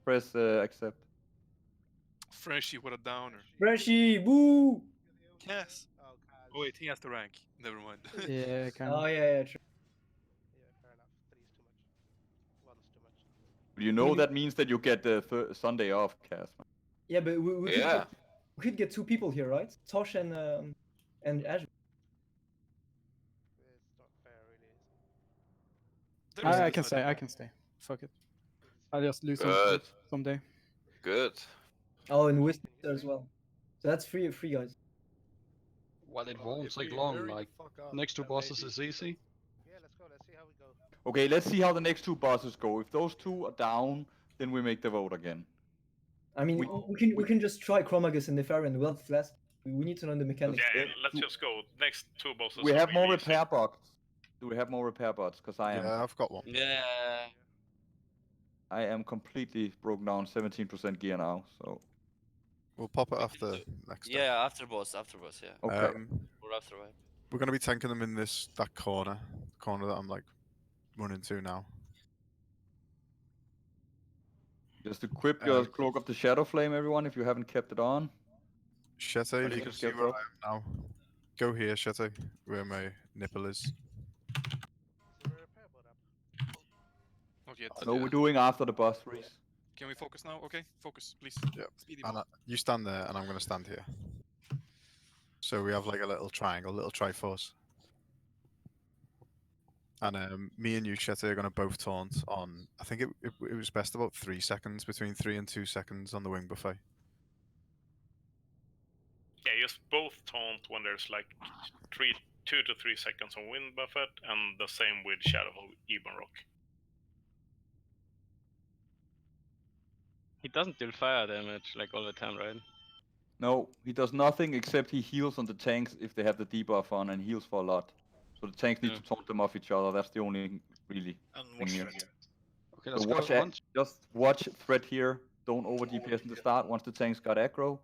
press accept. Freshie, what a downer. Freshie, woo! Yes. Oh wait, he has the rank. Never mind. Yeah, kind Oh yeah, true. Yeah, fair enough. 3 is too much. 1 is too much. You know that means that you get the Sunday off, Cas. Yeah, but we could get 2 people here, right? Tosh and Azure. It's not fair, really. I can stay. I can stay. Fuck it. I'll just lose Good. someday. Good. Oh, and Wisdom as well. So that's free guys. Well, it won't take long. Like next 2 bosses is easy. Yeah, let's go. Let's see how we go. Okay, let's see how the next 2 bosses go. If those 2 are down, then we make the vote again. I mean, we can just try Chromagus and Nefarian and Wealth Flask. We need to know the mechanics. Yeah, let's just go. Next 2 bosses. We have more really repair bots. Do we have more repair bots? Because I am. Yeah, I've got one. Yeah. I am completely broken down, 17% gear now. So. We'll pop it after next. Yeah, after boss, yeah. Okay. Or after wipe. We're gonna be tanking them in that corner that I'm like running to now. Just equip your Cloak of the Shadow Flame, everyone, if you haven't kept it on. Shete, if you can see where I am now. Go here, Shete, where my nipple is. Not yet. No, we're doing after the boss race. Can we focus now? Okay, focus, please. Yep. Speedy And ball. you stand there, and I'm gonna stand here. So we have like a little triangle, little triforce. And me and you, Shete, are gonna both taunt on. I think it was best about 3 seconds, between 3 and 2 seconds on the wing buffet. Yeah, just both taunt when there's like 2 to 3 seconds on Wind Buffet, and the same with Shadow of Ebon Rock. He doesn't deal fire damage like all the time, right? No, he does nothing except he heals on the tanks if they have the debuff on, and heals for a lot. So the tanks need to taunt them off each other. That's the only really thing here. Okay, So just watch threat here. Don't over DPS in the start. Once the tanks got aggro.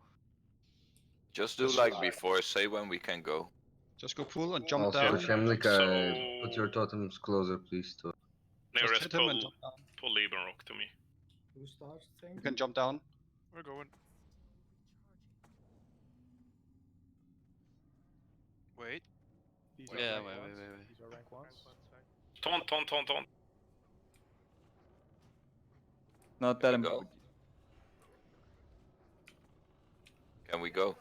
Just do like before. Say when we can go. Just go pull and jump Also, down. Chemlika, put your totems closer, please. To... Nearest hit him and jump down. pull Ebon Rock to me. Who starts thing? You can jump down. We're going. Wait. These are yeah, rank wait. These are rank ones. Taunt. Not that important. Can we go?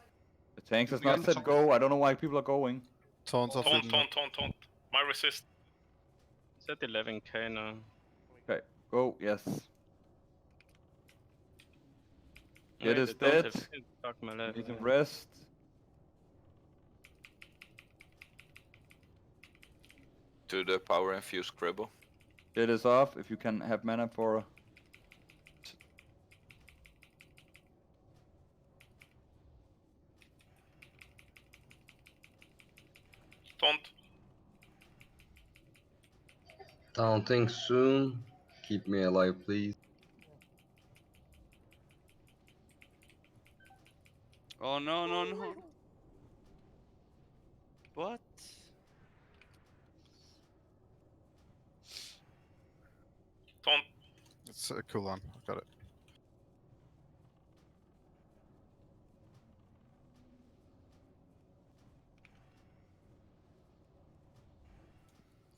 The tanks is not set to go. I don't know why people are going. Taunt off. Taunt. My resist. It's at 11k now. Okay, go. Yes. It Wait, is they don't dead. have fuck my life. You can rest. To the power infused cribble. It is off. If you can have mana for. Taunt. Taunting soon. Keep me alive, please. Oh no. What? Taunt. It's a cool one. I've got it.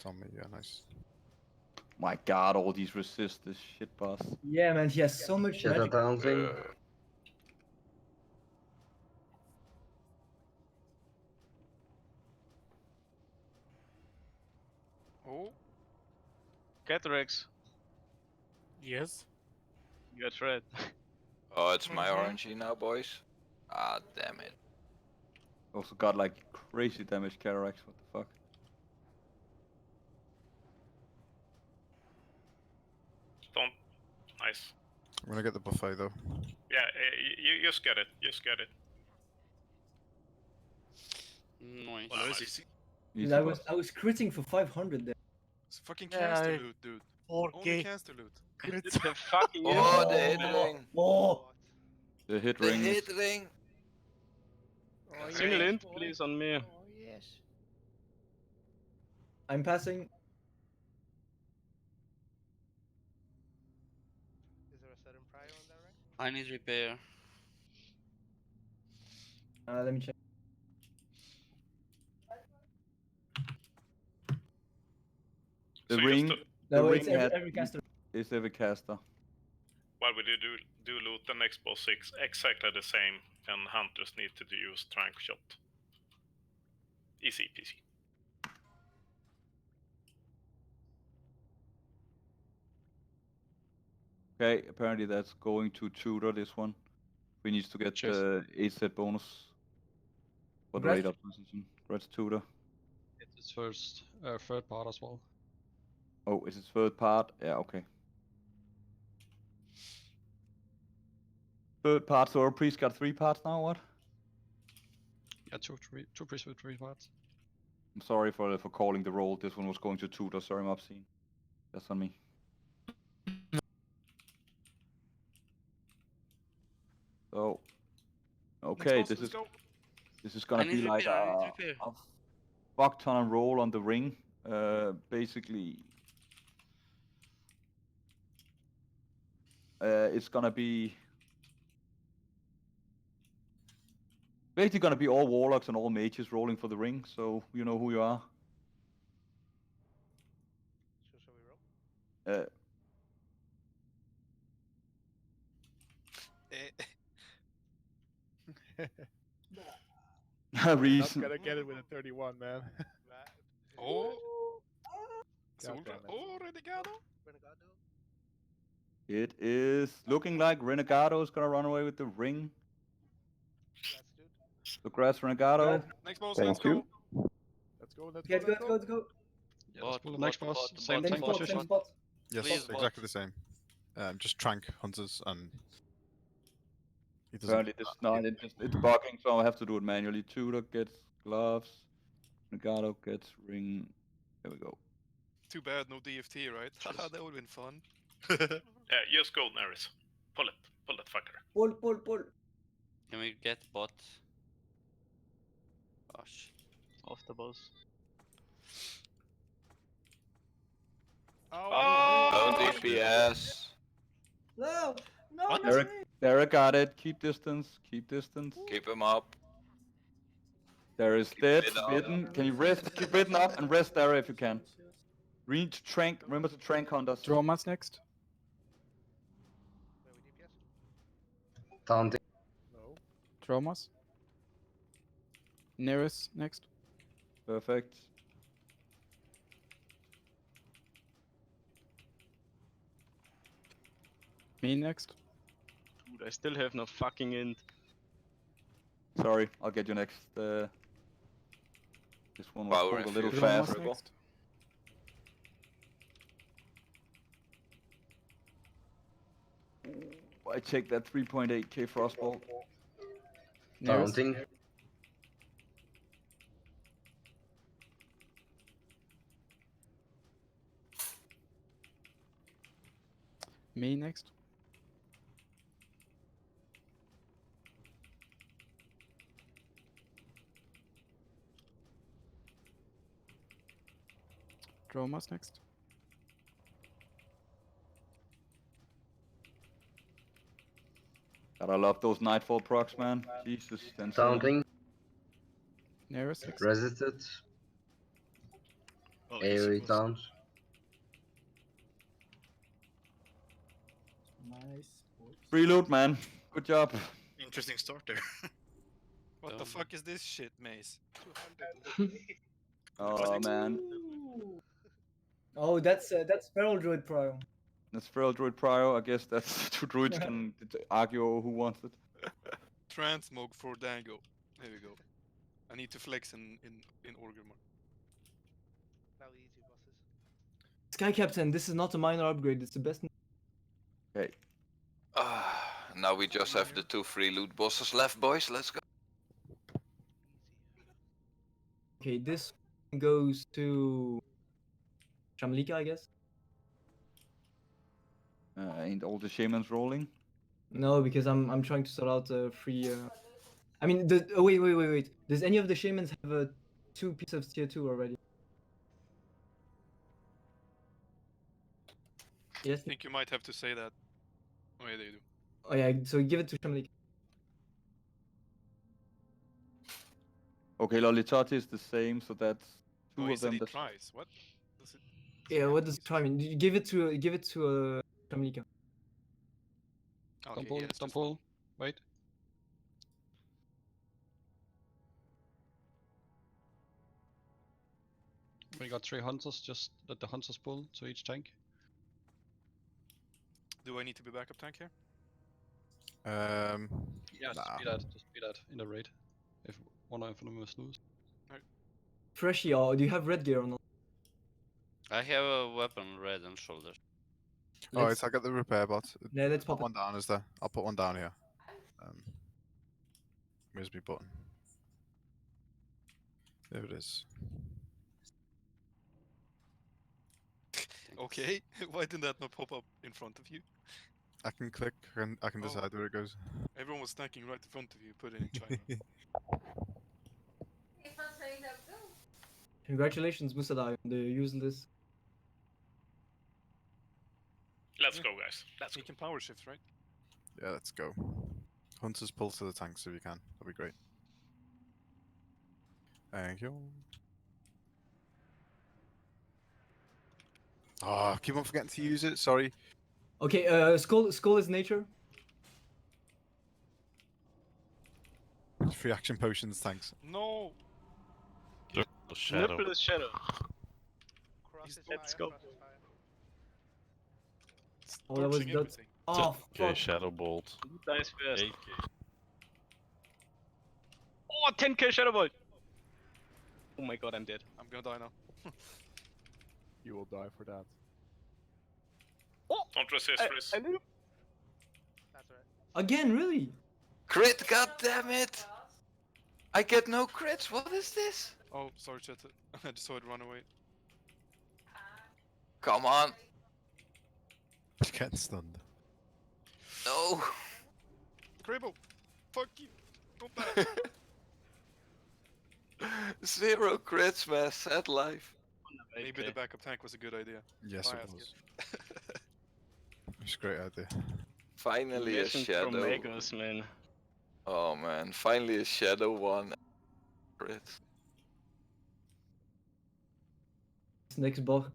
on me, yeah, nice. My god, all these resist this shit boss. Yeah, man, he has so much Shadow magic. taunting. Oh. Get Rex. Yes. Get red. Oh, it's my orangey now, boys. Ah, damn it. Also got like crazy damage cataracts, what the fuck. Don't. Nice. I'm gonna get the buffet though. Yeah, you just get it. Just get it. Nice. Well, nice. Dude, I was critting for 500 there. It's fucking Yeah, caster I- loot, dude. 4K. Only caster loot. It's the fucking Oh, the hit ring. Oh! The hit The ring is... hit ring. Oh, Single yes, int, boy. please, on me. Oh, yes. I'm passing. Is there a certain prior on that rank? I need repair. Let me check. The So ring, just the No, ring it's had every caster. is every caster. while we do loot the next boss 6, exactly the same, and hunters need to use trank shot. Easy peasy. Okay, apparently that's going to tutor this one. We need to get the 8-set bonus for the Congrats. radar position. Congrats, tutor. It's his first, third part as well. Oh, is it third part? Yeah, okay. Third part, so our priest got 3 parts now, what? Yeah, two priests with 3 parts. I'm sorry for calling the roll. This one was going to tutor, sorry, I'm obscene. That's on me. So, okay, boss, let's go. this is gonna I be need like repair, I need repair. a fuck ton of roll on the ring. Basically, it's gonna be basically gonna be all warlocks and all mages rolling for the ring. So you know who you are. So shall we roll? Reason. Not gonna get it with a 31, man. Oh. God Solbra. damn it. Oh, Renegado. Renegado. It is looking like Renegado is gonna run away with the ring. That's dude. Congrats, Renegado. Next boss, Thank let's you. go. Let's go, let's Okay, go, let's go, let's let's go, let's go. Yeah, let's Bot, pull the bot, next boss. bot, Same bot, Same tank spot, position. same spot. Yes, Please, exactly bot. the same. Just trank hunters and he doesn't. Apparently this not it's bugging, so I have to do it manually. Tutor gets gloves. Renegado gets ring. There we go. Too bad, no DFT, right? Haha, that would've been fun. Yeah, just go, Neris. Pull it. Pull that fucker. Pull. Can we get bot? Gosh. Off the boss. No DPS. No, no, What? that's me. Derek got it. Keep distance. Keep distance. Keep him up. There is dead. it up. Bitten. Can you rest? Keep bitten up and rest there if you can. Read trank. Remember to trank hunters. Dromas next. Where we DPS? Taunting. No. Dromas. Nearest next. Perfect. Me next. Dude, I still have no fucking int. Sorry, I'll get you next. This one was Power pulled a little infusion. fast. Dromas next. I take that 3.8k frostball. Nearest. Taunting. Me next. Dromas next. God, I love those nightfall procs, man. Jesus, insane. Taunting. Nearest next. Resisted. AoE towns. Nice. Boys. Reload, man. Good job. Interesting start there. What the fuck is this shit, Mace? 200. Oh man. Oh, that's Feral Druid Pro. That's Feral Druid Prior. I guess that's two druids can argue who wants it. Transmog for Dango. There we go. I need to flex in Orgrimmar. Now easy bosses. Sky Captain, this is not a minor upgrade. It's the best. Okay. Now we just have the 2 free loot bosses left, boys. Let's go. Okay, this goes to Shamlika, I guess. Ain't all the shamans rolling? No, because I'm trying to sort out a free. I mean, oh, wait. Does any of the shamans have a 2 piece of tier 2 already? Yes. I think you might have to say that. Oh yeah, they do. Oh yeah, so give it to Shamlika. Okay, Lolitati is the same, so that's two Oh, he of said them. he That's... tries. What? Does it... Yeah, what does try mean? You give it to Shamlika. Okay, Don't yeah, let's just... pull. Wait. We got 3 hunters, just let the hunters pull to each tank. Do I need to be backup tank here? Yeah, Nah. just be that in the raid. If one of them is loose. Freshie, do you have red gear or not? I have a weapon red on shoulders. Alright, I got the repair bot. Yeah, let's put pop one down, is there? I'll put one down here. Where's my button? There it is. Okay, why did that not pop up in front of you? I can click and I can decide where it goes. Everyone was tanking right in front of you, put it in China. Congratulations, Musadai, on the useless. Let's go, guys. Let's You go. can power shift, right? Yeah, let's go. Hunters pull to the tanks if you can. That'd be great. Thank you. Oh, keep on forgetting to use it. Sorry. Okay, skull is nature. Free action potions, thanks. No! Shadow. Triple shadow. Cross is Let's fire, go. cross is fire. Oh, that was Dodging that. everything. Oh, Okay, fuck. Shadow Bolt. Who dies first? 8K. Oh, 10k Shadow Bolt! Oh my god, I'm dead. I'm gonna die now. You will die for that. Oh! Don't resist, Frizz. That's right. Again, really? Crit, god damn it! I get no crits, what is this? Oh, sorry, chat. I just saw it run away. Come on. Getting stunned. No. Cribble! Fuck you! Don't die! 0 crits, man, sad life. Maybe the backup tank was a good idea. Yes, it Biased was. kid. It's a great idea. Finally a Listen shadow. from Magos, man. Oh man, finally a shadow one. Crit. Next boss.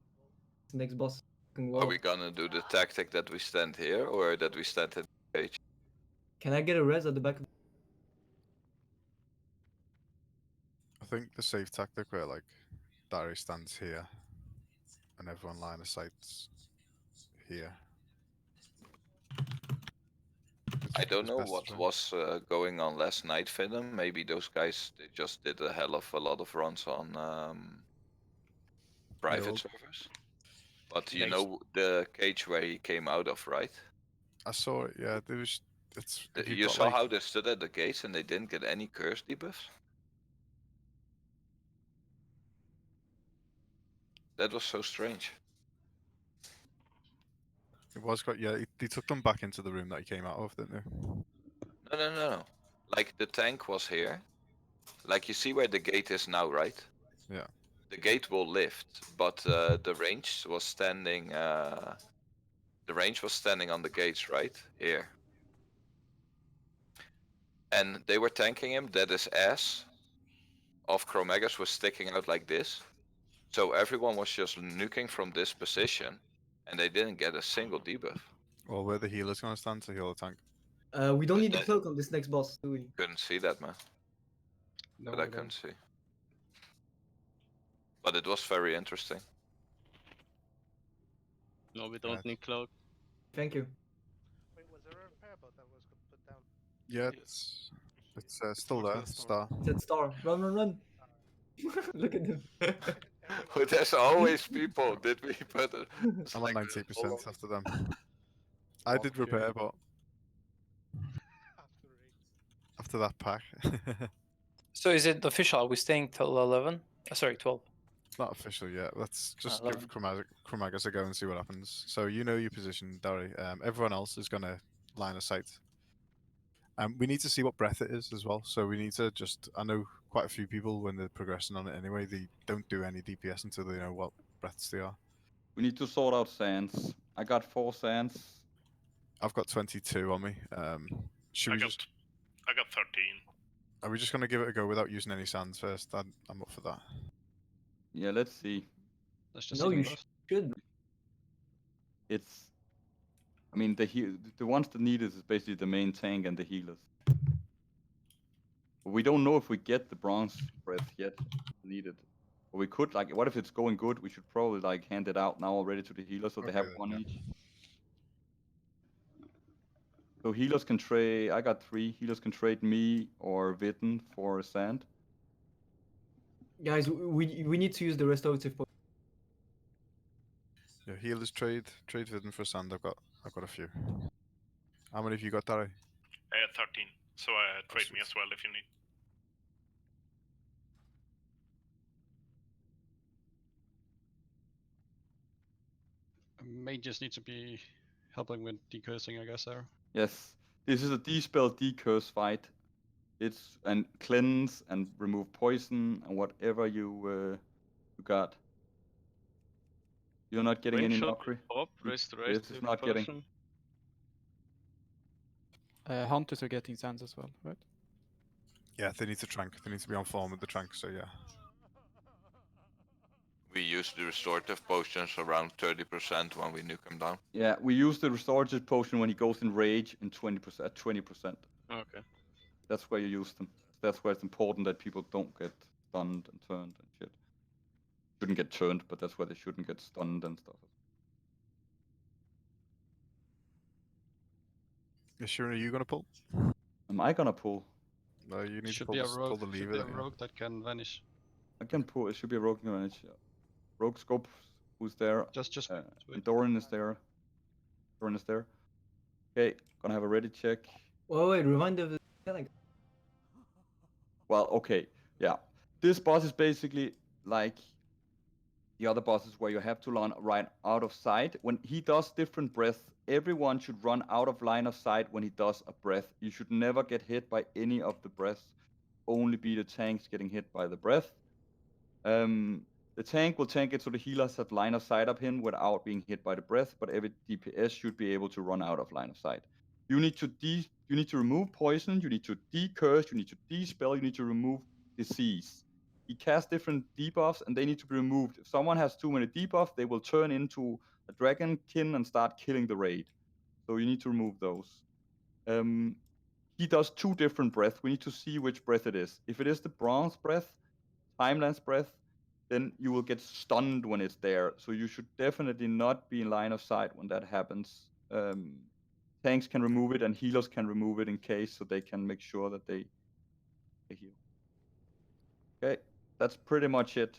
Next boss. Are we gonna do the tactic that we stand here or that we stand in the cage? Can I get a res at the back of I think the safe tactic where like Dari stands here and everyone line of sight's here. I don't know best what for him. was going on last night, Venom. Maybe those guys they just did a hell of a lot of runs on private all- servers. But you Next. know the cage where he came out of, right? I saw it, yeah. There was it's if you've You got, saw like- how they stood at the gates and they didn't get any curse debuffs? That was so strange. It was quite yeah, they took them back into the room that he came out of, didn't they? No. Like the tank was here. Like you see where the gate is now, right? Yeah. The gate will lift, but the range was standing. The range was standing on the gates, right here. And they were tanking him. That his ass of Chromagus was sticking out like this. So everyone was just nuking from this position, and they didn't get a single debuff. Well, where the healer's gonna stand to heal the tank. We don't need the cloak on this next boss, do we? Couldn't see that, man. No, But I we couldn't don't. see. But it was very interesting. No, we don't need cloak. Thank you. Wait, was there a repair bot that was put down? Yeah, it's still there. Star. It said star. Run, run, run. Look at him. But there's always people. Did we put it? I'm on 90% after them. I did Okay. repair, but after that pack. So is it official? Are we staying till 11? Sorry, 12. It's not official yet. Let's just 11. give Chromagus a go and see what happens. So you know your position, Dari. Everyone else is gonna line of sight. We need to see what breath it is as well. So we need to just. I know quite a few people when they're progressing on it anyway. They don't do any DPS until they know what breaths they are. We need to sort out sands. I got 4 sands. I've got 22 on me. Should we just? I got 13. Are we just gonna give it a go without using any sands first? I'm up for that. Yeah, let's see. Let's just No, see you the rest. should. It's. I mean, the ones that need it is basically the main tank and the healers. But we don't know if we get the bronze breath yet needed. But we could, like, what if it's going good? We should probably, like, hand it out now already to the healers so they have 1 each. So healers can trade, I got 3. Healers can trade me or Vitten for a sand. Guys, we need to use the restorative potion. Yeah, healers trade Vidden for sand. I've got a few. How many have you got, Dari? 13. So trade me as well if you need. May just need to be helping with decursing, I guess, there. Yes, this is a dispel decurse fight. It's and cleanse and remove poison and whatever you got. You're not getting When any should mockery. pop This is restorative not getting. potion? Hunters are getting sands as well, right? Yeah, they need to trank. They need to be on form with the trank. So yeah. We use the restorative potions around 30% when we nuke him down. Yeah, we use the restorative potion when he goes in rage in 20% at 20%. Okay. That's where you use them. That's where it's important that people don't get stunned and turned and shit. Shouldn't get turned, but that's where they shouldn't get stunned and stuff. Ishira, are you gonna pull? Am I gonna pull? No, you need Should to be a pull rogue. the lever. Should be a don't you? rogue that can vanish. I can pull. It should be a rogue manage. Rogue scope. Who's there? Just and Doran is there. Doran is there. Okay, gonna have a ready check. Wait, remind of the mechanic. Well, okay, yeah. This boss is basically like the other bosses where you have to run right out of sight. When he does different breaths, everyone should run out of line of sight when he does a breath. You should never get hit by any of the breaths. Only be the tanks getting hit by the breath. The tank will tank it so the healers have line of sight of him without being hit by the breath, but every DPS should be able to run out of line of sight. You need to remove poison, you need to decurse, you need to dispel, you need to remove disease. He casts different debuffs and they need to be removed. If someone has too many debuffs, they will turn into a dragonkin and start killing the raid. So you need to remove those. He does 2 different breaths. We need to see which breath it is. If it is the bronze breath, timeless breath, then you will get stunned when it's there. So you should definitely not be in line of sight when that happens. Tanks can remove it and healers can remove it in case, so they can make sure that they heal. Okay, that's pretty much it.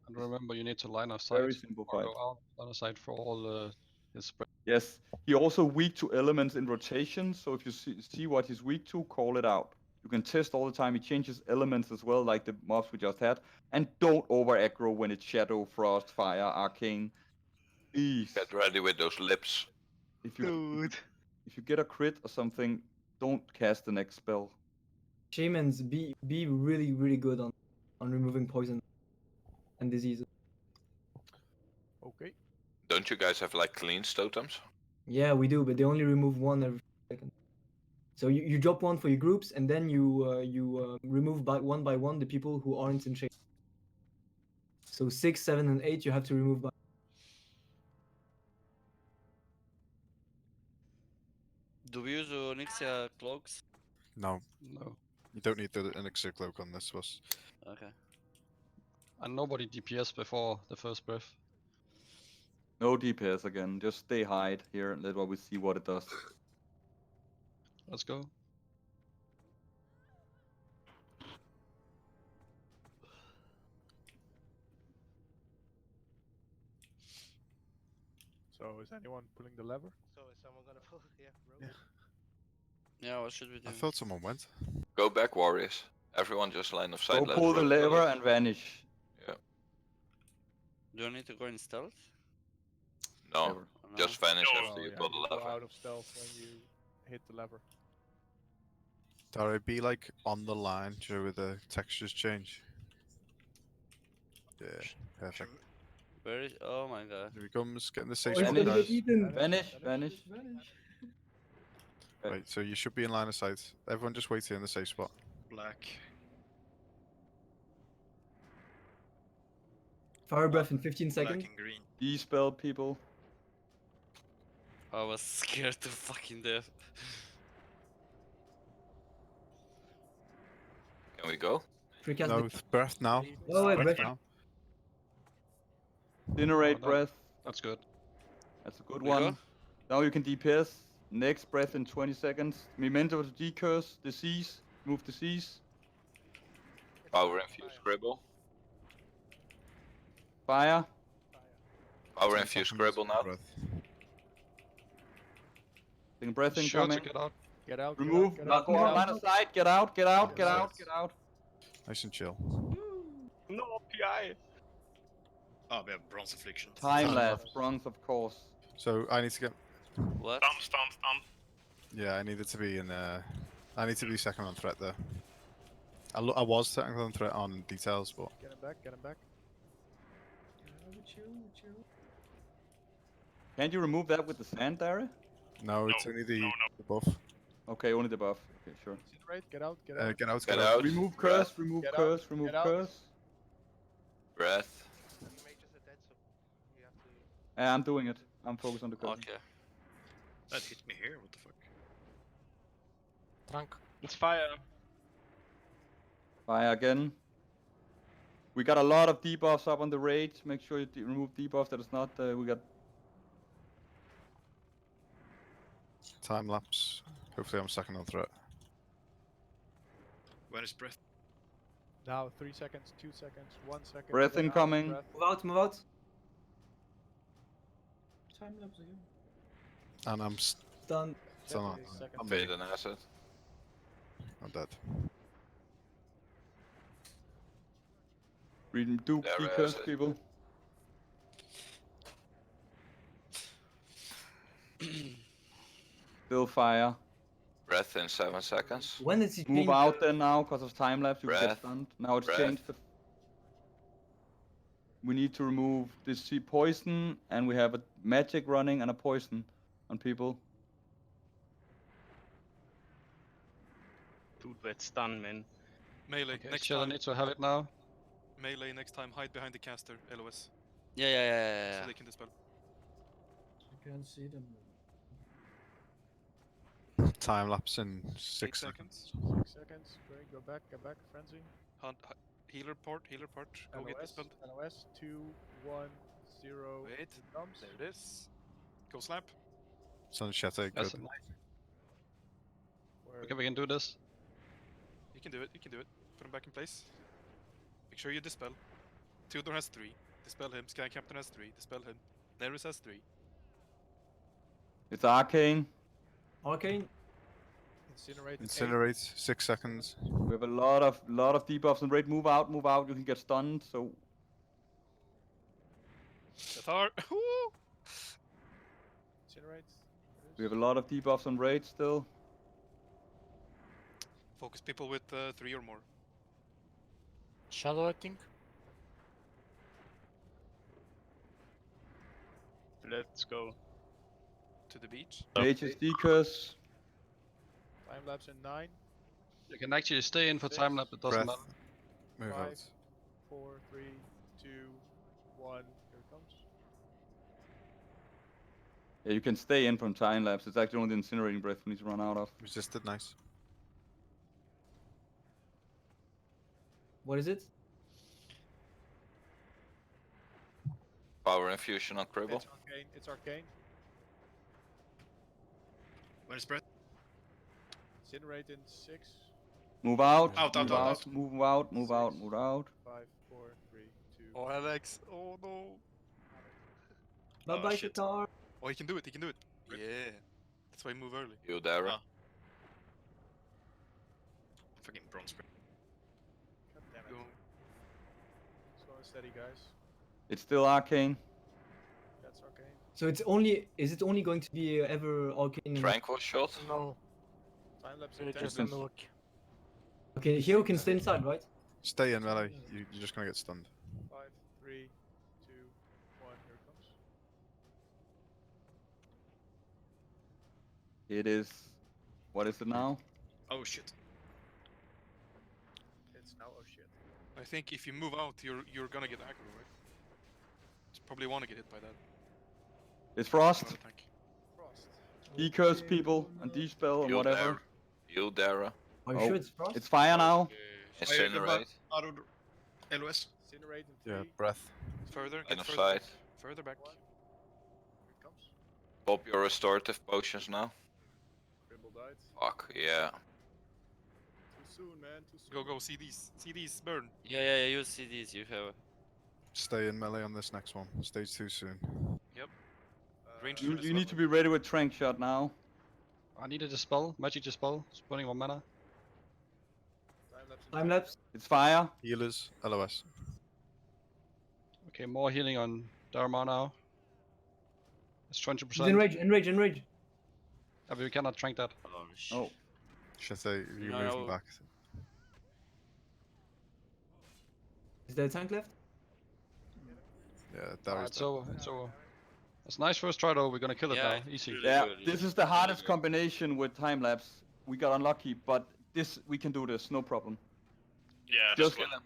And remember, you need to line of sight. Very simple or fight. go out line of sight for all his spread. Yes, he also weak to elements in rotation, so if you see what he's weak to, call it out. You can test all the time. He changes elements as well, like the mobs we just had. And don't over aggro when it's Shadow, Frost, Fire, Arcane. Please. Get ready with those lips. If you get a crit or something, don't cast the next spell. Shamans, be really, really good on removing poison and diseases. Okay. Don't you guys have like cleanse totems? Yeah, we do, but they only remove 1 every second. So you drop 1 for your groups, and then you remove one by one the people who aren't in shape. So 6, 7, and 8 you have to remove by. Do we use Onyxia cloaks? No. No. You don't need the elixir cloak on this boss. Okay. And nobody DPS before the first breath. No DPS again. Just stay hide here and let we see what it does. Let's go. So is anyone pulling the lever? So is someone gonna pull? Yeah, bro. Yeah, what should we do? I thought someone went. Go back, warriors. Everyone just line of sight. Go let's pull the roll. lever and vanish. Yeah. Do I need to go in stealth? No, Never. just vanish Oh, after you yeah, pull the you go lever. out of stealth when you hit the lever. Dare be like on the line, where the textures change. Yeah, perfect. Where is? Oh my god. Here he comes, getting the Oh, safe he's spot, gonna guys. get eaten. Vanish, vanish. Right, so you should be in line of sight. Everyone just wait here in the safe spot. Black. Fire breath in 15 Black seconds. and green. E-spell people. I was scared to fucking death. Can we go? Precast No, breath now. Oh, wait, Breath breath. now. Generate Oh, breath. That's good. That's a good We one. go? Now you can DPS. Next breath in 20 seconds. Memento to decurse. Disease. Move disease. Power infused scribble. Fire. Power 10 infused seconds scribble now. breath. Taking breath Sure incoming. to get out. Get out. Remove. Get Now out, go get on out. line of sight. Get out. Get out. Get out. Get out. Nice and chill. No PI. Oh, we have bronze affliction. Time lapse. Bronze, of course. So I need to get. What? Stun. Yeah, I needed to be in. I need to be second on threat there. I was second on threat on details, but Get him back. Get him back. Can't you remove that with the sand, Dara? no, it's only the buff. Okay, only the buff. Okay, sure. Incinerate. Get out. Get out. Get out. Get out. Remove curse. Breath. Remove Get out, curse. Remove get out. curse. Breath. The mages are dead, so you have to. I'm doing it. I'm focused on the curse. Okay. That hit me here, what the fuck? Trunk. It's fire. Fire again. We got a lot of debuffs up on the raid. Make sure you remove debuff that is not. We got. Time lapse. Hopefully, I'm second on threat. When is breath? Now 3 seconds, 2 seconds, 1 second. Breath get out, incoming. breath. Move out, move out. Time lapse again. And I'm Done. still not. Second. I'm Fade dead. an asset. I'm dead. Read do There curse is it. people. Still fire. Breath in 7 seconds. When is he Move changed? out then now because of time lapse. You get Breath. stunned. Now it's Breath. changed. We need to remove this poison, and we have a magic running and a poison on people. Dude, that's done, man. Melee Okay, next shit, I time. need to have it now. Melee next time. Hide behind the caster. LOS. Yeah. So they can dispel. I can't see them. Time lapse in 8 6 seconds. 6 seconds. Great. Go back. Get back. Frenzy. Healer part. Go get LOS. dispelled. LOS. 2, 1, 0. Wait. It comes. There it is. Go slap. Sunshete, good. That's nice. Okay, we can do this. You can do it. Put him back in place. Make sure you dispel. Tudor has 3. Dispel him. Sky Captain has 3. Dispel him. Darius has 3. It's arcane. Arcane. Incinerate. 8. Incinerate, 6 seconds. We have a lot of debuffs on raid. Move out. Move out. You can get stunned. So Cathar. Incinerate. we have a lot of debuffs on raid still. Focus people with 3 or more. Shadow, I think. Let's go. To the beach. Mages decurse. Time lapse in 9. You can actually stay in for time lapse, it doesn't Breath. matter. Move 5, out. 4, 3, 2, 1, here it comes. Yeah, you can stay in from time lapse. It's actually only the incinerating breath we need to run out of. Resisted, nice. What is it? Power infusion on Cribble. It's arcane. It's arcane. When is breath? Incinerate in 6. Move out. Out, Move out, out, out. out. Move out. Move out. Move out. 5, 4, 3, 2. Oh, Alex. Oh no. Bye bye, shit. Qatar. Oh, he can do it. He can do it. Yeah. That's why he move early. You Dara. Ah. Fucking bronze breath. God damn it. Go. Slow and steady, guys. It's still arcane. That's arcane. So it's only, is it only going to be ever arcane? Tranquil shot. No, Time lapse it's in just 10. a nuke. Okay, Hero can stay inside, right? Stay in melee. You're just gonna get stunned. 5, 3, 2, 1, here it comes. It is. What is it now? Oh shit. It's now, oh shit. I think if you move out, you're gonna get aggro, right? You probably want to get hit by that. It's frost. Another tank. Frost. Decurse people and despell and You whatever. Dara. You Dara. Are you Oh, sure it's frost? It's fire now. Incinerate. Out of the LOS. Incinerate in 3. Yeah, breath. Further. Line Get of further sight. back. Further back. Here it comes. Pop your restorative potions now. Cribble died. Fuck, yeah. Too soon, man. Too soon. Go, go. See these. See these burn. Yeah, you see these. You have. Stay in melee on this next one. Stage 2 soon. Yep. Range You, shoot is you need to lovely. be ready with trank shot now. I needed a spell. Magic dispel. Spawning 1 mana. Time lapse in Time lapse. It's fire. Healers, LOS. Okay, more healing on Dharma now. It's 20%. He's enrage, enrage, enrage. Yeah, but we cannot trank that. Oh. Should I say you No, move no. them back? Is there a tank left? Yeah, Ah, Dara's it's over. It's over. That's nice first try though. We're gonna kill it Yeah, now. Easy. really Yeah, good, this yeah. is the hardest combination with time lapse. We got unlucky, but this we can do this, no problem. Yeah, Just, that's what.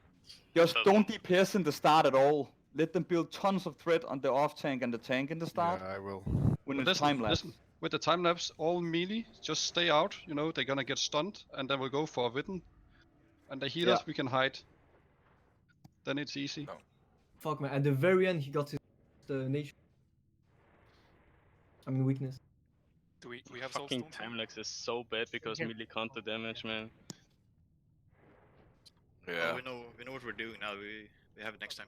just that's don't DPS in the start at all. Let them build tons of threat on the off tank and the tank in the start. Yeah, I will. When But it's time lapse. listen, with the time lapse, all melee, just stay out. You know, they're gonna get stunned, and then we'll go for a Witten. And the healers, Yeah. we can hide. Then it's easy. No. Fuck man, at the very end he got his nature. I mean weakness. Do we have Fucking soulstone? time lags is so bad because melee counter damage, man. Yeah. Oh, we know what we're doing now. We have it next time.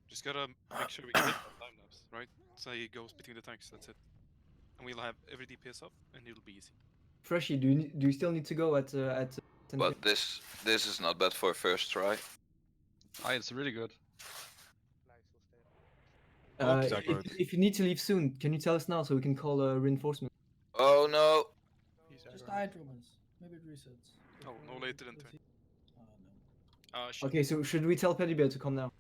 Just gotta make sure we get hit by time lapse, right? So he goes between the tanks. That's it. And we'll have every DPS up, and it'll be easy. Freshy, do you still need to go at 10? But this is not bad for a first try. Ah, it's really good. If you need to leave soon, can you tell us now so we can call a reinforcement? Oh no. Just Hydromans. Maybe it resets. Oh, no later than 10. Oh shit. Okay, so should we tell Petty Bear to come now?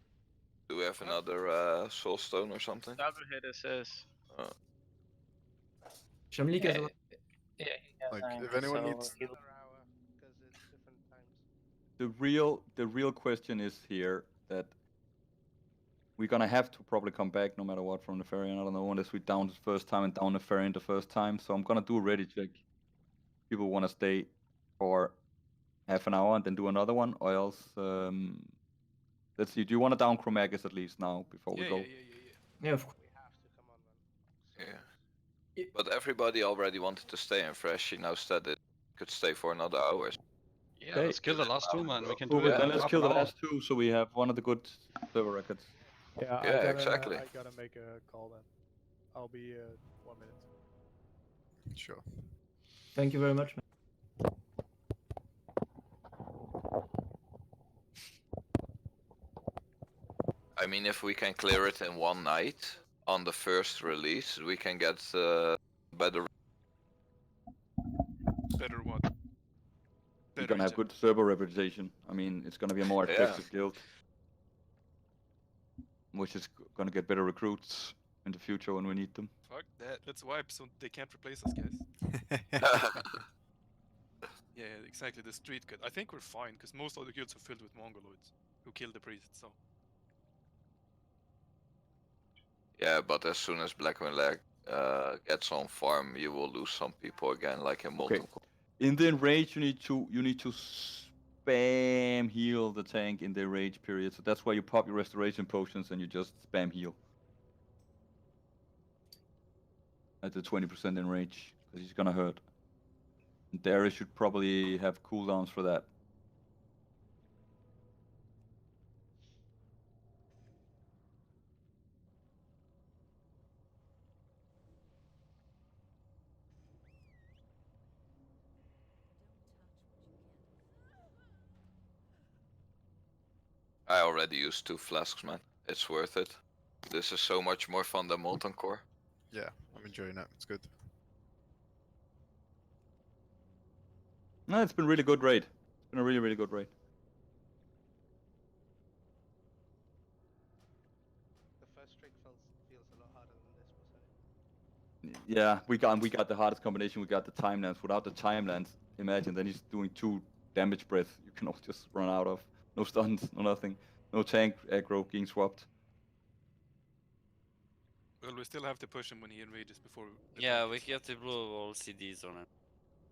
Do we have another soul stone or something? Double hit SS. Shamlik as well. Yeah, Like, if anyone needs, The real question is here that we're gonna have to probably come back no matter what from the Nefarian. I don't know, unless we down the first time and down Nefarian the first time. So I'm gonna do a ready check. People wanna stay for half an hour and then do another one, or else let's see. Do you wanna down Chromagus at least now before we go? Yeah, of course. Yeah. But everybody already wanted to stay in Freshy. Now said it could stay for another hour. Yeah, let's kill the last two, man. We can Cool, do it. then in let's half kill an the hour. last two so we have one of the good server records. Yeah, Yeah, exactly. I gotta make a call then. I'll be 1 minute. Sure. Thank you very much, man. I mean, if we can clear it in one night on the first release, we can get better. Better what? We're gonna have good server reputation. I mean, it's gonna be a more Yeah. effective guild, which is gonna get better recruits in the future when we need them. Fuck that. Let's wipe so they can't replace us, guys. Yeah, exactly. The street guild. I think we're fine because most of the guilds are filled with Mongoloids who kill the priests. So Yeah, but as soon as Blackman gets on farm, you will lose some people again, like in Molten Core. In the enrage, you need to spam heal the tank in the enrage period. So that's why you pop your restoration potions and you just spam heal at the 20% enrage, because he's gonna hurt. And Darius should probably have cooldowns for that. I already used 2 flasks, man. It's worth it. This is so much more fun than Molten Core. Yeah, I'm enjoying it. It's good. No, it's been really good raid. It's been a really, really good raid. The first streak feels a lot harder than this, wasn't it? Yeah, we got the hardest combination. We got the time lance. Without the time lance, imagine then he's doing 2 damage breath. You can all just run out of. No stuns, no nothing. No tank aggro getting swapped. well, we still have to push him when he enrages before. Yeah, we have to blow all CDs on it.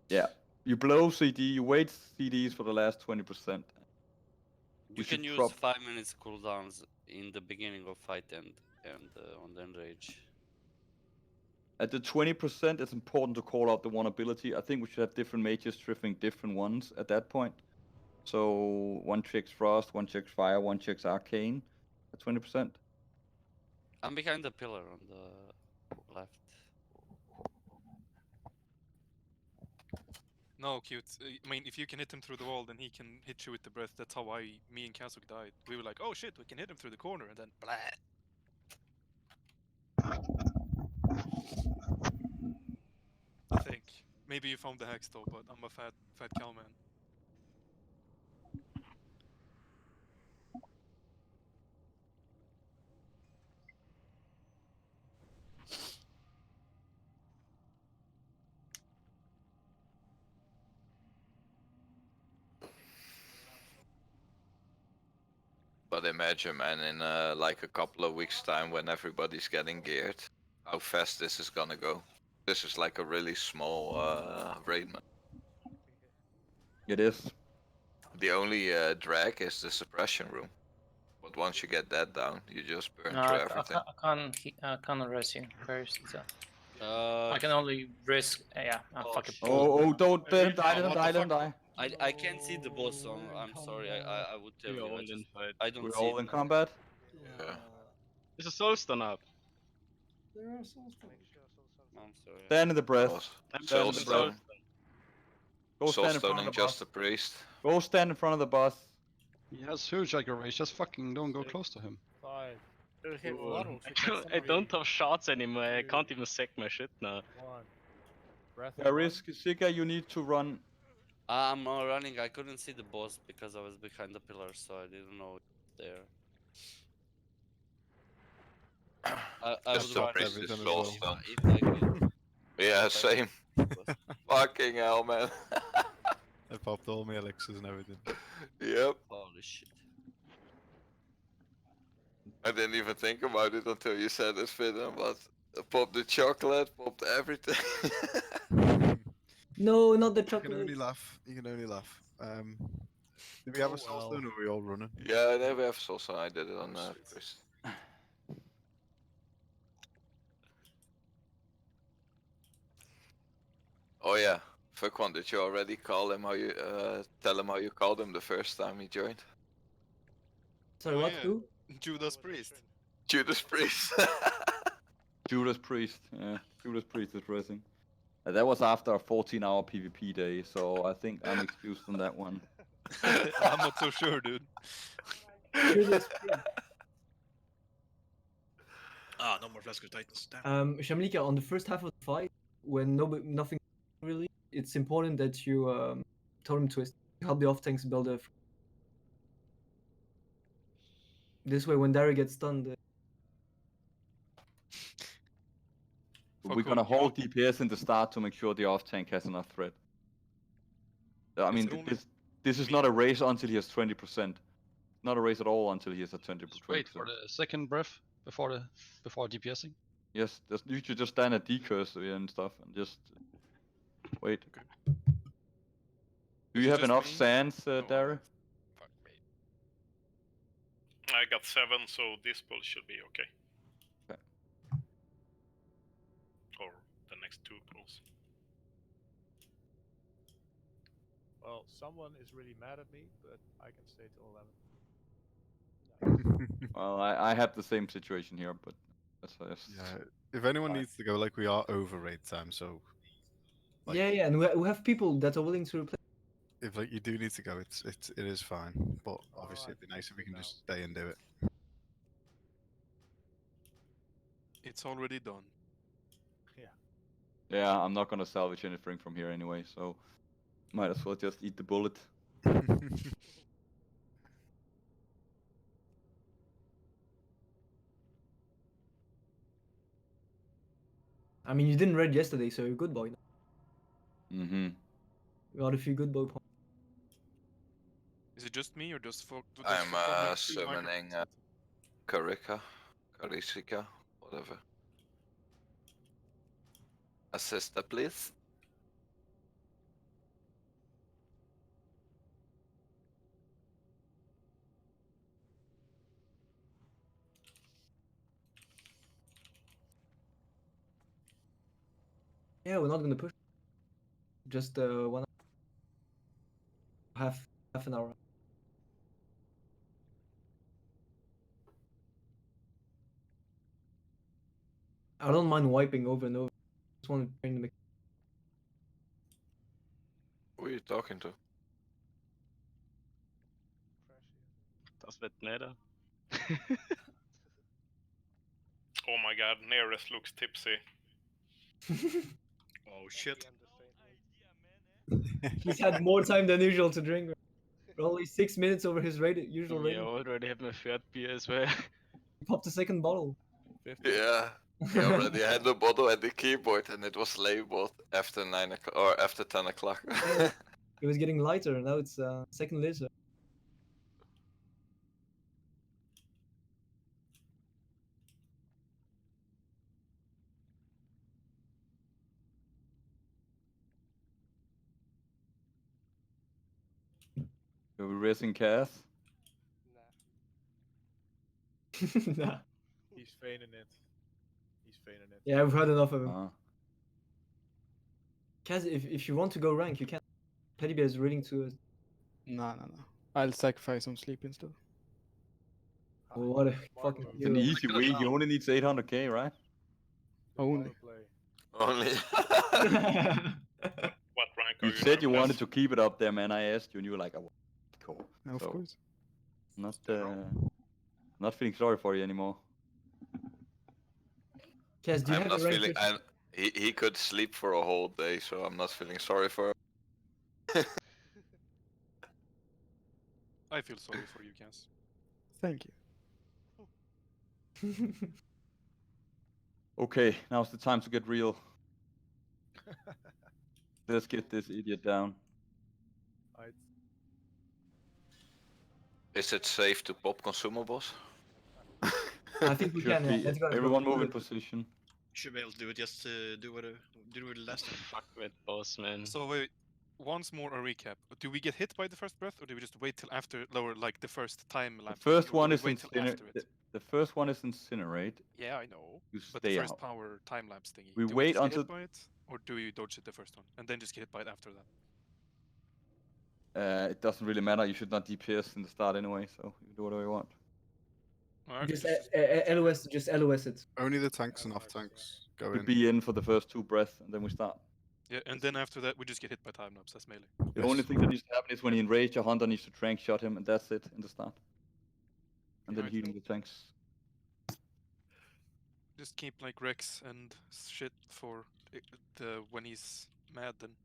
Yeah, you blow CD, you wait CDs for the last 20%. You can use 5 minutes cooldowns in the beginning of fight and on the enrage. At the 20%, it's important to call out the one ability. I think we should have different mages triffing different ones at that point. So one checks Frost, one checks Fire, one checks Arcane at 20%. I'm behind the pillar on the left. No, cute. I mean, if you can hit him through the wall, then he can hit you with the breath. That's how me and Kasuk died. We were like, oh shit, we can hit him through the corner, and then blah. I think. Maybe you found the hacks though, but I'm a fat cow man. But imagine, man, in like a couple of weeks' time when everybody's getting geared, how fast this is gonna go. This is like a really small raid, man. It is. The only drag is the suppression room. But once you get that down, you just burn No, through I everything. can't res you first. So. I can only risk. Yeah, fucking. Don't let him die, let him die, let him die. I can't see the boss, so I'm sorry. I would tell you. I don't We're see all it. in combat. Yeah. There's a soul stun up. There are soul stones. I'm sorry. Stand in the breath. Soul Stand in the breath. stone. Go Soul stand in front of stoning the just boss. a priest. Go stand in front of the boss. He has huge aggravation. Just fucking don't go close to him. 5. They'll hit Varus. I don't have shots anymore. I can't even sec my shit now. 1. Breath Yeah, risk Sika, you need to run. I'm running. I couldn't see the boss because I was behind the pillar, so I didn't know it was there. I Just would the rather priest is if soul stone. I could. Yeah, same. Fucking hell, man. I popped all my elixirs and everything. Yep. Holy shit. I didn't even think about it until you said it, Fidden, but pop the chocolate, popped everything. No, not the You can chocolate. only laugh. You can only laugh. Do we have a soul stone or are we all running? Yeah, I never have soul stone. I did it on priest. Oh yeah, fuck one. Did you already call him how you tell him how you called him the first time he joined? Sorry, Oh, what? yeah. Who? Judas Priest. Judas Priest. Judas Priest. Yeah, Judas Priest is racing. That was after a 14-hour PvP day, so I think I'm excused on that one. I'm not so sure, dude. Judas Priest. Ah, no more Flask of Titans. Damn. Shamlika, on the first half of the fight, when nothing really, it's important that you totem twist. Help the off tanks build a. This way, when Dara gets stunned. We're gonna hold DPS in the start to make sure the off tank has enough threat. I mean, it only this is not a race until he has 20%. Not a race at all until he has a 20%. Wait for the second breath before DPSing. Yes, you should just stand at D-curse and stuff and just wait. Okay. Do Is you it have just enough me? sands, Oh, Dara? fuck me. I got 7, so this pull should be okay. Okay. Or the next 2 pulls. Well, someone is really mad at me, but I can stay till 11. Well, I have the same situation here, but that's just... Yeah, if anyone needs to go, like, we are over raid time, so... Like, yeah, and we have people that are willing to replace. if like you do need to go, it is fine. But obviously, it'd be nice if we can just stay and do it. It's already done. Yeah, I'm not gonna salvage anything from here anyway, so might as well just eat the bullet. I mean, you didn't raid yesterday, so you're a good boy. Mm-hmm. You got a few good boy points. Is it just me or does folk? I'm summoning Karika, whatever. Assista, please. Yeah, we're not gonna push. Just 1 half an hour. I don't mind wiping over and over. Just want to train the mechanics. Who are you talking to? Does that matter? Oh my god, Nearest looks tipsy. Oh shit. He's had more time than usual to drink. We're only 6 minutes over his usual Yeah, I rating. already have my third beer as well. He popped a second bottle. Yeah, he already had the bottle and the keyboard, and it was labeled after 9 o'clock or after 10 o'clock. It was getting lighter. Now it's second liter. Are we racing Cass? Nah. He's feigning it. He's feigning it. Yeah, I've heard enough of him. Kaz, if you want to go rank, you can. Teddy Bear is willing to. No. I'll sacrifice some sleep instead. Oh, what a fucking It's an easy week. You only need 800k, right? Only. Only. What rank are You you said now, you Cass? wanted to keep it up there, man. I asked you, and you were like, "Oh, cool." Of course. Not feeling sorry for you anymore. Kaz, do you I'm have not a rank? feeling. He could sleep for a whole day, so I'm not feeling sorry for him. I feel sorry for you, Cass. Thank you. Okay, now's the time to get real. Let's get this idiot down. Is it safe to pop consumables? I think we Should can. be. Let's go. Everyone move in position. Should be able to do it. Just do what we last time. Fuck with boss, man. So wait, once more a recap. Do we get hit by the first breath, or do we just wait till after lower, like the first time lapse? The first or one do we is wait till after it? the first one is incinerate. Yeah, I know. You But the stay first out. power time lapse thingy. We do wait we just until- get hit by it, or do we dodge it the first one and then just get hit by it after that? It doesn't really matter. You should not DPS in the start anyway, so you do whatever you want. Just LOS it. Only the tanks and off tanks go To in. be in for the first 2 breaths, and then we start. Yeah, and then after that we just get hit by time lapse. That's melee. The only thing that needs to happen is when he enraged, your hunter needs to trank shot him, and that's it in the start. And then healing the tanks. Just keep like Rex and shit for the when he's mad then.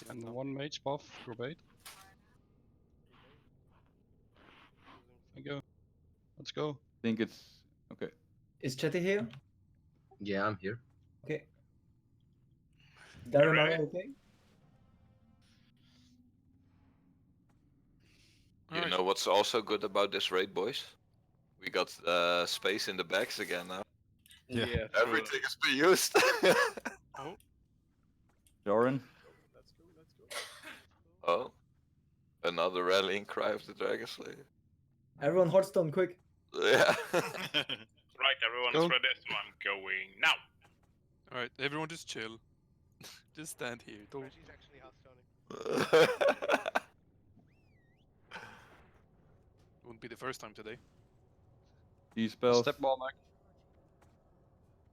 And 1 mage buff, group 8. There you go. Let's go. I think it's okay. Is Chetty here? Yeah, I'm here. Okay. Darren, okay? know what's also good about this raid, boys? We got space in the bags again now. Yeah. Everything is being used. Oh. Joran. Let's go. Oh. Another rallying cry of the Dragon Slayer. Everyone hotstone, quick. Yeah. Right, everyone is ready, so I'm going now. Alright, everyone just chill. Just stand here. Don't. She's actually hot stoning. Wouldn't be the first time today. These spells. Step more, Mike.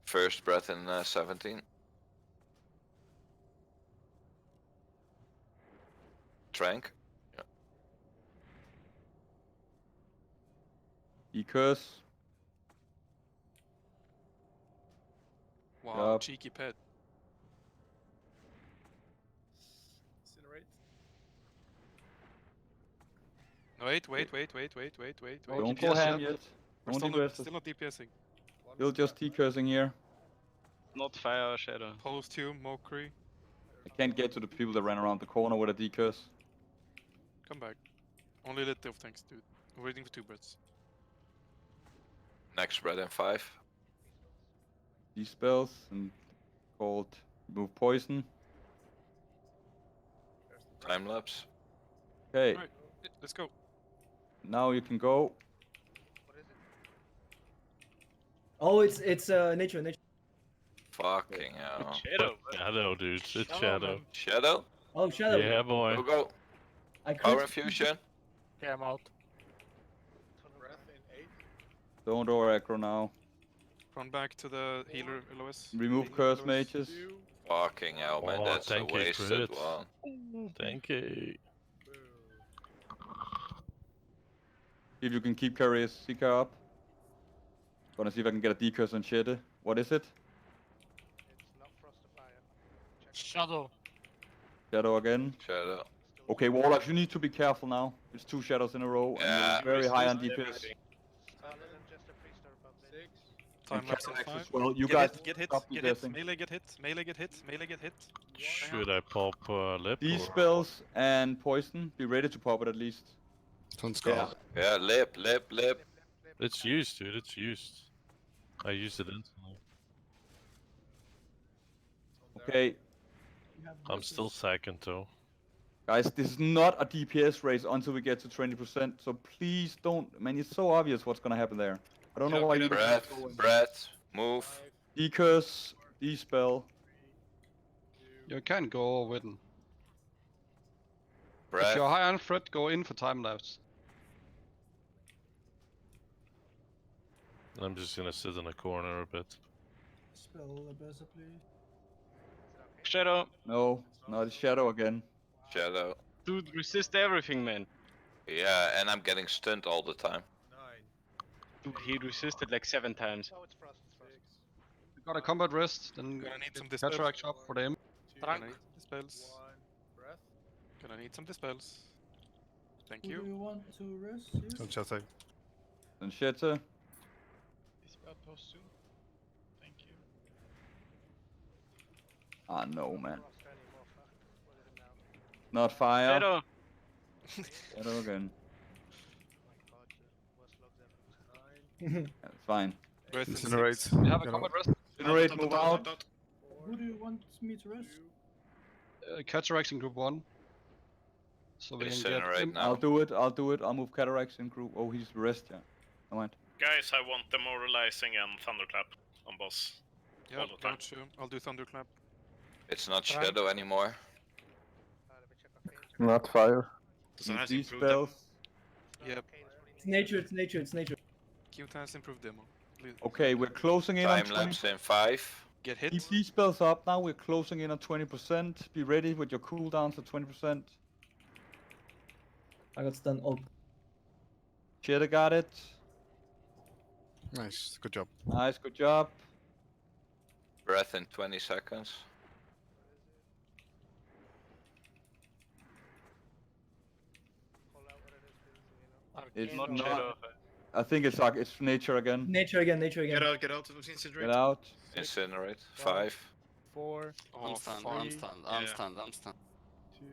First breath in 17. Trank. Yeah. Curse. Wow, Yup. cheeky pet. Incinerate. Wait. Don't go ham yet. We're Don't still DPS. still not DPSing. You'll just T-cursing here. Not fire shadow. Post-hume, mockery. I can't get to the people that ran around the corner with a D-curse. Come back. Only lit off tanks, dude. We're waiting for 2 breaths. Next breath in 5. These spells and called remove poison. Time lapse. Okay. Alright, let's go. Now you can go. Oh, it's nature. Fucking hell. Shadow. Shadow, dude. It's Shadow. Shadow? Oh, Shadow. Yeah, boy. Go. I Power crit. infusion. Okay, I'm out. Breath in 8. Don't over aggro now. Run back to the healer LOS. Remove Healer curse LOS. mages. Fucking hell, man. Oh, That's a thank you, wasted crit. one. Thank you. If you can keep Carrier's Seeker up. Gonna see if I can get a D-curse on Shede. What is it? It's not Frost of Fire. Shadow. Shadow again. Shadow. Okay, Warlocks, you need to be careful now. It's 2 shadows in a row, Yeah. and you're very high on Resist DPS. everything. Other than just a priest or above mid. 6. Time And lapse in Catarax 5. as well. You Get guys hit, get hit, stop get hit. DPSing. Melee get hit, melee get hit, melee get hit. Should I pop lip? These or- spells and poison, be ready to pop it at least. Sunscald. Yeah, lip. It's used, dude. It's used. I used it instantly. Okay, I'm still second though. guys, this is not a DPS race until we get to 20%, so please don't, man, it's so obvious what's gonna happen there. I don't know why you Breath. Move. D-curse, D-spell. You can go with them. If Breath. you're high on threat, go in for time lapse. I'm just gonna sit in a corner a bit. Spell Abyssa, please. Shadow. No, not Shadow again. Shadow. Dude, resist everything, man. Yeah, and I'm getting stunned all the time. 9. Dude, he resisted like 7 times. Oh, it's Frost. You got a combat rest, then Gonna need some dispels. cataract shop for them. Gonna need dispels. 1. Breath. Gonna need some dispels. Thank Who do you. you want to rest? Yes? Sunshete. Then Shete. Dispel post soon. Thank you. Ah, no, man. Frost anymore. Fuck. What is it now? Not fire. Shadow. Shadow again. Oh my god, the worst logs ever. 9. Yeah, it's fine. Breath in Incinerate. 6. You have a Get combat out. rest. Incinerate, move out. Who do you want me to rest? Cataracts in group 1. So we can get Incinerate him. now. I'll do it. I'll move Cataracts in group. Oh, he's rest, yeah. Never mind. Guys, I want demoralizing and thunderclap on boss. Yeah, all the time. got you. I'll do thunderclap. It's not Shadow anymore. Let me check my phase. Not fire. Does that have These improved them? spells. Yep. It's nature. Cute has improved demo. Please. Okay, we're closing in on Time 20. lapse in 5. Get hit. Keep these spells up now. We're closing in on 20%. Be ready with your cooldowns at 20%. I got stunned. Oh, Shede got it. Nice. Good job. Nice, good job. Breath in 20 seconds. Call out what it is, please, so you know. It's Not not. Shadow. I think it's nature again. nature again. Get out, incinerate. Get out. Incinerate. 5. 4. Oh, I'm stunned. fuck. I'm stunned. I'm stunned. I'm stunned. 2.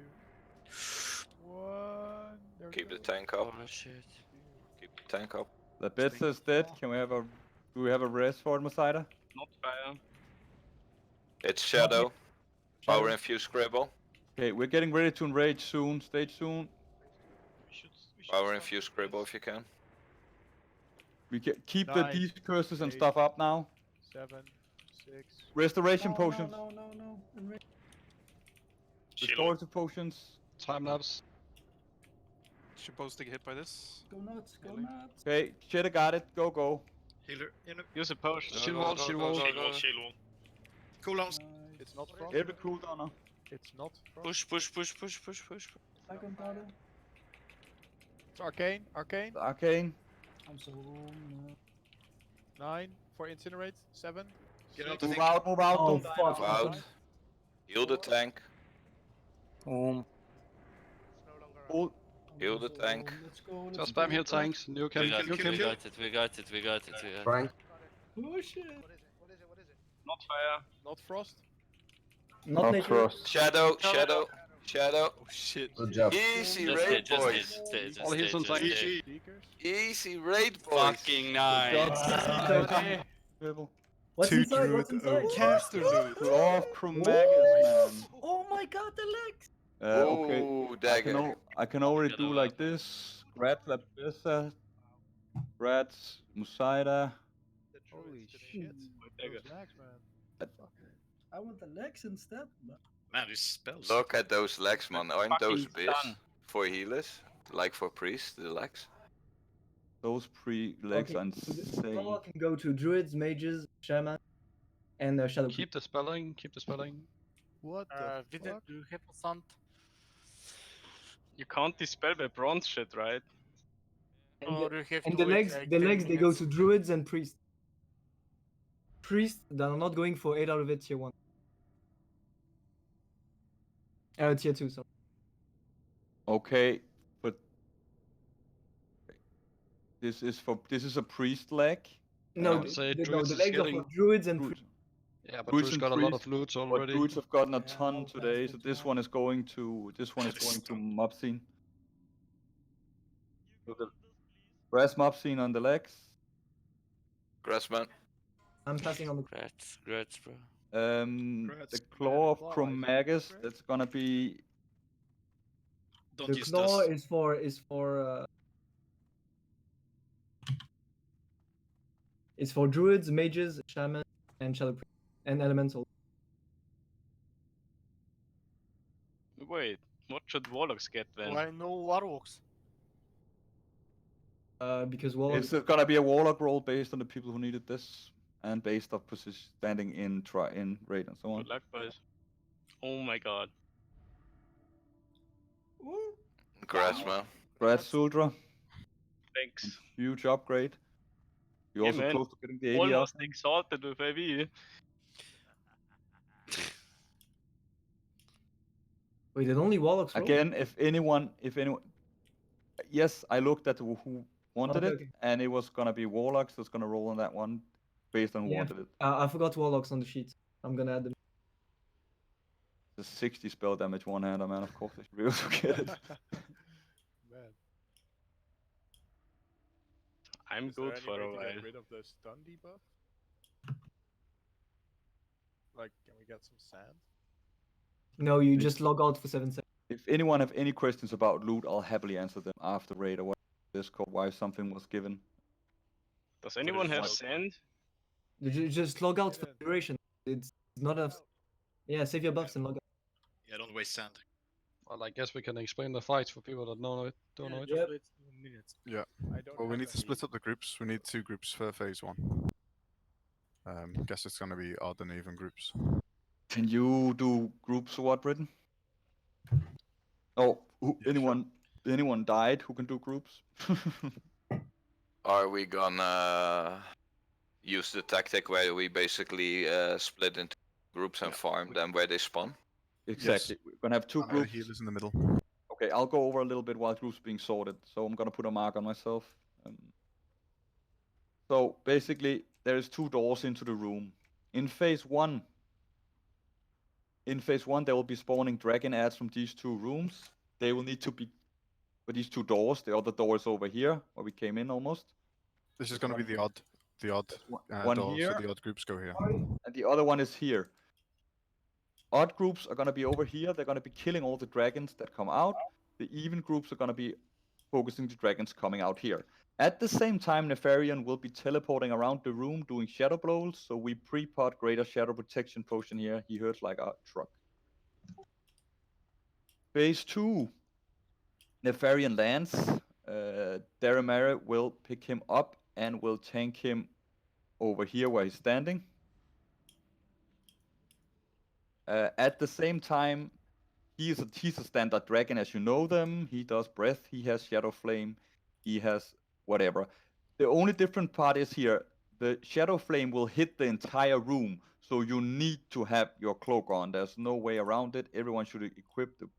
1. There's Keep the tank up. Oh shit. Keep the tank up. The bits is dead. Can we have a? Do we have a res for it, Masida? Not fire. It's Shadow. Power Shadow. infused scribble. Okay, we're getting ready to enrage soon. Stage soon. Power infused scribble if you can. We keep the Nine, these curses and 8, stuff up now. 7, 6. Restoration No, potions. no. Enrage. Restorative potions. Time lapse. Supposed to get hit by this. Go nuts, go nuts. Okay, shit, I got it. Go. Healer, in Use a potion. Shield wall, shield wall. Shield wall, shield wall. Cooldowns. It's not frost. Every cooldown now. It's not frost. Push. Back on powder. It's arcane. Arcane. I'm so 9 for incinerate. 7. Get out, Move out. Oh, Don't die. fuck. Move out. Heal the tank. Heal the tank. Let's go. Just spam heal tanks. New We can. got it. Push it. Not fire. Not frost. Not nature. frost. Shadow. Oh shit. Good job. Easy Just raid, stay, boys. All heals on tanks. Easy raid, boys. Fucking nice. What's Two inside? What's druid inside? Caster loot. Claw of Chromagus, man. Oh my god, the legs! Okay. Ooh, dagger. I can already do like this. Rat Labissa. Rats. Musida. Holy shit. Those lags, man. I want the legs instead. Man, these spells. Look at those legs, man. Aren't those Fucking bits stun. for healers? Like for priests, the legs? Those legs Okay, are so the insane. claw can go to druids, mages, shaman, and shadow. Keep the spelling. What the Vidin, fuck? do you have a sand? You can't dispel by bronze shit, right? And Or you have And to the wait legs, like the 10 legs, they go minutes? to druids and priests. Priests that are not going for 8 out of it tier 1. Tier 2, sorry. Okay, but this is a priest leg. No, would say the druids is legs are getting- for druids and Druids. priests. Yeah, but Druids Druid's and got a lot of priests, loots But already. druids have gotten a Yeah, ton all today, so bastards, this yeah. one is going to mob scene. So the brass mob scene on the legs. Grassman. I'm passing on the. Grats, bro. The claw of Chromagus. That's gonna be Don't The use claw dust. is for druids, mages, shaman, and shadow priest, and elemental. Wait, what should warlocks get then? Why no warlocks? Because warlocks. it's gonna be a warlock roll based on the people who needed this, and based on position standing in raid and so on. Good luck, boys. Oh my god. Grassman. Brad Suldra, Thanks. huge upgrade. You're Yeah, also man. close to getting the 80 up. Almost exalted with AV. Wait, did only warlocks roll? Again, if anyone, yes, I looked at who wanted Okay, it, okay. and it was gonna be warlocks. So it's gonna roll on that one, based on who Yeah. wanted it. I forgot warlocks on the sheet. I'm gonna add them. The 60 spell damage one-hander, man. Of course, they should be able to get it. Man. I'm Is there good any for way a to while. get rid of the stun debuff? Like, can we get some sand? No, you just log out for 7 seconds. If anyone have any questions about loot, I'll happily answer them after raid or Discord. Why something was given. Does anyone have like- sand? You just log out for duration. It's not a. Yeah, save your buffs and log out. Yeah, don't waste sand. Well, I guess we can explain the fights for people that don't know it. Just wait 1 minute. Yeah. I don't Well, we have need to split up the groups. We need 2 groups for phase 1. Guess it's gonna be odd and even groups. Can you do groups or what, Britain? Oh, anyone died who can do groups? Are we gonna use the tactic where we basically split into groups and farm them where they spawn? Exactly. We're gonna have 2 And groups. healers in the middle. Okay, I'll go over a little bit while groups being sorted. So I'm gonna put a mark on myself. So basically, there's 2 doors into the room. In phase 1, there will be spawning dragon adds from these 2 rooms. They will need to be for these two doors. The other door is over here, where we came in almost. This is going to be the odd one door, here. so the odd groups go here. And the other one is here. Odd groups are going to be over here. They're going to be killing all the dragons that come out. The even groups are going to be focusing the dragons coming out here. At the same time, Nefarian will be teleporting around the room doing shadow blows. So we pre-pot greater shadow protection potion here. He hurts like a truck. Phase 2. Nefarian lands. Daramara will pick him up and will tank him over here where he's standing. At the same time, he's a standard dragon as you know them. He does breath, he has shadow flame, he has whatever. The only different part is here, the shadow flame will hit the entire room, so you need to have your cloak on. There's no way around it. Everyone should equip the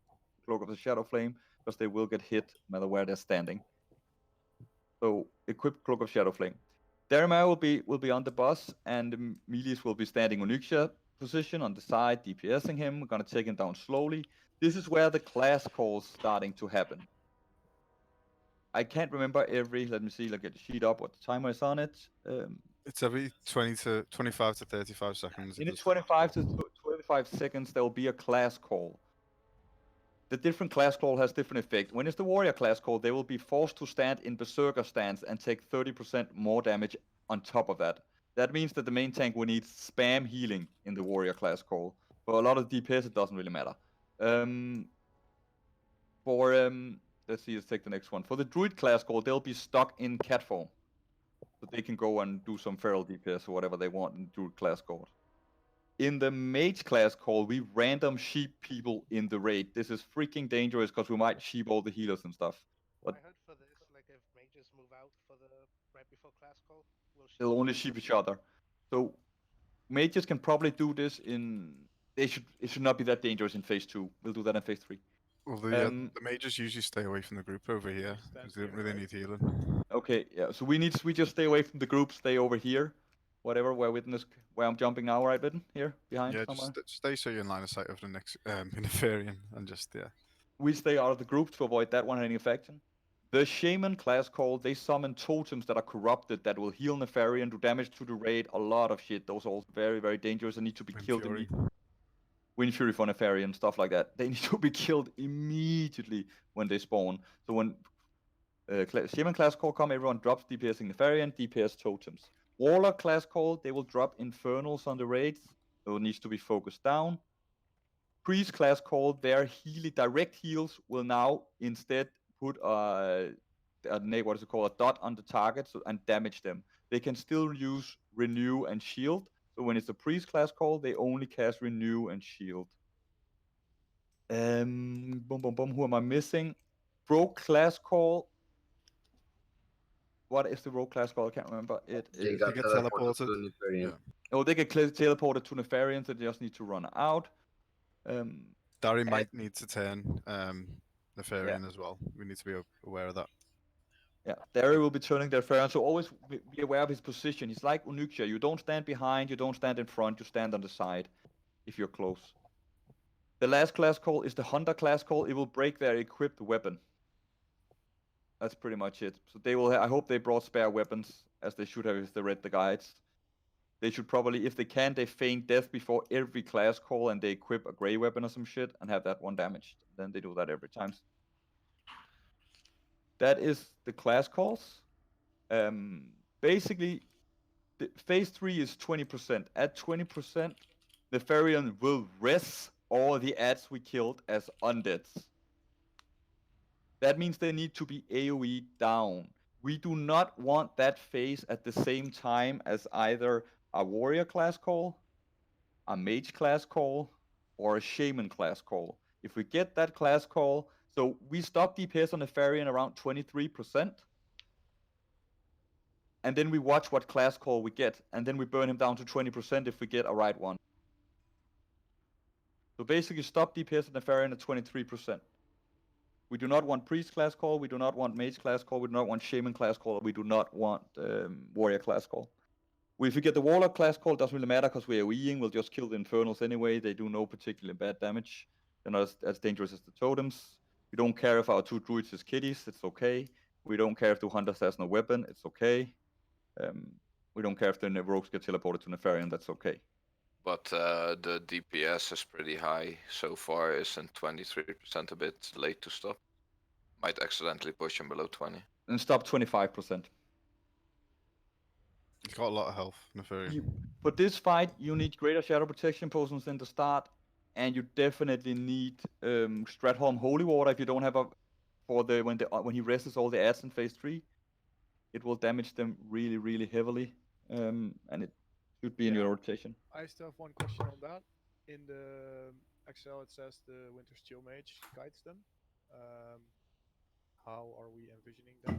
cloak of the shadow flame, because they will get hit no matter where they're standing. So equip cloak of shadow flame. Daramar will be on the boss, and Milius will be standing on Uxia position on the side, DPSing him. We're gonna take him down slowly. This is where the class calls starting to happen. I can't remember every. Let me see. Look at the sheet up. What the timer is on it. It's every 25 to 35 seconds. In 25 to 25 seconds, there will be a class call. The different class call has different effect. When it's the warrior class call, they will be forced to stand in berserker stance and take 30% more damage on top of that. That means that the main tank will need spam healing in the warrior class call. For a lot of DPS, it doesn't really matter. Let's see, let's take the next one. For the druid class call, they'll be stuck in cat form. So they can go and do some feral DPS or whatever they want in druid class call. In the mage class call, we random sheep people in the raid. This is freaking dangerous because we might sheep all the healers and stuff. But I heard for this, like if mages move out for the right before class call, they'll only sheep each other. So mages can probably do this in. It should not be that dangerous in phase 2. We'll do that in phase 3. Well, the mages usually stay away from the group over here because they don't really need healing. Okay, yeah. So we just stay away from the group. Stay over here. Whatever, where I'm jumping now, right, Bitten? Here, behind somewhere? Just stay so you're in line of sight of the next Nefarian, and just, yeah. We stay out of the group to avoid that one having affection. The Shaman class call, they summon totems that are corrupted that will heal Nefarian, do damage to the raid, a lot of shit. Those are all very, very dangerous and need to be killed immediately. Wind Fury for Nefarian, stuff like that. They need to be killed immediately when they spawn. So when Shaman class call come, everyone drops DPSing Nefarian, DPS totems. Warlock class call, they will drop Infernals on the raids, so it needs to be focused down. Priest class call, their direct heals will now instead put a dot on the target and damage them. They can still use Renew and Shield, so when it's a priest class call, they only cast Renew and Shield. Who am I missing? Rogue class call. What is the rogue class call? I can't remember. They get teleported to Nefarian. Oh, they get teleported to Nefarian, so they just need to run out. Dari might need to turn Nefarian as well. We need to be aware of that. Yeah, Dari will be turning Nefarian, so always be aware of his position. He's like Unuxia. You don't stand behind, you don't stand in front, you stand on the side if you're close. The last class call is the Hunter class call. It will break their equipped weapon. That's pretty much it. So they will. I hope they brought spare weapons, as they should have if they read the guides. They should probably, if they can, they feign death before every class call and they equip a grey weapon or some shit and have that one damaged. Then they do that every time. That is the class calls. Basically, phase 3 is 20%. At 20%, Nefarian will res all the ads we killed as undeads. That means they need to be AoE down. We do not want that phase at the same time as either a warrior class call, a mage class call, or a shaman class call. If we get that class call, so we stop DPS on Nefarian around 23%, and then we watch what class call we get, and then we burn him down to 20% if we get a right one. So basically stop DPS on Nefarian at 23%. We do not want priest class call, we do not want mage class call, we do not want shaman class call, we do not want warrior class call. If we get the warlock class call, it doesn't really matter because we're AoEing, we'll just kill the infernals anyway, they do no particularly bad damage. They're not as dangerous as the totems. We don't care if our 2 druids is kitties, it's okay. We don't care if the hunters has no weapon, it's okay. We don't care if the rogues get teleported to Nefarian, that's okay. But the DPS is pretty high so far. Isn't 23% a bit late to stop? Might accidentally push him below 20. And stop 25%. He's got a lot of health, Nefarian. For this fight, you need greater shadow protection potions in the start, and you definitely need Stratholm Holy Water if you don't have a when he rests all the ads in phase 3. It will damage them really, really heavily, and it should be in your rotation. I still have one question on that. In the Excel, it says the Winter Steel Mage guides them. How are we envisioning that?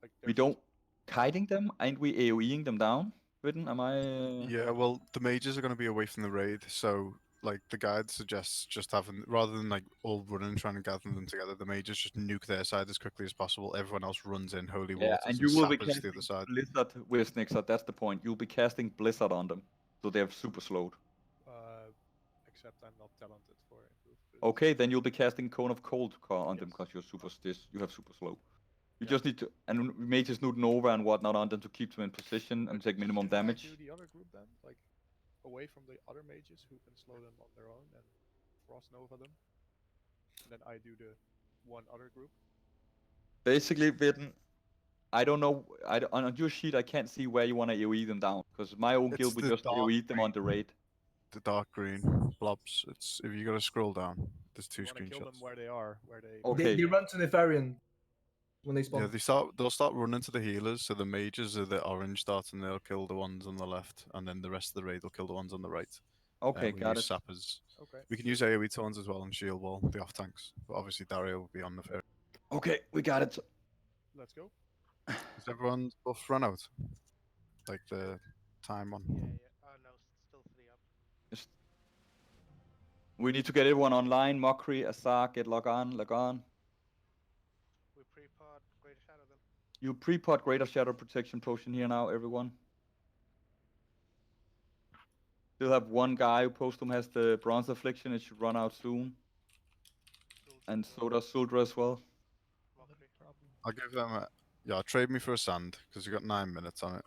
Like We don't kiting them, ain't we AoEing them down? Written, am I? Yeah, well, the mages are going to be away from the raid, so like the guide suggests just having, rather than like all running trying to gather them together, the mages just nuke their side as quickly as possible. Everyone else runs in holy Yeah, waters and you will be sappers casting the other side. Blizzard with Nixer, that's the point. You'll be casting Blizzard on them, so they're super slowed. Except I'm not talented for improved. Okay, then you'll be casting Cone of Cold on them because you're super you have super slow. You just need to, and mages Newt Nova and whatnot on them to keep them in position and take minimum damage. Do the other group then, like away from the other mages who can slow them on their own and Frost Nova them, and then I do the one other group. Basically, Vidden, I don't know. On your sheet, I can't see where you want to AoE them down because my own guild would just AoE them on the raid. The dark green blobs. It's if you got to scroll down. There's 2 screenshots. Kill them where they are, where they. Okay. They run to Nefarian when they spawn. Yeah, they'll start running to the healers. So the mages are the orange dots, and they'll kill the ones on the left, and then the rest of the raid will kill the ones on the right. Okay, we got use it. Sappers. Okay. We can use AoE taunts as well and shield wall, the off tanks. But obviously Dario will be on the fair. Okay, we got it. Let's go. Is everyone's buff run out? Like the time on? Oh no, still 3 up. We need to get everyone online. Mockery, Azar, get log on. We pre-pod Greater Shadow then. You pre-pot Greater Shadow Protection Potion here now, everyone. Still have one guy who postum has the Bronze Affliction. It should run out soon. And so does Suldra as well. I'll give them a... Yeah, trade me for a sand, because you got 9 minutes on it.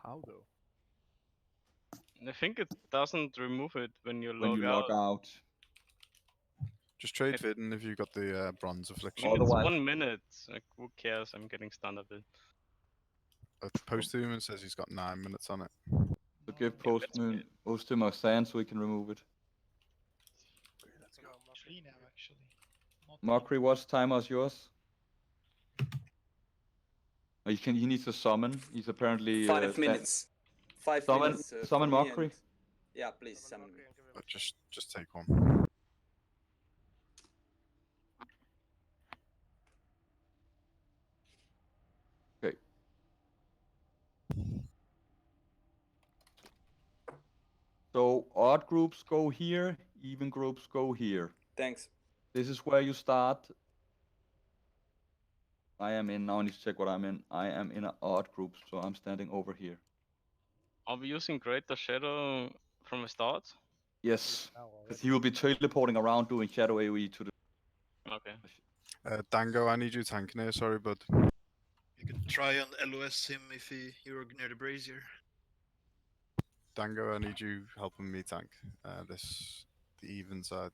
How though? I think it doesn't remove it when you When you log out. Just trade Vidden if you got the Bronze Affliction. I think it's 1 minute. Like, who cares? I'm getting stunned a bit. Post to him and says he's got 9 minutes on it. So give postum a sand so we can remove it. Let's go. 3 now actually. Mockery, what's timer's yours? Oh, he needs to summon. He's apparently 5 minutes. 5 summon, minutes. Summon for me Mockery. and- Yeah, please summon me. Just take one. Okay. So odd groups go here, even groups go here. Thanks. This is where you start. I am in, now I need to check what I'm in. I am in an odd group, so I'm standing over here. Are we using Greater Shadow from the start? Yes, because he will be teleporting around doing shadow AoE to the... Okay. Dango, I need you tanking here, sorry bud. You can try and LOS him if you're near the brazier. Dango, I need you helping me tank the even side.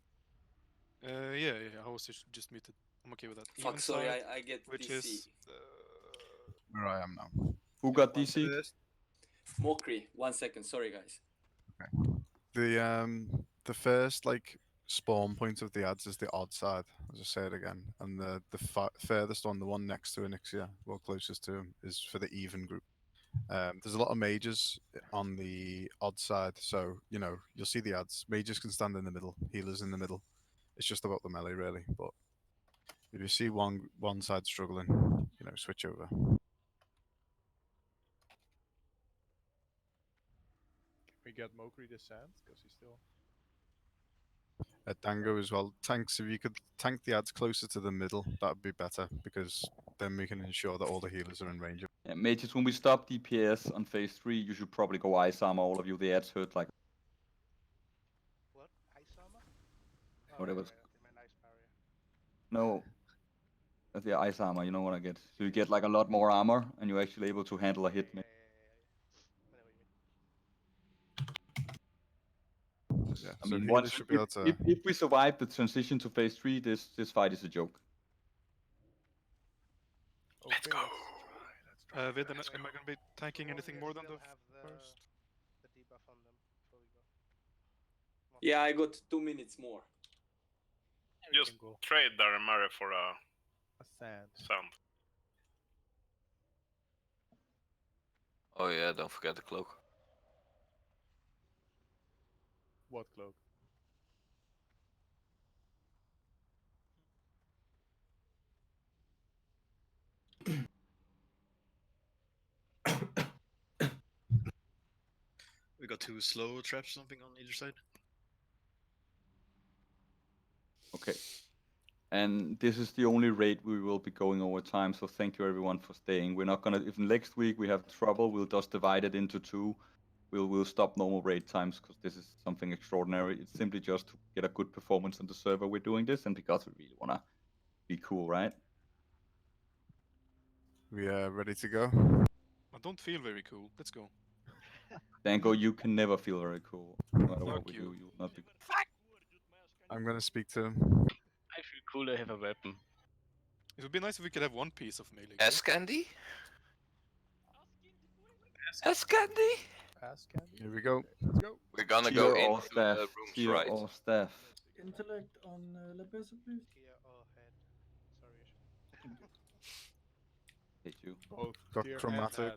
Yeah, I was just muted. I'm okay with that. Fuck, Even sorry, side, I get which DC. is Where I am now. Who got DC? Mockery. 1 second. Sorry, guys. The first like spawn point of the ads is the odd side. I'll just say it again. And the furthest one, the one next to Onyxia, well closest to him, is for the even group. There's a lot of mages on the odd side, so you know you'll see the ads. Mages can stand in the middle, healers in the middle. It's just about the melee really. But if you see one side struggling, you know, switch over. We get Mokri the sand because he's still. Dango as well. Tanks, if you could tank the ads closer to the middle, that would be better because then we can ensure that all the healers are in range. Yeah, mages, when we stop DPS on phase 3, you should probably go ice armor, all of you. The ads hurt like... What? Ice armor? whatever. No. That's the ice armor, you know what I get. So you get like a lot more armor, and you're actually able to handle a hit. Yeah, I so mean, healers once should be able to. if we survive the transition to phase 3, this fight is a joke. Let's go. Vid, am I gonna be tanking anything more than the first? The debuff on them before we go. Yeah, I got 2 minutes more. Just trade Daramari for a sand. Oh yeah, don't forget the cloak. What cloak? We got 2 slow traps, something on either side. Okay. And this is the only raid we will be going over time, so thank you everyone for staying. We're not gonna, if next week we have trouble, we'll just divide it into 2. We'll stop normal raid times because this is something extraordinary. It's simply just to get a good performance on the server we're doing this, and because we really wanna be cool, right? We are ready to go. I don't feel very cool. Let's go. Dango, you can never feel very cool. No matter what we do, you will not be. I'm gonna speak to him. I feel cool to have a weapon. It would be nice if we could have one piece of melee. S candy? S candy? Ass candy. Here we go. Let's go. We're gonna Tier go or into staff. the rooms, Tier right? or staff. Intellect on Lepesa, please. Hate you. Both Got tier chromatic. and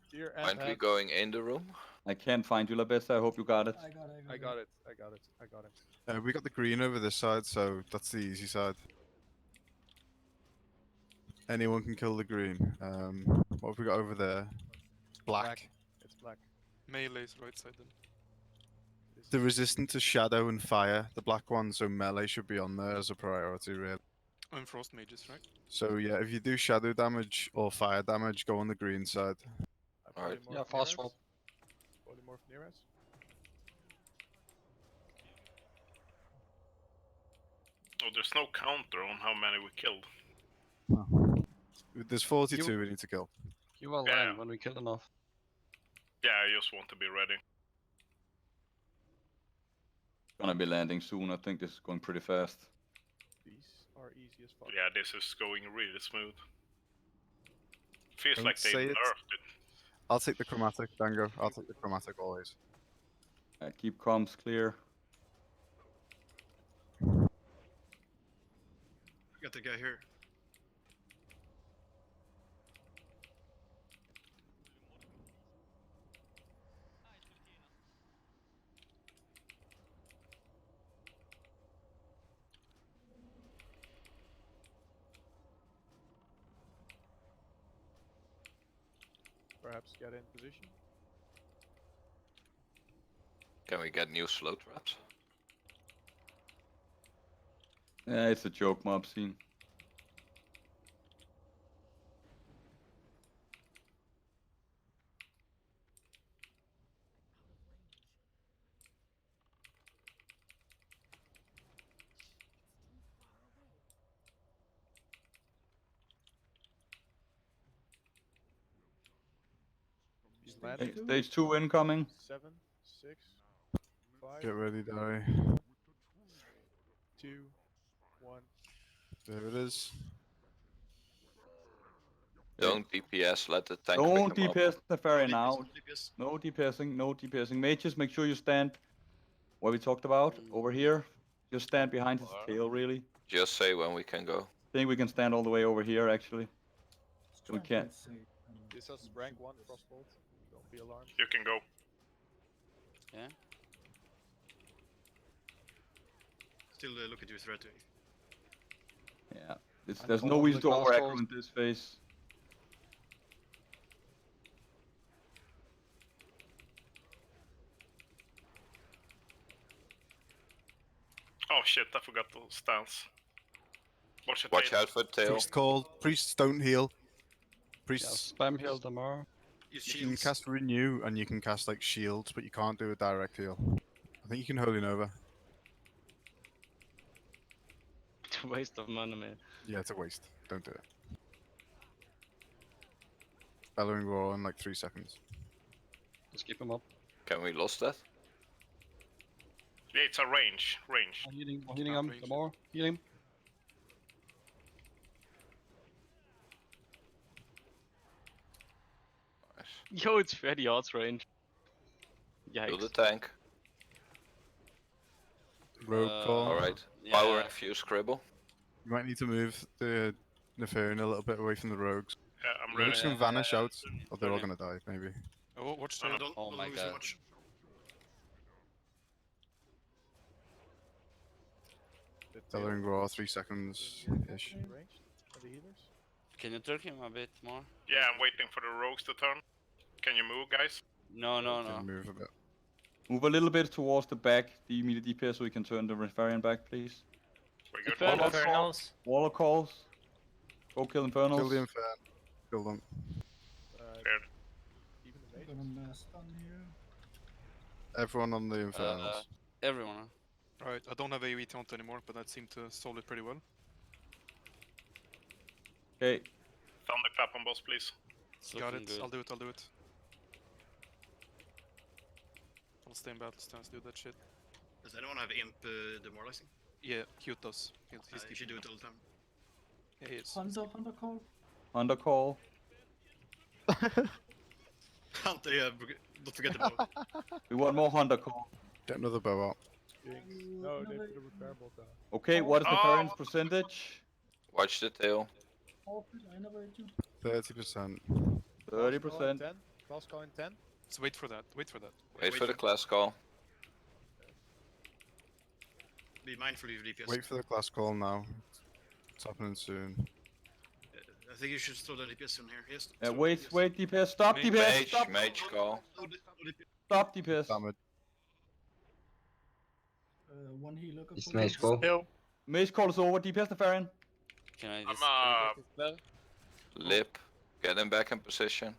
tier and Aren't we ads. going in the room? I can't find you, Labessa. I hope you got it. I got it. We got the green over this side, so that's the easy side. Anyone can kill the green. What have we got over there? Black. It's black. Melee's right side then. The resistant to shadow and fire, the black one, so melee should be on there as a priority, really. I'm frost mages, right? So yeah, if you do shadow damage or fire damage, go on the green side. Alright. Yeah, fast swap. Polymorph near us. Oh, there's no counter on how many we killed. There's 42 we need to kill. You will land when we kill enough. Yeah, I just want to be ready. Gonna be landing soon. I think this is going pretty fast. These are easy as fuck. Yeah, this is going really smooth. Feels Don't like they say nerfed it. it. I'll take the chromatic, Dango. I'll take the chromatic always. Keep comms clear. Got the guy here. Perhaps get in position. Can we get new slow traps? Yeah, it's a joke mob scene. He's landing. Stage 2 incoming. 7, 6, 5. Get ready, Dari. 2, 1. There it is. Don't DPS, let the tank Don't pick 'em up. DPS the ferry now. No DPSing, no DPSing. Mages, make sure you stand where we talked about, over here. Just stand behind his tail, really. Just say when we can go. I think we can stand all the way over here, actually. We can't. This is rank 1 frostbolt. Don't be alarmed. You can go. Yeah. Still look at you threatening. Yeah. There's no reason to over aggro in this phase. Oh shit, I forgot the stance. Watch out for tail. Priest called. Priests don't heal. Priests. Spam heal tomorrow. You can cast renew and you can cast like shields, but you can't do a direct heal. I think you can Holy Nova. a waste of money, man. Yeah, it's a waste. Don't do it. Bellowing roar in like 3 seconds. Just keep him up. Can we lose that? Yeah, it's a range. Range. More healing him. Some more. Heal him. Yo, it's 30 yards range. Kill the Yikes. tank. Rogue call. Alright. Power infuse scribble. You might need to move the Nefarian a little bit away from the rogues. Yeah, I'm The rogues ready. can vanish out, or they're all Turn gonna die, maybe. Oh, watch No, tail. don't, Oh don't my move so god. much. Bellowing roar, 3 seconds ish. Ranged? Are the healers? Can you turn him a bit more? Yeah, I'm waiting for the rogues to turn. Can you move, guys? No, no, no. Can move a bit. Move a little bit towards the back, the immediate DPS, so we can turn the Refarian back, please. We're good. Infernals. Waller calls. Go kill Infernals. Kill the Inferno. Kill them. Cleared. Even the I'm mages? gonna stun here. Everyone on the Infernals. Everyone. Alright, I don't have AoE taunt anymore, but that seemed to solve it pretty well. Okay. Thunderclap on boss, please. It's Got looking it. good. I'll do it. I'll do it. I'll stay in battle stance, do that shit. Does anyone have imp demoralizing? Yeah, Cute does. He's You should do it all the time. Yeah, he is. Hunter call. Hunter call. Hunter, yeah, don't forget the bow. We want more Hunter call. Get another bow out. No, they put a repair bolt down. Okay, what is Nefarian's percentage? Watch the tail. 30%. 30%. Cross call in 10. So wait for that. Wait for that. Wait for the class call. Be mindful of your DPS. Wait for the class call now. It's happening soon. I think you should throw the DPS in here. Yes. Wait, DPS. Stop, DPS. Mage, Stop. mage call. Stop, DPS. Damage. One healer. It's mage call. Mage call is over. DPS Nefarian. Can I I'm just Lip. Get him back in position.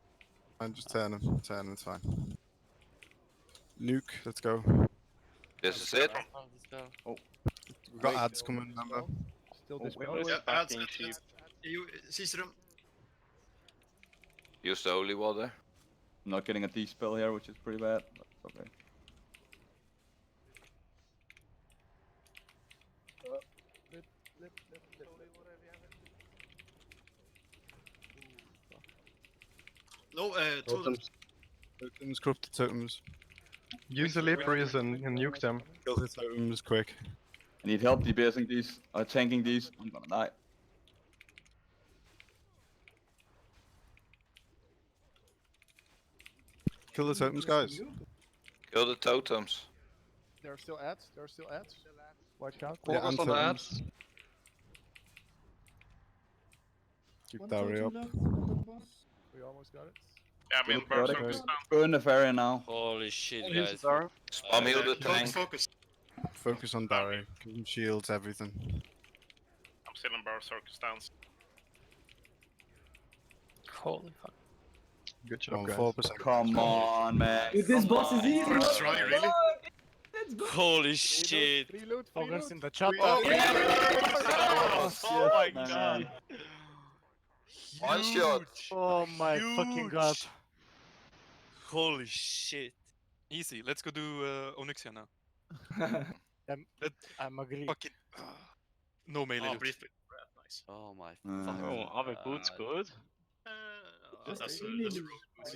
And just turn him. Turn him, it's fine. Nuke, let's go. This is it. Oh. We've got ads coming, remember? Still Oh, dispel. Yeah, ads. You, Caesar. Use the holy water. I'm not getting a D-spell here, which is pretty bad. But okay. No, totems. Totems, corrupted totems. Use the Lepres and nuke them. Kill the totems quick. I need help DPSing these, tanking these. I'm gonna die. Kill the totems, guys. Kill the totems. There are still ads. There are still ads. Watch out. Yeah, Focus and on the totems. ads. Keep Dari up. We almost got it. Yeah, I'm in Good product. Berserker stance. Burn Nefarian now. Holy shit, Here's guys. Dara. Spam heal the tank. Focus. Focus on Dari. Give him shields, everything. I'm still in Berserker stance. Holy fuck. Good Oh, job, guys. 4%. Come on, man. Dude, this boss is easy. First what try, the really? fuck? Let's go. Holy shit. Reload, Focus in the chat. Oh, Oh my man. god. One shot. Oh my fucking god. Holy shit. Easy. Let's go do Onyxia now. I'm agree. Fucking. No melee Oh, loot. brief. Nice. Oh my Uh, fucking Oh, are the boots god. good? That's That's a really rogue boots.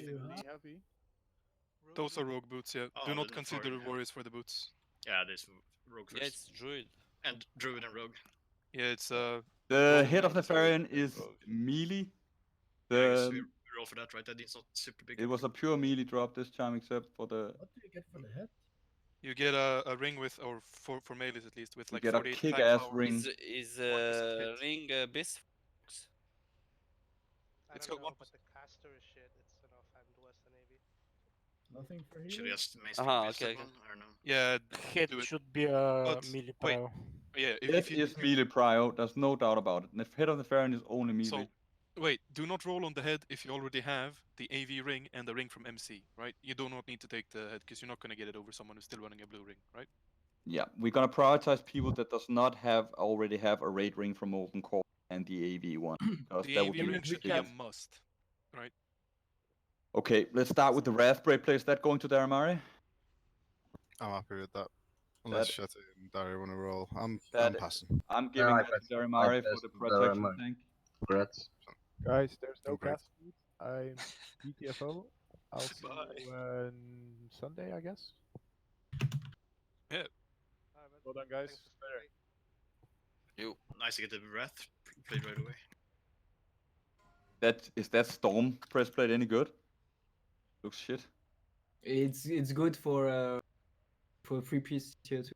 Heavy. Those are rogue boots, yeah. Oh, Do not the consider Nefarian, yeah. warriors for the boots. Yeah, there's rogue first. Yeah, it's druid. And druid and rogue. Yeah, it's The head of Nefarian is melee. Yeah, The, we roll for that, right? That is not super big. it was a pure melee drop this time, except for the. What do you get for the head? you get a ring with, or for melees at least, with You like get a 48 kick-ass power. ring. Is hit. ring beast? I It's don't got know, one but the caster is shit. It's enough and Western Navy. Nothing for Should healing? we just main Aha, stick okay, that okay. one, or no? Yeah, Head do it. should be a But melee wait. prio. Yeah, It is melee prio, there's no doubt about it. The head of Nefarian is only melee. So, wait, do not roll on the head if you already have the AV ring and the ring from MC, right? You do not need to take the head because you're not going to get it over someone who's still running a blue ring, right? Yeah, we're gonna prioritize people that does not already have a raid ring from Open Core and the AV one. Because The that AV would be ring should be a ridiculous. must, right? Okay, let's start with the Raspberry play. Is that going to Daramari? I'm happy with that. Unless That- Shetty and Dario want to roll. I'm That passing. I'm giving that to Daramari for the protection tank. Congrats. Guys, there's no Oh, great. cast feed. I'm BTFO. I'll see you on Sunday, I guess. Yeah. Well done, guys. Thanks for staying. You. Nice to get the Wrath played right away. Is that Storm press plate any good? Looks shit. It's good for 3-piece tier 2.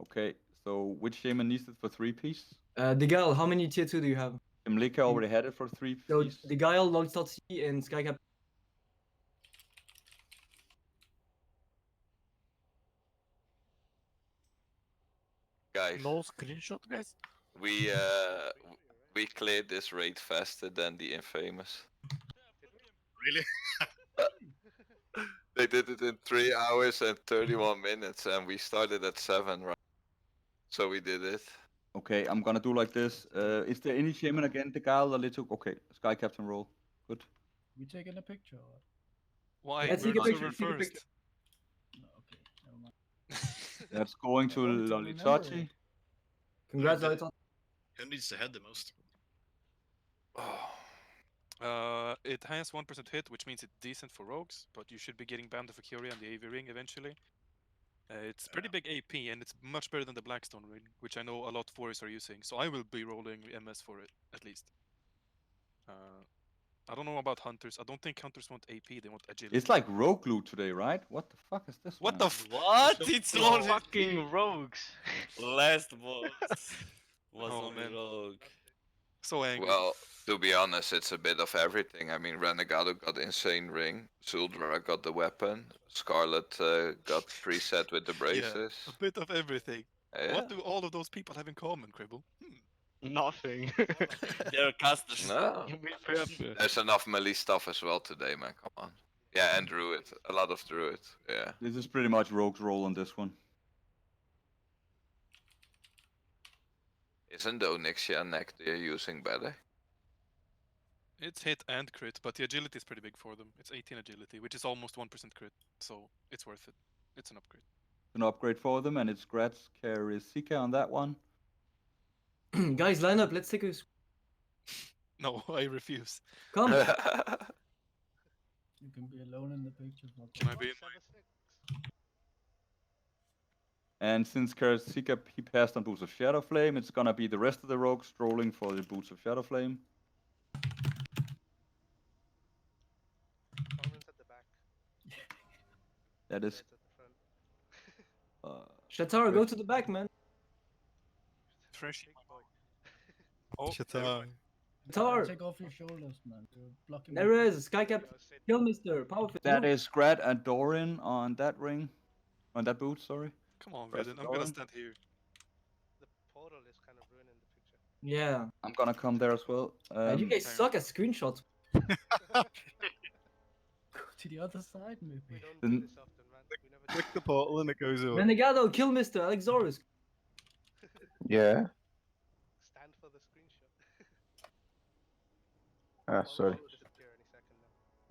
Okay, so which shaman needs it for 3-piece? The Gal, how many tier 2 do you have? Imlika already had it for 3-piece. So the Gal, Log.C, and Skycap. Guys, No screenshot, guys. we cleared this raid faster than the Infamous. Really? They did it in 3 hours and 31 minutes, and we started at 7, right? So we did it. Okay, I'm gonna do like this. Is there any shaman again? The Gal, Little. Okay, Sky Captain roll. Good. You taking a picture? Or? Why? Let's We're take a the picture, server take a picture. first. No, okay, never mind. That's going to wanted to remember Lolitachi. it. Congrats, Lolita. Who needs to head the most? It has 1% hit, which means it's decent for rogues, but you should be getting Band of Fury and the AV ring eventually. It's pretty big AP, and it's much better than the Blackstone ring, which I know a lot of warriors are using. So I will be rolling MS for it, at least. I don't know about hunters. I don't think hunters want AP, they want agility. It's like rogue loot today, right? What the fuck is this? What man? the What? It's It's all all fucking rogues. Last boss was Oh, on man. rogue. So angry. Well, to be honest, it's a bit of everything. I mean, Renegado got insane ring, Zuldra got the weapon, Scarlet got preset with the braces. Yeah, a bit of everything. Yeah. What do all of those people have in common, Cribble? Nothing. They're casters. No. With purpose. There's enough melee stuff as well today, man. Come on. Yeah, and Druid. A lot of Druid. Yeah. This is pretty much rogue's roll on this one. Isn't Onyxia and Nectar using better? It's hit and crit, but the agility is pretty big for them. It's 18 agility, which is almost 1% crit, so it's worth it. It's an upgrade. An upgrade for them, and it's Gratz carries Sika on that one. Guys, line up. Let's take a. No, I refuse. Come. You can be alone in the picture. Can I be in And since Sika he passed on Boots of Shadow Flame, it's gonna be the rest of the rogues strolling for the Boots of Shadow Flame. Torment's at the back. That is. It's at the front. Shatara, go to the back, man. Fresh. Oh, Shatar. Shatar. Take off your shoulders, man. You're blocking. There my- is Skycap. Kill Mister. Powerful. That is Grat and Doran on that ring. On that boot, sorry. Come on, Press Vidin. I'm Doran. gonna stand here. The portal is kind of ruining the picture. Yeah. I'm gonna come there as well. Man, you guys suck at screenshots. Go to the other side, maybe. We don't Then- do this often, man. We never do Click the portal and it goes away. Renegado, kill Mister Alexorus. Yeah. Stand for the screenshot. Ah, sorry. Portal will disappear any second now.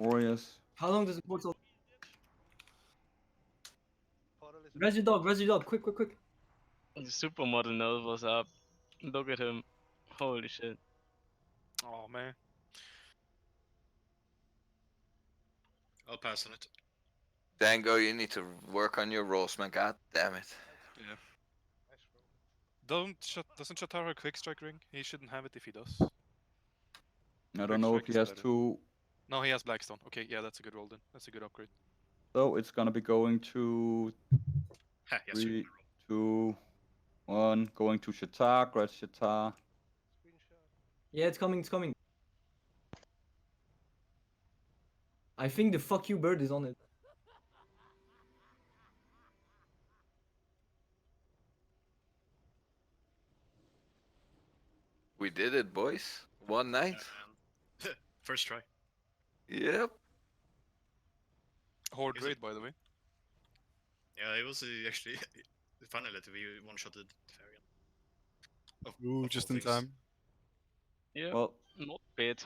Warriors. How long does the portal? Portal is Res your dog, quick. The supermodel knows what's up. Look at him. Holy shit. Oh man. I'll pass on it. Dango, you need to work on your rolls, man. God damn it. Yeah. Doesn't Shatara quick strike ring? He shouldn't have it if he does. I don't know if he has better. two. No, he has Blackstone. Okay, yeah, that's a good roll then. That's a good upgrade. So it's gonna be going to Ha, yes, 3, 2, 1. Going to Shatar, Grat Shatar. Yeah, it's coming. I think the fuck you bird is on it. We did it, boys. One night. First try. Yep. Horde Is it- raid, by the way. Yeah, it was actually Finally, we one-shotted Varian. Ooh, just in time. Yeah, Well, not bad.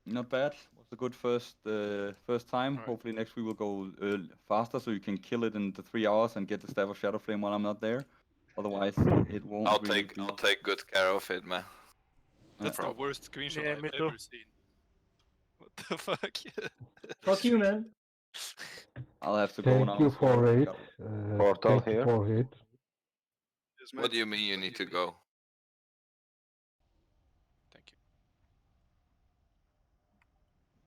not bad. Was a good first time. Hopefully next we will go faster, so you can kill it in the 3 hours and get the Staff of Shadow Flame while I'm not there. Otherwise, it won't. I'll really take be... I'll take good care of it, man. That's the problem. worst screenshot Yeah, I've me too. ever seen. What the fuck? Fuck you, man. I'll have to go now. Thank you so for I it. gotta- Portal thank you here. for it. What do you mean you need to go? Thank you.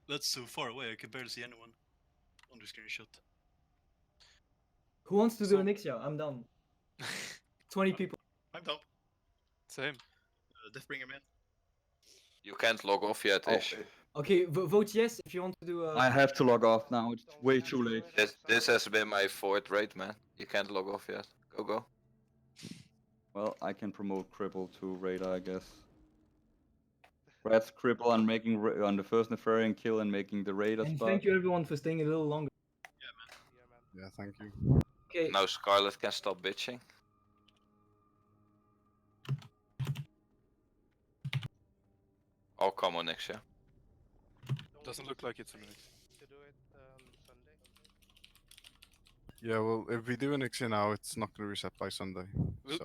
That's so far away, I can barely see anyone on the screenshot. Who wants to do Onyxia? I'm down. 20 people. I'm down. Same. Deathbringer man. You can't log off yet, Ish. Okay, vote yes if you want to do. I have to log off now. It's way too late. This has been my 4th raid, man. You can't log off yet. Go. Well, I can promote Cripple to Radar, I guess. Brad's Cripple on making on the first Nefarian kill and making the Raider And spot. thank you everyone for staying a little longer. Yeah, thank you. Okay. Now Scarlet can stop bitching. I'll come on next year. Doesn't look like it's a minute. To do it on Sunday. Yeah, well, if we do an Ixia now, it's not going to reset by Sunday.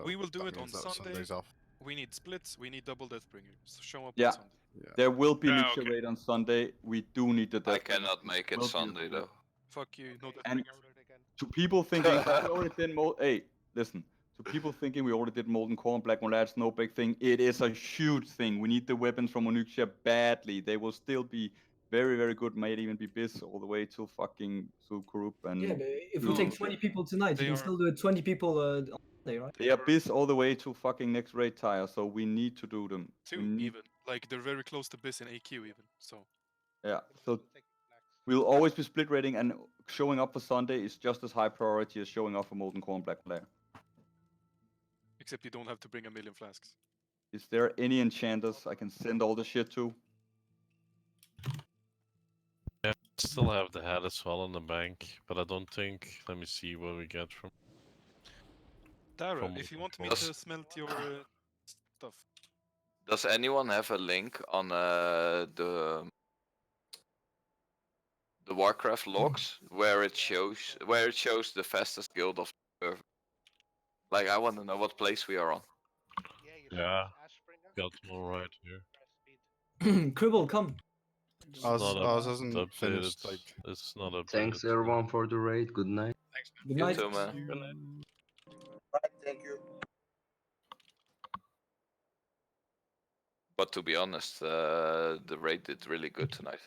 We will do that it on means that Sunday. Sunday's off. We need splits. We need double Deathbringer. So show up Yeah. on Sunday. There will be Yeah, Nixia okay. raid on Sunday. We do need the I Death cannot make it Will be Sunday available. though. Fuck you. No And Deathbringer. to people thinking we already did hey, listen. To people thinking we already did Molten Core and Black One, that's no big thing. It is a huge thing. We need the weapons from Onyxia badly. They will still be very, very good. Might even be Biz all the way till fucking Kurup and. Yeah, but if we take 20 people tonight, you can still do it 20 people on Sunday, right? They are Biz all the way to fucking next raid tire, so we need to do them. We 2 need- even. Like they're very close to Biss and AQ even. So. Yeah, so we'll always be split rating, and showing up for Sunday is just as high priority as showing up for Molten Core and Black Lair. Except you don't have to bring 1,000,000 flasks. Is there any enchanters I can send all the shit to? Yeah, still have the hat as well in the bank, but I don't think. Let me see what we get from. Dara, From if you want me Does- to smelt your stuff. Does anyone have a link on the Warcraft logs where it shows the fastest guild of the server? Like I want to know what place we are on. Yeah, got one right here. Cribble, come. It's Ours not hasn't updated. finished, like... It's not updated. Thanks everyone for the raid. Good night. Good You night. too, man. Good night. Thank you. But to be honest, the raid did really good tonight.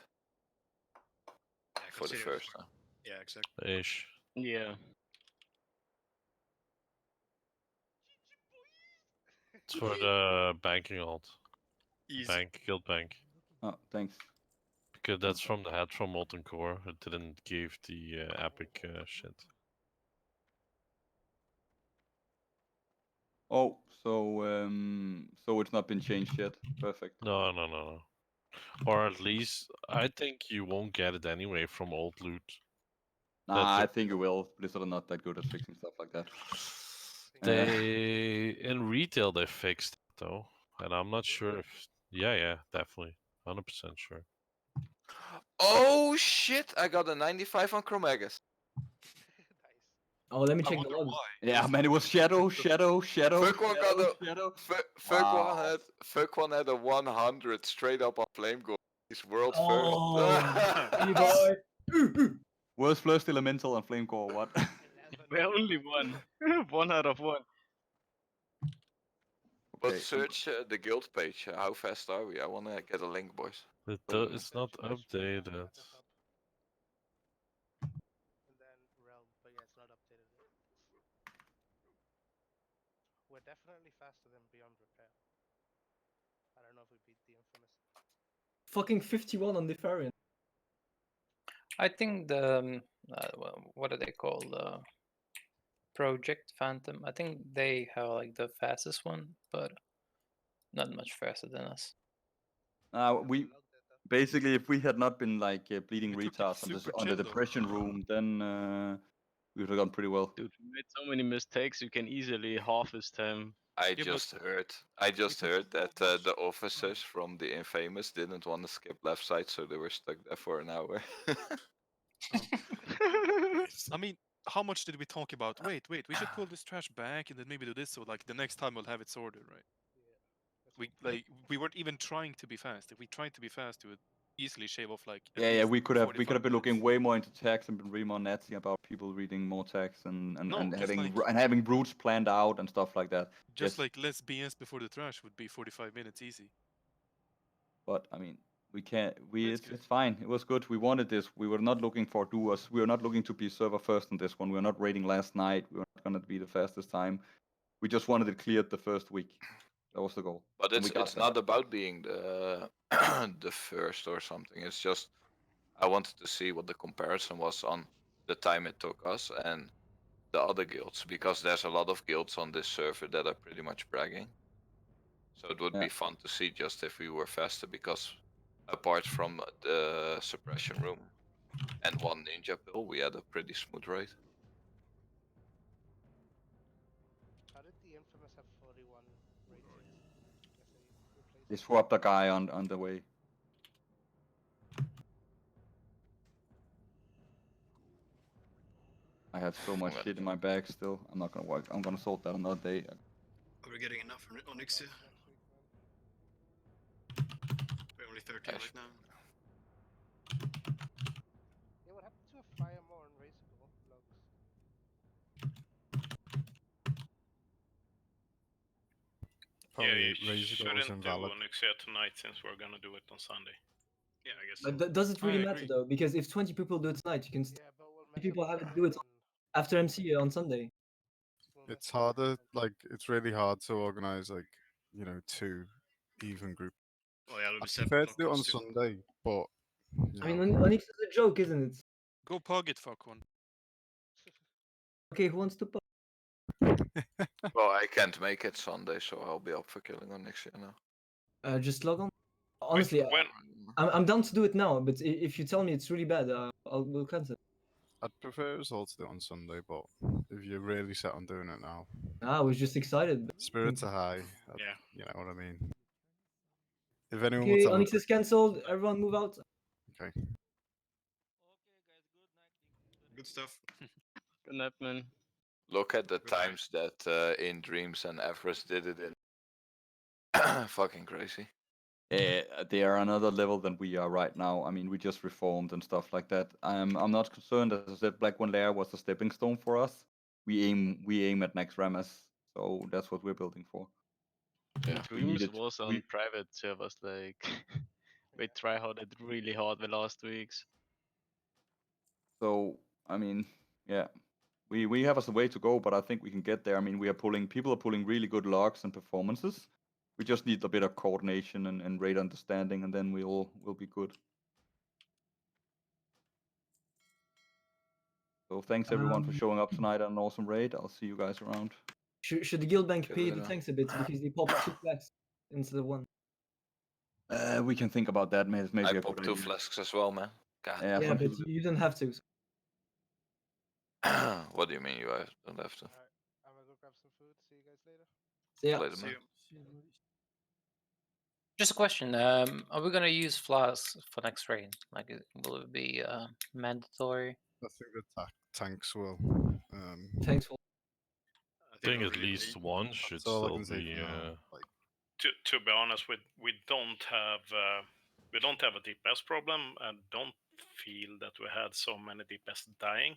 For the consider- first time. Yeah, exactly. Ish. Yeah. It's for the banking alt. Easy. Guild bank. Oh, thanks. Because that's from the hat from Molten Core. It didn't give the epic shit. Oh, so it's not been changed yet. Perfect. No. Or at least, I think you won't get it anyway from old loot. Nah, I think it will. Blizzard are not that good at fixing stuff like that. They in retail they fixed it though, and I'm not sure if yeah, definitely, 100% sure. Oh shit! I got a 95 on Chromagus. Oh, let me check the logs. Yeah, man, it was Shadow. Fuck one got a Shadow. Fuck one had a 100 straight up on Flame Gore. He's world Oh, first. hey boy. World's first elemental on Flame Core. What? We're only one. 1 out of 1. But Okay. search the guild page. How fast are we? I wanna get a link, boys. It's not updated. And then Realm, but yeah, it's not updated yet. We're definitely faster than Beyond Repair. I don't know if we beat the Infamous. Fucking 51 on the Nefarian. I think the what are they called? Project Phantom. I think they have like the fastest one, but not much faster than us. We basically, if we had not been like bleeding We took it retards on, super on the chill, though. depression room, then we would have gone pretty well. Dude, we made so many mistakes. You can easily half his time. I Yeah, just heard that the officers from the Infamous didn't want to skip left side, so they were stuck there for an hour. I mean, how much did we talk about? Wait, we should pull this trash back and then maybe do this, so like the next time we'll have it sorted, right? We weren't even trying to be fast. If we tried to be fast, we would easily shave off like at Yeah, least we could have 45 been looking minutes. way more into tags and been really more Nazi about people reading more tags and No, and 'cause, having like- and having routes planned out and stuff like that. Just Yes, like less BS before the trash would be 45 minutes easy. but I mean, we can't. It's It's good. it's fine. It was good. We wanted this. We were not looking for doers. We were not looking to be server first on this one. We were not raiding last night. We were not gonna be the fastest time. We just wanted it cleared the first week. That was the goal. But And we got it's that. not about being the the first or something. It's just I wanted to see what the comparison was on the time it took us and the other guilds, because there's a lot of guilds on this server that are pretty much bragging. So it would Yeah. be fun to see just if we were faster, because apart from the suppression room and one ninja pill, we had a pretty smooth raid. How did the Infamous have 41 raid ticks? I guess they replaced They swapped a guy on the way. I have so much shit in my bag still. I'm not gonna work. I'm gonna sort that another day. Are we getting enough for Onyx here? next week, man. We're only 13 right now. Yeah, what happened to a fire more and Razorgore logs? Probably you Razor Goals shouldn't do invalid. Onyxia tonight since we're gonna do it on Sunday. Yeah, I guess. But does it really I matter agree. though? Because if 20 people do it tonight, you can Yeah, but we'll mess people up have the it do it server after MC on Sunday. We'll mess It's up the harder. server. Like it's really hard to organize like two even groups. Oh yeah, it'll I be 7 prefer to o'clock do it on costume. Sunday, but I mean, Onyx is a joke, isn't it? Go pug it, fuck one. Okay, who wants to pug? Well, I can't make it Sunday, so I'll be up for killing on next year now. Just log on. Honestly, when I'm down to do it now, but if you tell me it's really bad, we'll cancel. I'd prefer us all to do it on Sunday. But if you're really set on doing it now, I was just excited. spirits are high. Yeah. You know what I mean. If anyone Okay, wants to Onyx is cancelled. Everyone move out. okay. Good stuff. Good night, man. Look at the times that In Dreams and Everest did it in. Fucking crazy. They are another level than we are right now. I mean, we just reformed and stuff like that. I'm not concerned. As I said, Black One Lair was a stepping stone for us. We aim at next Ramas, so that's what we're building for. Yeah. Dreams was on private servers, like we tryharded really hard the last weeks. So I mean, yeah, we have us a way to go, but I think we can get there. I mean, people are pulling really good logs and performances. We just need a bit of coordination and raid understanding, and then we'll be good. So thanks everyone for showing up tonight on an awesome raid. I'll see you guys around. Should the guild bank pay the later. tanks a bit because they popped 2 flags instead of 1? We can think about that. Maybe I a popped good 2 idea. flasks as well, man. God. Yeah, Yeah, some but people you don't have to. What do you mean don't have to? Alright, I'm gonna go grab some food. See you guys later. See ya. Later, See man. you. Just a question. Are we gonna use flasks for next raid? Like, will it be mandatory? I think the tanks will. Thanks for. I think at least one should That's all I still can say be. for now. Like, to be honest, we don't have a DPS problem. I don't feel that we had so many DPS dying.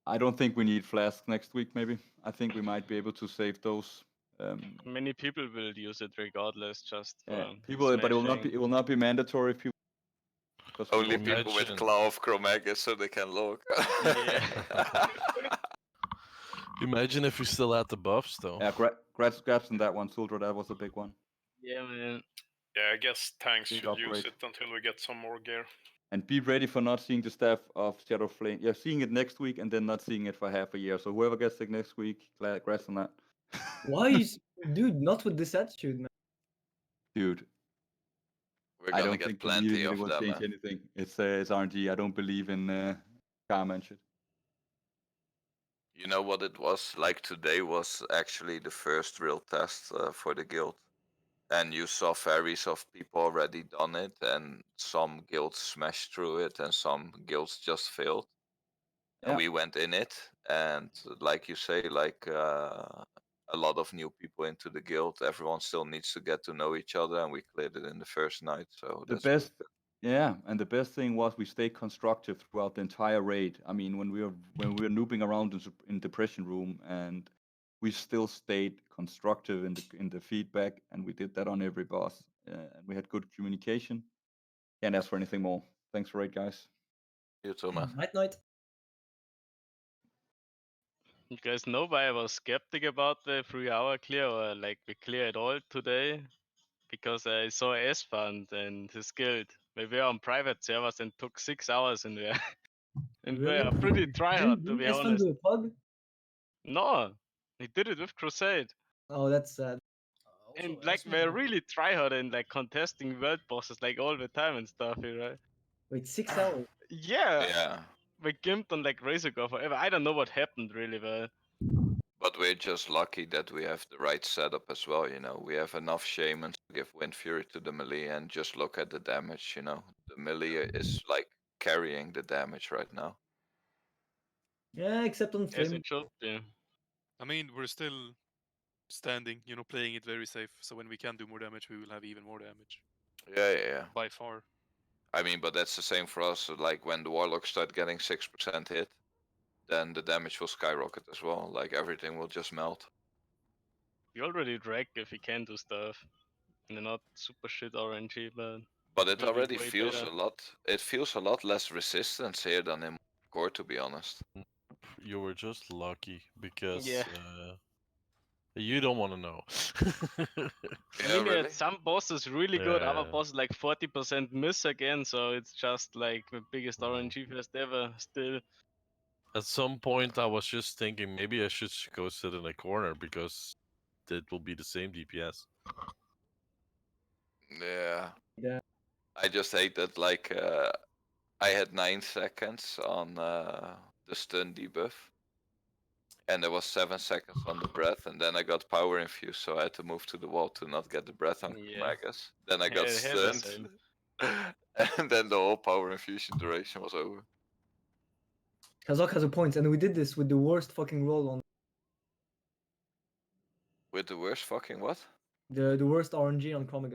I don't think we need flasks next week. Maybe I think we might be able to save those. Many people will use it regardless, just for People, but smashing. it will not be mandatory. If people, Only people with Claw of Chromagus so they can log. Yeah. Imagine if we still had the buffs though. Yeah, grabs on that one, Suldra. That was a big one. Yeah, man. Yeah, I guess tanks Big should use upgrade. it until we get some more gear. And be ready for not seeing the staff of Shadow Flame. Yeah, seeing it next week and then not seeing it for half a year. So whoever gets sick next week, congrats on that. Why, dude? Not with this attitude, man. Dude, We're I gonna don't get think plenty it of will them. change anything. It's RNG. I don't believe in karma and shit. You know what it was? Like today was actually the first real test for the guild. And you saw ferries of people already done it, and some guilds smashed through it, and some guilds just failed. And Yeah. we went in it, and like you say, like a lot of new people into the guild. Everyone still needs to get to know each other, and we cleared it in the first night. So The that's best, yeah, and the best thing was we stayed constructive throughout the entire raid. I mean, when we were noobing around in depression room, and we still stayed constructive in the feedback, and we did that on every boss, and we had good communication. Can't ask for anything more. Thanks for it, guys. You too, man. Night. You guys know why I was skeptic about the 3-hour clear, or like we clear it all today? Because I saw Esfand and his guild. We were on private servers and took 6 hours in there. And we Really? are pretty tryhard, to Didn't be Esfand honest. do a pug? No, he did it with Crusade. Oh, that's sad. And like we're really tryhard and like contesting world bosses like all the time and stuff here, right? Wait, 6 hours? Yeah. Yeah. We gimped on like Razorgore forever. I don't know what happened really, but But we're just lucky that we have the right setup as well, you know. We have enough shamans to give Wind Fury to the melee, and just look at the damage, you know. The melee is like carrying the damage right now. Yeah, except on yes, flame. it should be. I mean, we're still standing, you know, playing it very safe. So when we can do more damage, we will have even more damage. Yeah. By far. I mean, but that's the same for us. Like when the warlocks start getting 6% hit, then the damage will skyrocket as well. Like everything will just melt. We already drag if we can do stuff. And they're not super shit RNG, but But it will be already way feels better. a lot. It feels a lot less resistance here than in core, to be honest. You were just lucky because Yeah. you don't want to know. I mean, we had some bosses really good, other Yeah. bosses like 40% miss again, so it's just like the biggest RNG fest ever still. At some point, I was just thinking maybe I should go sit in a corner because it will be the same DPS. Yeah. Yeah. I just hate that, like, I had 9 seconds on the stun debuff. And there was 7 seconds on the breath, and then I got power infused, so I had to move to the wall to not get the breath on Yeah. Magus. Then I got Yeah, it has the stunned, same. and then the whole power infusion duration was over. Kazak has a point, and we did this with the worst fucking roll on With the worst fucking what? the worst RNG on Chromagus.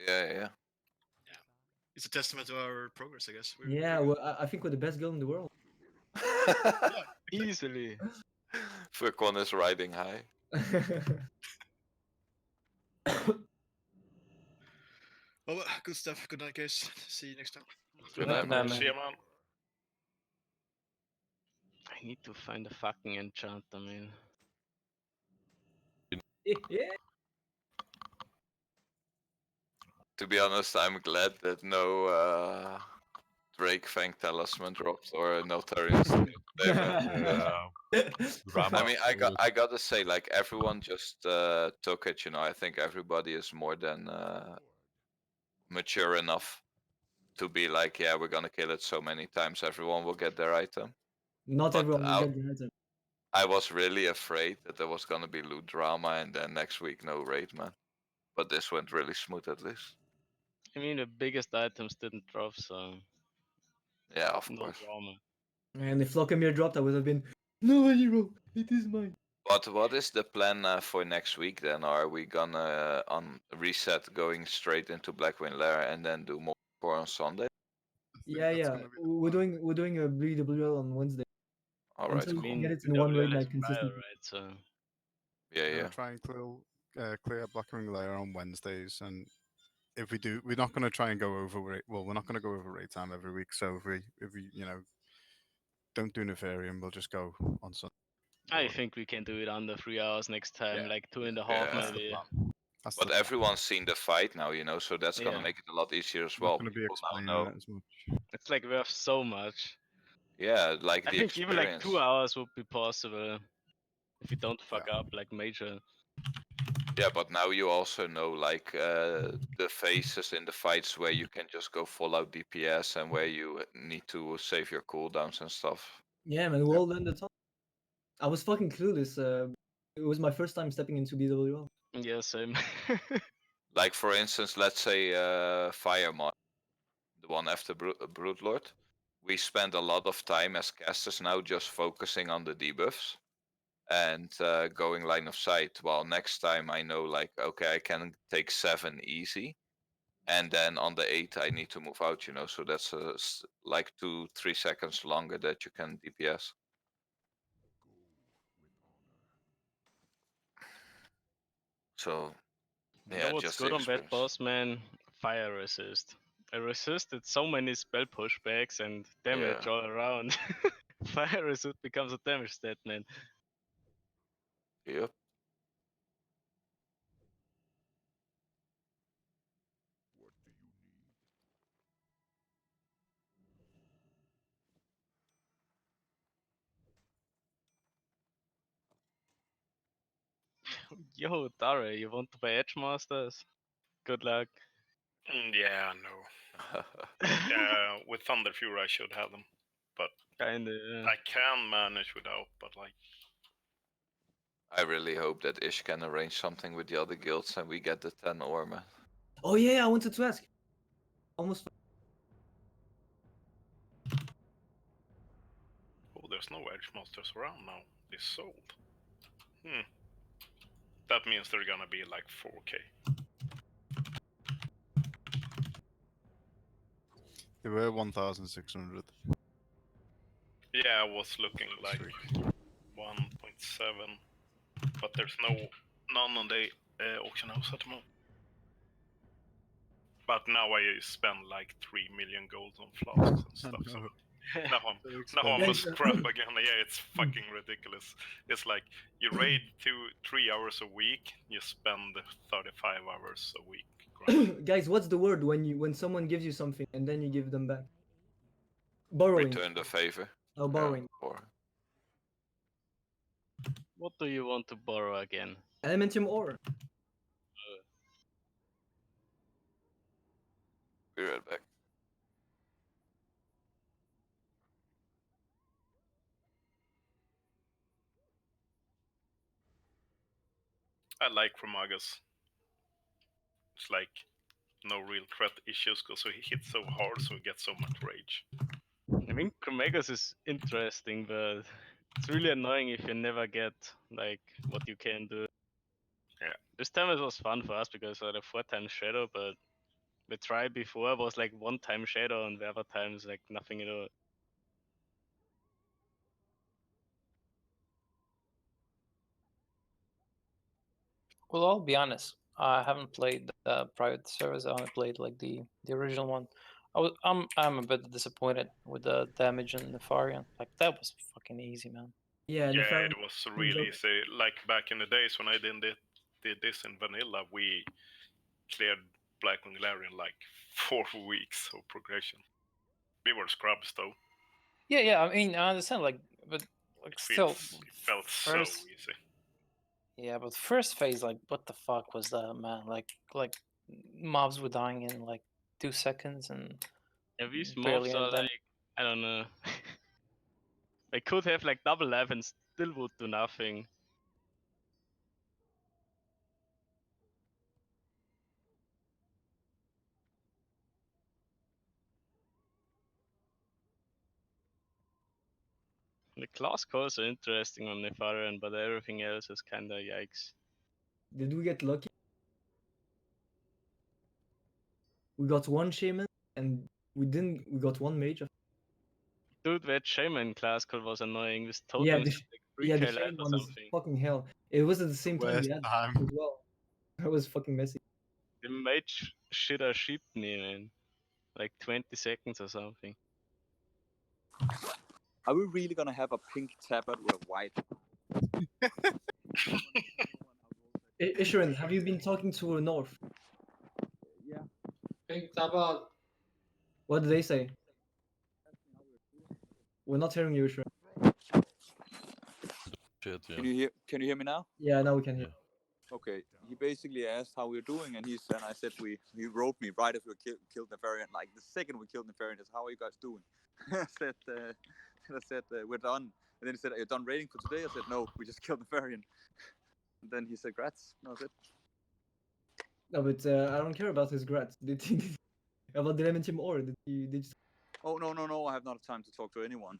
Yeah. It's a testament to our progress, I guess. Yeah, well, I think we're the best guild in the world. Easily. Furcon is riding high. Well, good stuff. Good night, guys. See you next time. Good night, man. See ya, man. I need to find a fucking enchant, I mean. Yeah. To be honest, I'm glad that no Drake Fang Talisman dropped or no Tarian Steel today, man. I mean, I gotta say, like, everyone just took it, you know. I think everybody is more than mature enough to be like, yeah, we're gonna kill it so many times, everyone will get their item. Not But everyone will get the item. I was really afraid that there was gonna be loot drama and then next week no raid, man. But this went really smooth at least. I mean, the biggest items didn't drop, so. Yeah, of no course. drama. And if Flockamir dropped, I would have been, no hero, it is mine. But what is the plan for next week then? Are we gonna on reset going straight into Blackwing Lair and then do more on Sunday? Yeah. We're doing a BWL on Wednesday. All right, Until cool. we get it in one raid night Right, consistently. so. Yeah. Try and clear Blackwing Lair on Wednesdays, and if we do, we're not going to try and go over it. Well, we're not going to go over raid time every week. So if we don't do Nefarium, we'll just go on Sunday. I think we can do it under 3 hours next time, Yeah. like 2.5 Yeah. maybe. But everyone's seen the fight now, you know, so that's gonna Yeah. make it a lot easier as Not well. going to be People now explaining know. it as much. It's like worth so much. Yeah, like I the think even like experience. 2 hours would be possible if you don't fuck up like major. Yeah, but now you also know like the phases in the fights where you can just go full out DPS and where you need to save your cooldowns and stuff. Yeah, man, we're all in the top. I was fucking clueless. It was my first time stepping into BWL. Yeah, same. Like for instance, let's say Fire Mod, the one after Broodlord. We spend a lot of time as casters now just focusing on the debuffs and going line of sight. While next time I know like, okay, I can take 7 easy. And then on the 8 I need to move out, you know, so that's like 2-3 seconds longer that you can DPS. So You yeah, know what's just the good on that experience. boss, man? Fire resist. I resisted so many spell pushbacks and damage Yeah. all around. Fire resist becomes a damage stat, man. Yep. Yo, Dare, you want to buy Edge Masters? Good luck. Yeah, no. With Thunder Fury I should have them, but Kinda. I can manage without. But like, I really hope that Ish can arrange something with the other guilds and we get the 10 ore, man. Oh yeah, I wanted to ask. Almost. oh, there's no Edge Masters around now. They sold. That means they're gonna be like 4K. They were 1,600. Yeah, I was looking like 1.7, but there's none on the auction house at the moment. But now I spend like 3 million gold on flasks and stuff. So now I'm a scrap again. Yeah, it's fucking ridiculous. It's like you raid 2-3 hours a week, you spend 35 hours a week. Guys, what's the word when someone gives you something and then you give them back? Borrowing. Return the favor. Oh, borrowing. Or What do you want to borrow again? Elementium ore. be right back. I like Chromagus. It's like no real threat issues because he hits so hard, so he gets so much rage. I mean, Chromagus is interesting, but it's really annoying if you never get like what you can do. Yeah. This time it was fun for us because I had a 4-time shadow, but the try before was like 1-time shadow and the other times like nothing at all. Well, I'll be honest. I haven't played the private servers. I only played like the original one. I'm a bit disappointed with the damage and the Nefarian. Like that was fucking easy, man. Yeah, Yeah, it was really easy. Like back in the days when I did this in vanilla, we cleared Black Galarian like 4 weeks of progression. We were scrubs though. Yeah. I mean, I understand. Like, but like It still, felt so easy. Yeah, but first phase, like, what the fuck was that, man? Like mobs were dying in like 2 seconds and Yeah, these barely mobs any are damage. like, I don't know. They could have like double life and still would do nothing. The class calls are interesting on Nefarian, but everything else is kinda yikes. Did we get lucky? We got one shaman and we got one mage. Dude, that shaman class call was annoying. This Yeah, totems like 3k the life shaman or one was something. fucking hell. It was at the same time we worst had time. as well. That was fucking messy. The mage shit a sheep me, man. Like 20 seconds or something. Are we really gonna have a pink tabard with a white? Isherin, have you been talking to North? Yeah. Pink tabard. What did they say? We're not hearing you, Isherin. Shit, yeah. Can you hear me now? Yeah, now we can hear. Okay. He basically asked how we're doing, and I said he wrote me right as we killed Nefarian. Like the second we killed Nefarian, is how are you guys doing? I said we're done. And then he said, "Are you done raiding for today?" I said, "No, we just killed the variant." And then he said, "Grats." That was it. No, but I don't care about his grats. Did he? About the Lemon Team or did you? Oh no! I have not time to talk to anyone.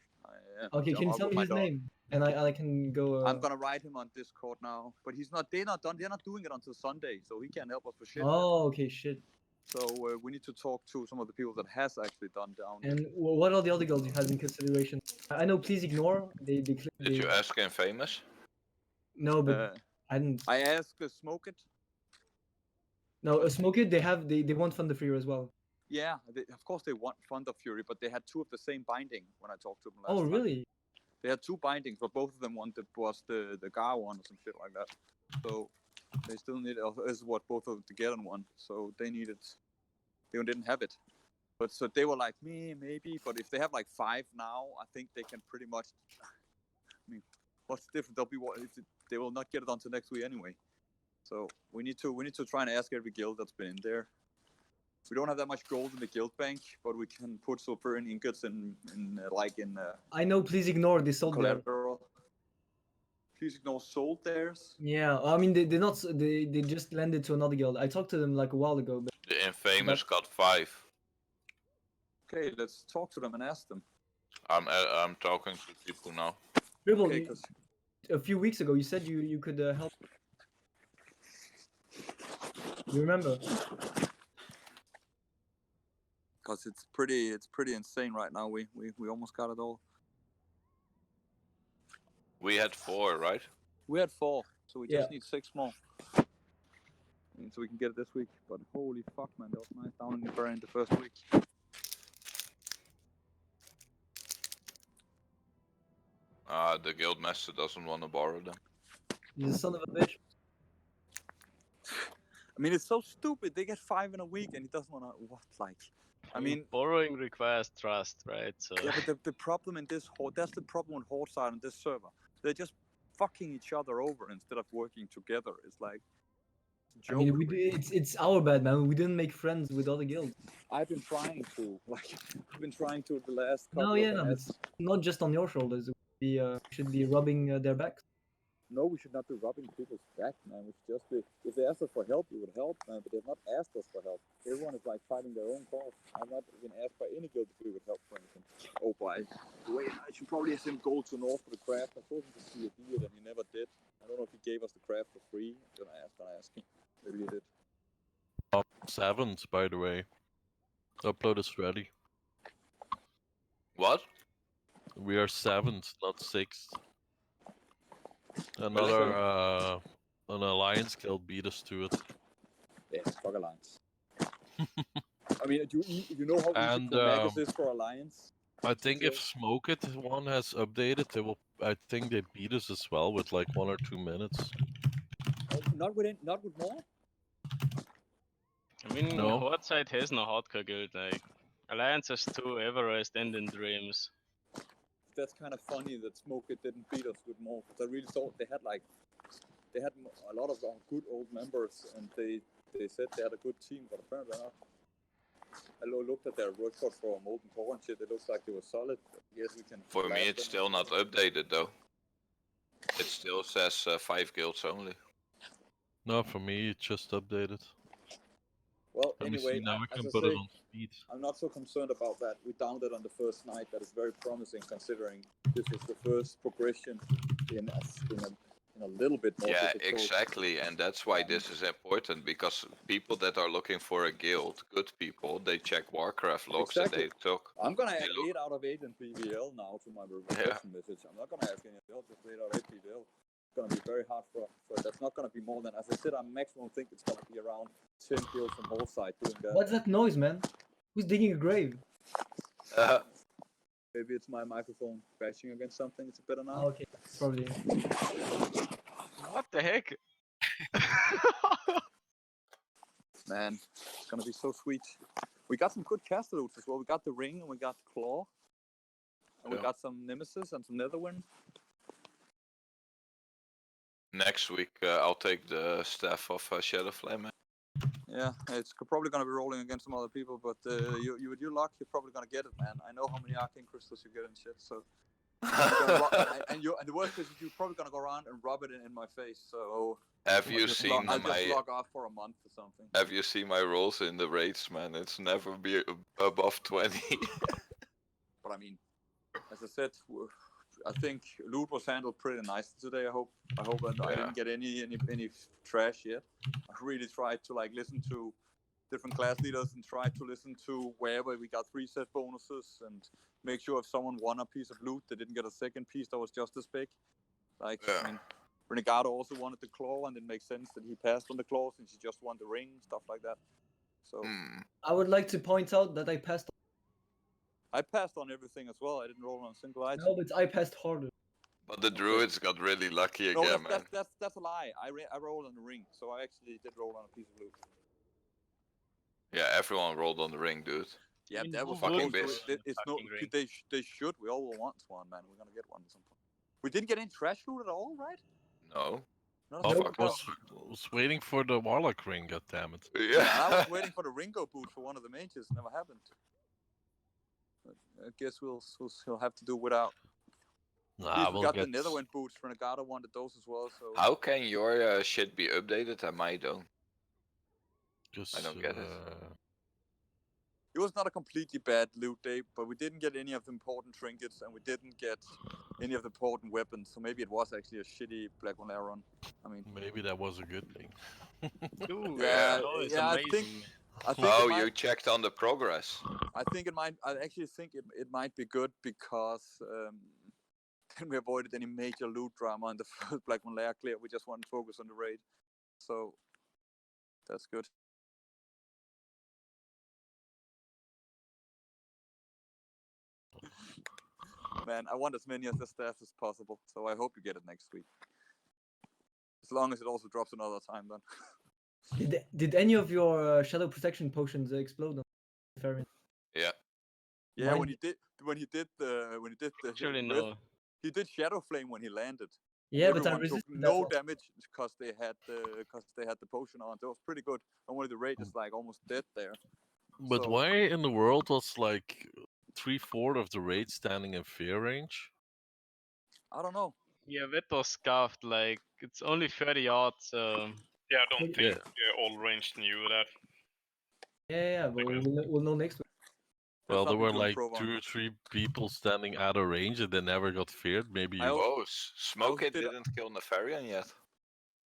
Okay, can you tell me his name? And I can go. I'm gonna write him on Discord now, but he's not. They're not done. They're not doing it until Sunday, so he can't help us for shit. Oh, okay, shit. So we need to talk to some of the people that has actually done down. And what are the other guilds you had in consideration? I know. Please ignore. They. Did you ask him famous? No, but I didn't. I asked Smoke It. No, Smoke It. They want Thunder Fury as well. Yeah, of course they want Thunder Fury, but they had two of the same binding when I talked to them last Oh, time. really? They had two bindings, but both of them wanted was the Gar one or some shit like that. So they still need is what both of them together in one. So they needed. They didn't have it. But so they were like, maybe. But if they have like 5 now, I think they can pretty much. I mean, what's the difference? They will not get it until next week anyway. So we need to try and ask every guild that's been in there. We don't have that much gold in the guild bank, but we can put sulfurian ingots in I know. Please ignore. They sold there. collateral. Please ignore sold theirs. Yeah, I mean they're not. They just landed to another guild. I talked to them like a while ago. But The Infamous got 5. Okay, let's talk to them and ask them. I'm talking to people now. Dribble, Okay, a few weeks ago you said you could help. You remember? Because it's pretty insane right now. We almost got it all. We had 4, right? We had 4, so we Yeah. just need 6 more. So we can get it this week. But holy fuck, man, that was nice down in the variant the first week. The guild master doesn't want to borrow them. He's a son of a bitch. I mean, it's so stupid. They get 5 in a week, and he doesn't want to. What, like? I mean, borrowing requires trust, right? So yeah, but the problem in this horde, that's the problem with horde side on this server. They're just fucking each other over instead of working together. It's like. I mean, it's our bad, man. We didn't make friends with other guilds. I've been trying to, I've been trying to the last couple No, of yeah, but months. it's not just on your shoulders. We should be rubbing their backs. No, we should not be rubbing people's back, man. We should just be, if they asked us for help, we would help, man. But they've not asked us for help. Everyone is like fighting their own cause. I've not been asked by any guild if we would help for anything. Oh, boy. Wait, I should probably send gold to North for the craft. I told him to see a deal, and he never did. I don't know if he gave us the craft for free. I'm gonna ask him. Maybe he did. 7th, by the way. Upload is ready. What? We are 7th, not 6th. Another an alliance guild beat us to it. Yeah, fuck Alliance. I mean, do you know how easy And Chromagus is for Alliance? I think if Smoke It one has updated, they will. I think they beat us as well with like 1 or 2 minutes. Not with more. I mean, No. Horde side has no hardcore guild. Like Alliance has 2, Everest and in Dreams. That's kind of funny that Smoke It didn't beat us with more, because I really thought they had a lot of good old members, and they said they had a good team, but apparently not. I looked at their record for Molten Core and shit. It looks like they were solid. Yes, we can. For me, blast it's them. still not updated though. It still says 5 guilds only. No, for me it just updated. Well, Let me anyway, see, now I as can I put say, it on speed. I'm not so concerned about that. We downed it on the first night. That is very promising, considering this was the first progression in a little bit more Yeah, difficult. exactly, and that's why this is important, because people that are looking for a guild, good people, they check Warcraft logs Exactly. and they took. I'm gonna add look- 8 out of 8 in BVL now to my requesting message. I'm not gonna ask any else, just 8 out of 8 BVL. It's gonna be very hard for that's not gonna be more than, as I said, I maximum think it's gonna be around 10 kills from whole side doing that. What's that noise, man? Who's digging a grave? Maybe it's my microphone crashing against something. It's better now. Oh, okay, probably. What the heck? Man, it's gonna be so sweet. We got some good caster loots as well. We got the ring and we got the claw. And we Yeah. got some nemesis and some netherwind. Next week, I'll take the staff of Shadowflame. Yeah, it's probably gonna be rolling against some other people, but you with your luck, you're probably gonna get it, man. I know how many arcane crystals you get and shit, so and the worst is you're probably gonna go around and rub it in my face. So Have you seen I'll just my? log off for a month or something. Have you seen my rolls in the raids, man? It's never be above 20. But I mean, as I said, I think loot was handled pretty nicely today. I hope I didn't get any trash yet. I really tried to like listen to different class leaders and tried to listen to wherever we got 3 set bonuses and make sure if someone won a piece of loot, they didn't get a second piece that was just as big. Like, I mean, Renegado also wanted the claw, and it makes sense that he passed on the claw since he just won the ring, stuff like that. So I would like to point out that I passed. I passed on everything as well. I didn't roll on a single item. No, but I passed harder. But the druids got really lucky again, man. That's a lie. I rolled on the ring, so I actually did roll on a piece of loot. Yeah, everyone rolled on the ring, dude. Yeah, that was fucking supposed to. It's no. They should. We all want one, man. We're gonna get one at some point. We didn't get any trash loot at all, right? No. No, Oh, no. I was waiting for the Warlock ring, goddammit. Yeah, I was waiting for the Ringo boot for one of the mages. Never happened. But I guess we'll have to do without. Nah, we got the Netherwind boots. Renegado wanted those as well. So How can your shit be updated and mine don't? I don't get it. it was not a completely bad loot day, but we didn't get any of the important trinkets and we didn't get any of the important weapons. So maybe it was actually a shitty Black One Lair run. I mean, maybe that was a good thing. I think. You checked on the progress. I think it might. I actually think it might be good because then we avoided any major loot drama in the first Black One Lair clear. We just wanted to focus on the raid, so that's good. Man, I want as many of the staff as possible, so I hope you get it next week. As long as it also drops another time, then. Did any of your shadow protection potions explode on Variant? Yeah. Yeah, Mine when he did the Actually, rift, no. he did Shadow Flame when he landed. Yeah, but I everyone took resisted that no one. damage because they had the potion on. That was pretty good. And one of the raid is like almost dead there. But So- why in the world was like 3/4 of the raid standing in fear range? I don't know. Yeah, Vet was scuffed, like, it's only 30 yards, so... Yeah, I don't think all ranged knew that. Yeah, but we'll know next week. Well, there something were to like improve on. 2 or 3 people standing out of range and they never got feared. Maybe you. Oh, Smoke It didn't kill Nefarian yet.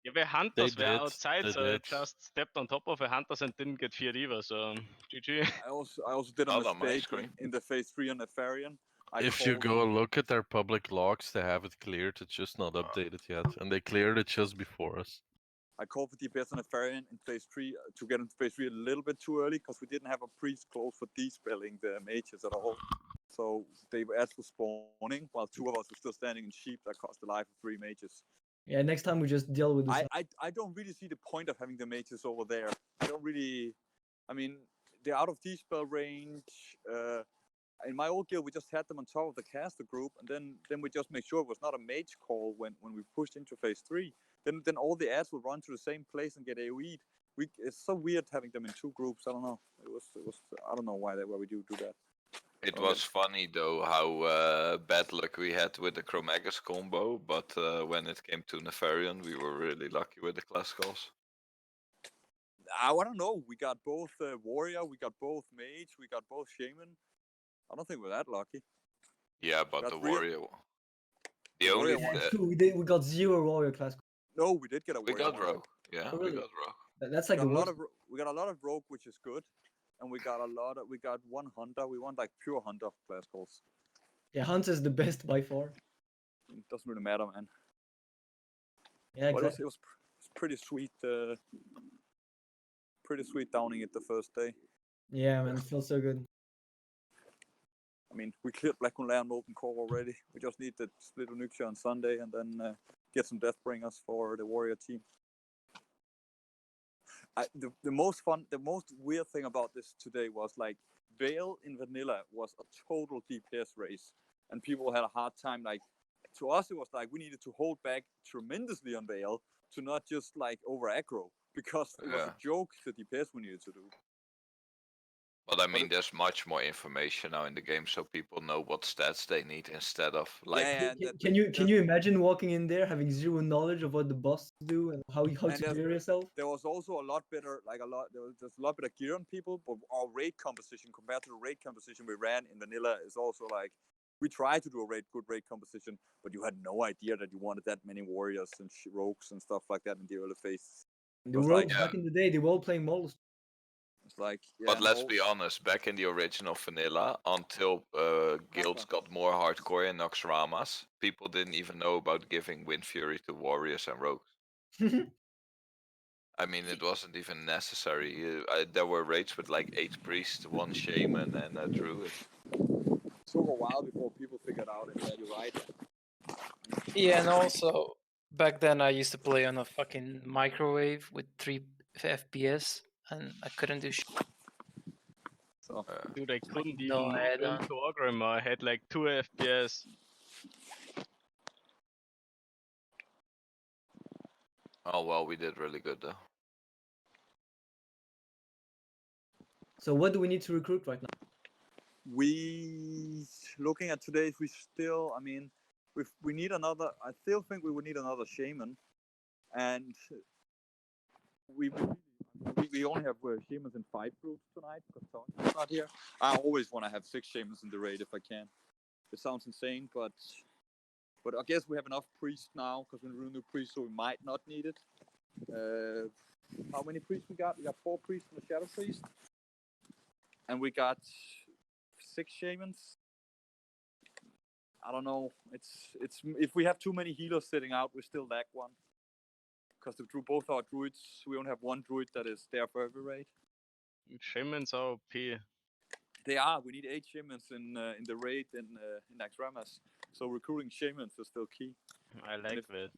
Yeah, the hunters were did, outside, they so I did. just stepped on top of the hunters and didn't get feared either, so... GG. I also did a Not on my mistake screen. in the phase 3 on Nefarian. If you go look at their public logs, they have it cleared. It's just not updated yet, and they cleared it just before us. I called for DPS on Nefarian in phase 3 to get into phase 3 a little bit too early because we didn't have a priest close for despelling the mages at all. So they were actually spawning while 2 of us were still standing in sheep that cost the life of 3 mages. Yeah, next time we just deal with this. I don't really see the point of having the mages over there. I don't really. I mean, they're out of dispel range. In my old guild, we just had them on top of the caster group, and then we just made sure it was not a mage call when we pushed into phase 3. Then all the ads will run to the same place and get AoE'd. It's so weird having them in 2 groups. I don't know. It was. I don't know why we do that. It was funny though how bad luck we had with the Chromagus combo, but when it came to Nefarian, we were really lucky with the class calls. I don't know. We got both warrior, we got both mage, we got both shaman. I don't think we're that lucky. Yeah, but That's the real. warrior. The only We got 0 warrior class. No, we did get a we warrior. got rogue. Yeah, Oh, we really? got rogue. That's like we the got worst. we got a lot of rogue, which is good, and we got one hunter. We want like pure hunter class calls. Yeah, Hunter is the best by far. It doesn't really matter, man. Yeah, But exactly. it was pretty sweet. Pretty sweet downing it the first day. Yeah, man, it feels so good. I mean, we cleared Black One Lair and Molten Core already. We just need the split Onyxia on Sunday and then get some Deathbringers for the warrior team. The most weird thing about this today was like Vale in vanilla was a total DPS race, and people had a hard time. Like to us, it was like we needed to hold back tremendously on Vale to not just like over aggro because it was a joke the DPS we needed to do. But I mean, there's much more information now in the game, so people know what stats they need instead of like. Yeah, Can you imagine walking in there having zero knowledge of what the bosses do and how to clear yourself? There was also a lot better, there was just a lot better gear on people, but our raid composition compared to the raid composition we ran in vanilla is also like, we tried to do a good raid composition, but you had no idea that you wanted that many warriors and rogues and stuff like that in the early phase. The rogues back in the day, they were all playing models. It's like, yeah, But let's be honest, back in the original vanilla, until guilds got more hardcore in Noxramas, people didn't even know about giving Wind Fury to warriors and rogues. I mean, it wasn't even necessary. There were raids with like 8 priests, 1 shaman, and a druid. It took a while before people figured out, and yeah, you're right. Yeah, and also back then I used to play on a fucking microwave with 3 FPS, and I couldn't do shit. So, dude, I couldn't no even move add-on. into Ogrimmar. I had like 2 FPS. Oh well, we did really good though. So what do we need to recruit right now? We, looking at today, we still, I mean, we need another, I still think we would need another shaman, and we only have shamans in 5 groups tonight because Tony's not here. I always want to have 6 shamans in the raid if I can. It sounds insane, but I guess we have enough priests now because we're doing new priests, so we might not need it. How many priests we got? We got 4 priests and a shadow priest, and we got 6 shamans. I don't know. It's if we have too many healers sitting out, we still lack one. Because to do both our druids, we only have 1 druid that is there for every raid. Shamans are OP. They are. We need 8 shamans in the raid in Naxxramas. So recruiting shamans is still key. I like that.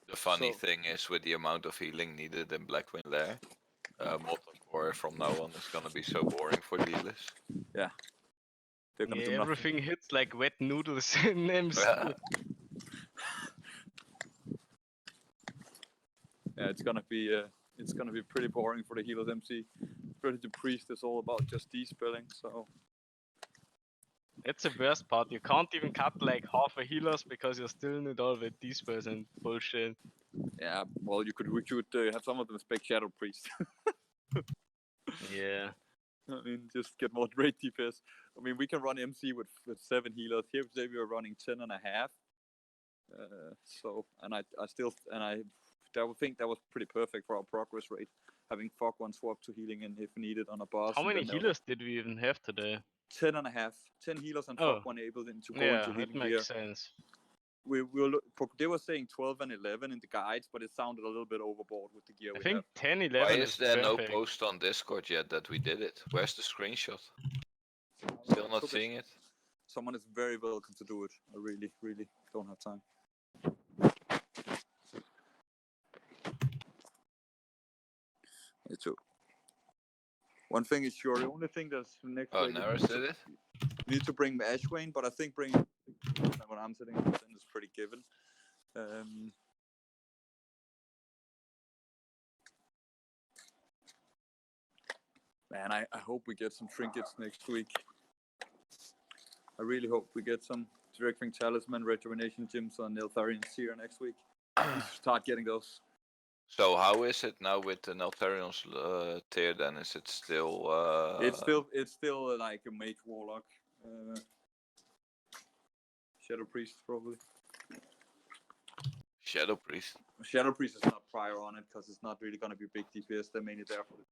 The funny thing is, with the amount of healing needed in Blackwind Lair, multicore from now on is gonna be so boring for the healers. Yeah. They're gonna do nothing. Everything hits like wet noodles in MC. Yeah, it's gonna be pretty boring for the healers MC. Especially the priest is all about just de-spelling, so. That's the worst part. You can't even cut like half a healers because you still need all the D-spells and bullshit. Yeah, well, we could have some of them spec shadow priest. Yeah. I mean, just get more raid DPS. I mean, we can run MC with 7 healers. Here today we are running 10.5. So, and I think that was pretty perfect for our progress rate. Having Fog 1 swap to healing and if needed on a boss. How many healers did we even have today? 10.5. 10 healers and Fog 1 able to go into healing that makes sense. They were saying 12 and 11 in the guides, but it sounded a little bit overboard with the gear I we think have. 10, 11 Why is there no perfect. post on Discord yet that we did it? Where's the screenshot? Still not seeing it. Someone is very welcome to do it. I really, really don't have time. Me too. One thing is sure, the only thing that's next Oh, week Naris did it? need to bring Ashwayne, but I think bringing when I'm sitting is pretty given. Man, I hope we get some trinkets next week. I really hope we get some Directing Talisman, Rejuvenation Gems on Neltharion Seer next week. Start getting those. So how is it now with the Neltharion's tier then? Is it still... It's still like a Mage Warlock. Shadow Priest, probably. Shadow Priest? Shadow Priest is not prior on it, because it's not really going to be big DPS. They're mainly there for it.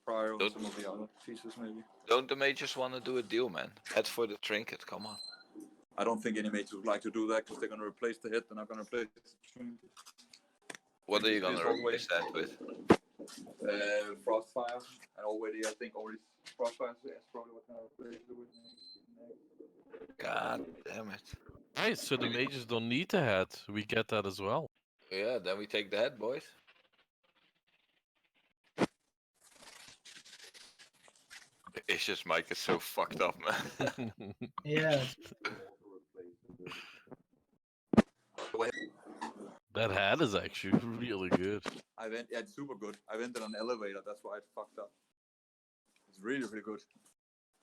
Prior on some of the other pieces, maybe. Don't the mages want to do a deal, man? Head for the trinket, come on. I don't think any mages would like to do that, because they're going to replace the hit, they're not going to replace the trinket. What are you going to replace that with? Frostfire, and already Frostfire is probably what kind of replace it with. God damn it. Nice, so the mages don't need the head. We get that as well. Yeah, then we take the head, boys. It's just Mike is so fucked up, man. Yeah. That hat is actually really good. Yeah, it's super good. I went in an elevator, that's why it fucked up. It's really, really good.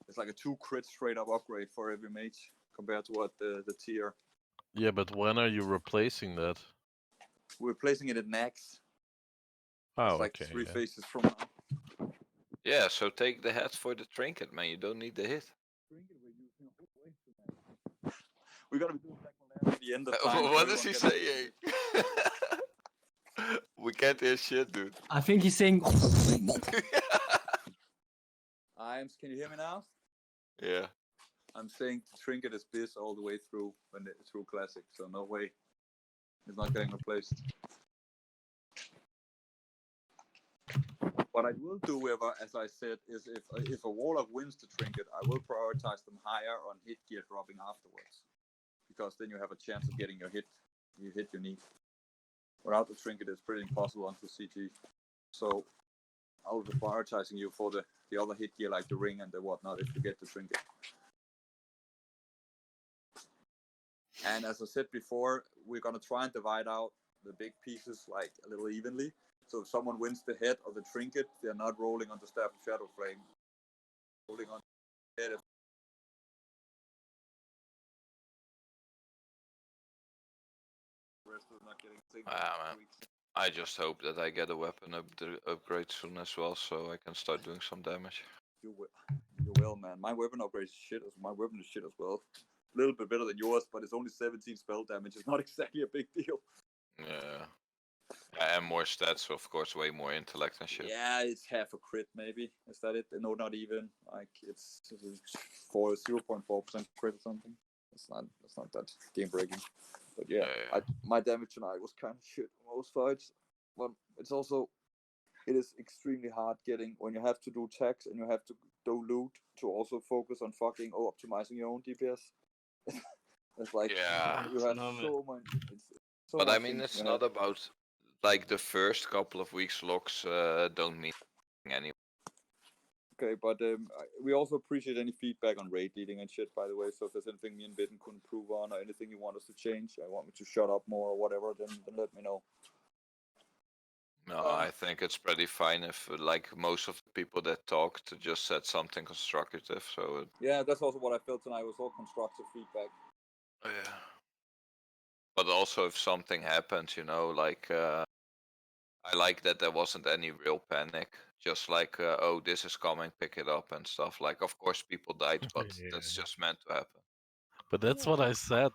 It's like a 2 crit straight up upgrade for every mage compared to what the tier. Yeah, but when are you replacing that? We're placing it at Nax. Oh, It's like okay. 3 yeah. phases from now. Yeah, so take the hat for the trinket, man. You don't need the hit. We're gonna be doing Black Malaria at the end of time. What is he saying? We can't hear shit, dude. I think he's saying. Can you hear me now? Yeah. I'm saying the trinket is biz all the way through through classic, so no way. It's not getting replaced. What I will do, as I said, is if a warlock wins the trinket, I will prioritize them higher on hit gear dropping afterwards, because then you have a chance of getting your hit you need. Without the trinket, it's pretty impossible onto CG. So I'll be prioritizing you for the other hit gear like the ring and the whatnot if you get the trinket. And as I said before, we're gonna try and divide out the big pieces like a little evenly. So if someone wins the head or the trinket, they're not rolling on the Staff of Shadow Flame. Rolling on the head. The rest is not getting single. Man. I just hope that I get a weapon upgrade soon as well, so I can start doing some damage. You will, man. My weapon upgrade is shit. My weapon is shit as well. A little bit better than yours, but it's only 17 spell damage. It's not exactly a big deal. Yeah. And more stats, so of course, way more intellect and shit. Yeah, it's half a crit maybe. Is that it? No, not even. Like it's 0.4% crit or something. It's not that game breaking. But yeah, my damage tonight was kind of shit on most fights. But it is extremely hard getting when you have to do tags and you have to do loot to also focus on fucking optimizing your own DPS. It's like you have so much. But I mean, it's not about like the first couple of weeks logs don't mean anything. Okay, but we also appreciate any feedback on raid leading and shit, by the way. So if there's anything me and Bitten could improve on or anything you want us to change, I want me to shut up more or whatever, then let me know. No, I think it's pretty fine if like most of the people that talked just said something constructive. So yeah, that's also what I felt tonight. Was all constructive feedback. Yeah. But also if something happens, like I like that there wasn't any real panic. Just like, oh, this is coming, pick it up and stuff. Like, of course, people died, but that's just meant to happen. But that's what I said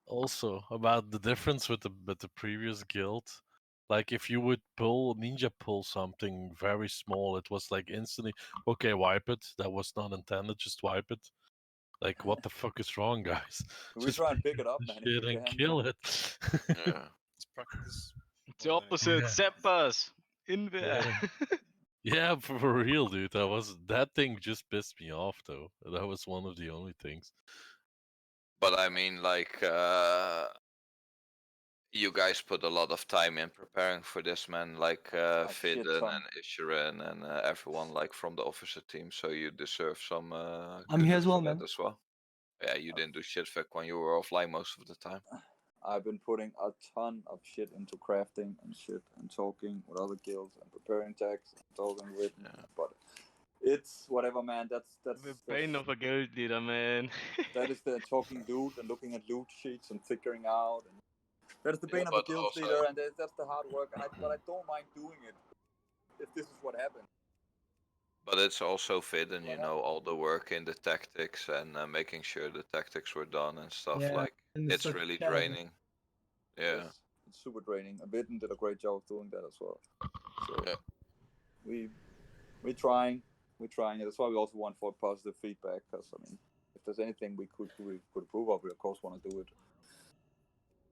also about the difference with the previous guild. Like if you would ninja pull something very small, it was like instantly, okay, wipe it. That was not intended, just wipe it. Like what the fuck is wrong, guys? We Just try and pick it up, man. shit and kill it. Yeah. It's practice. It's the opposite. Yeah. Zeppers in there. Yeah, for real, dude. That thing just pissed me off though. That was one of the only things. But I mean, like, you guys put a lot of time in preparing for this, man. Like Fidden and Ishirin and everyone, like from the officer team. So you deserve some. I'm here kudos as well, for that man. as well. Yeah, you didn't do shit Vic, when you were offline most of the time. I've been putting a ton of shit into crafting and shit and talking with other guilds and preparing tags and talking with. But it's whatever, man. That's The pain of a guild leader, man. that is the talking loot and looking at loot sheets and figuring out. And that is the pain of a but guild also- leader, and that's the hard work. But I don't mind doing it if this is what happens. But it's also Fidden, all the work in the tactics and making sure the tactics were done and stuff. Yeah, like, and it's such really challenging. draining. Yeah. It's super draining. And Bitten did a great job of doing that as well. So we're trying. That's why we also want for positive feedback. Because I mean, if there's anything we could improve of, we of course want to do it.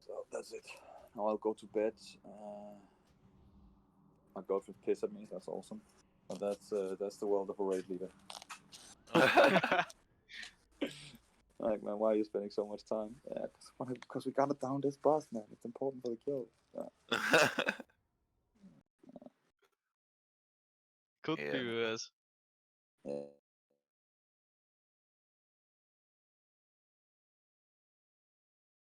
So that's it. Now I'll go to bed. My girlfriend pissed at me. That's awesome. But that's the world of a raid leader. Like, man, why are you spending so much time? Yeah, because we gotta down this boss, man. It's important for the guild. Yeah. Could be worse. Yeah.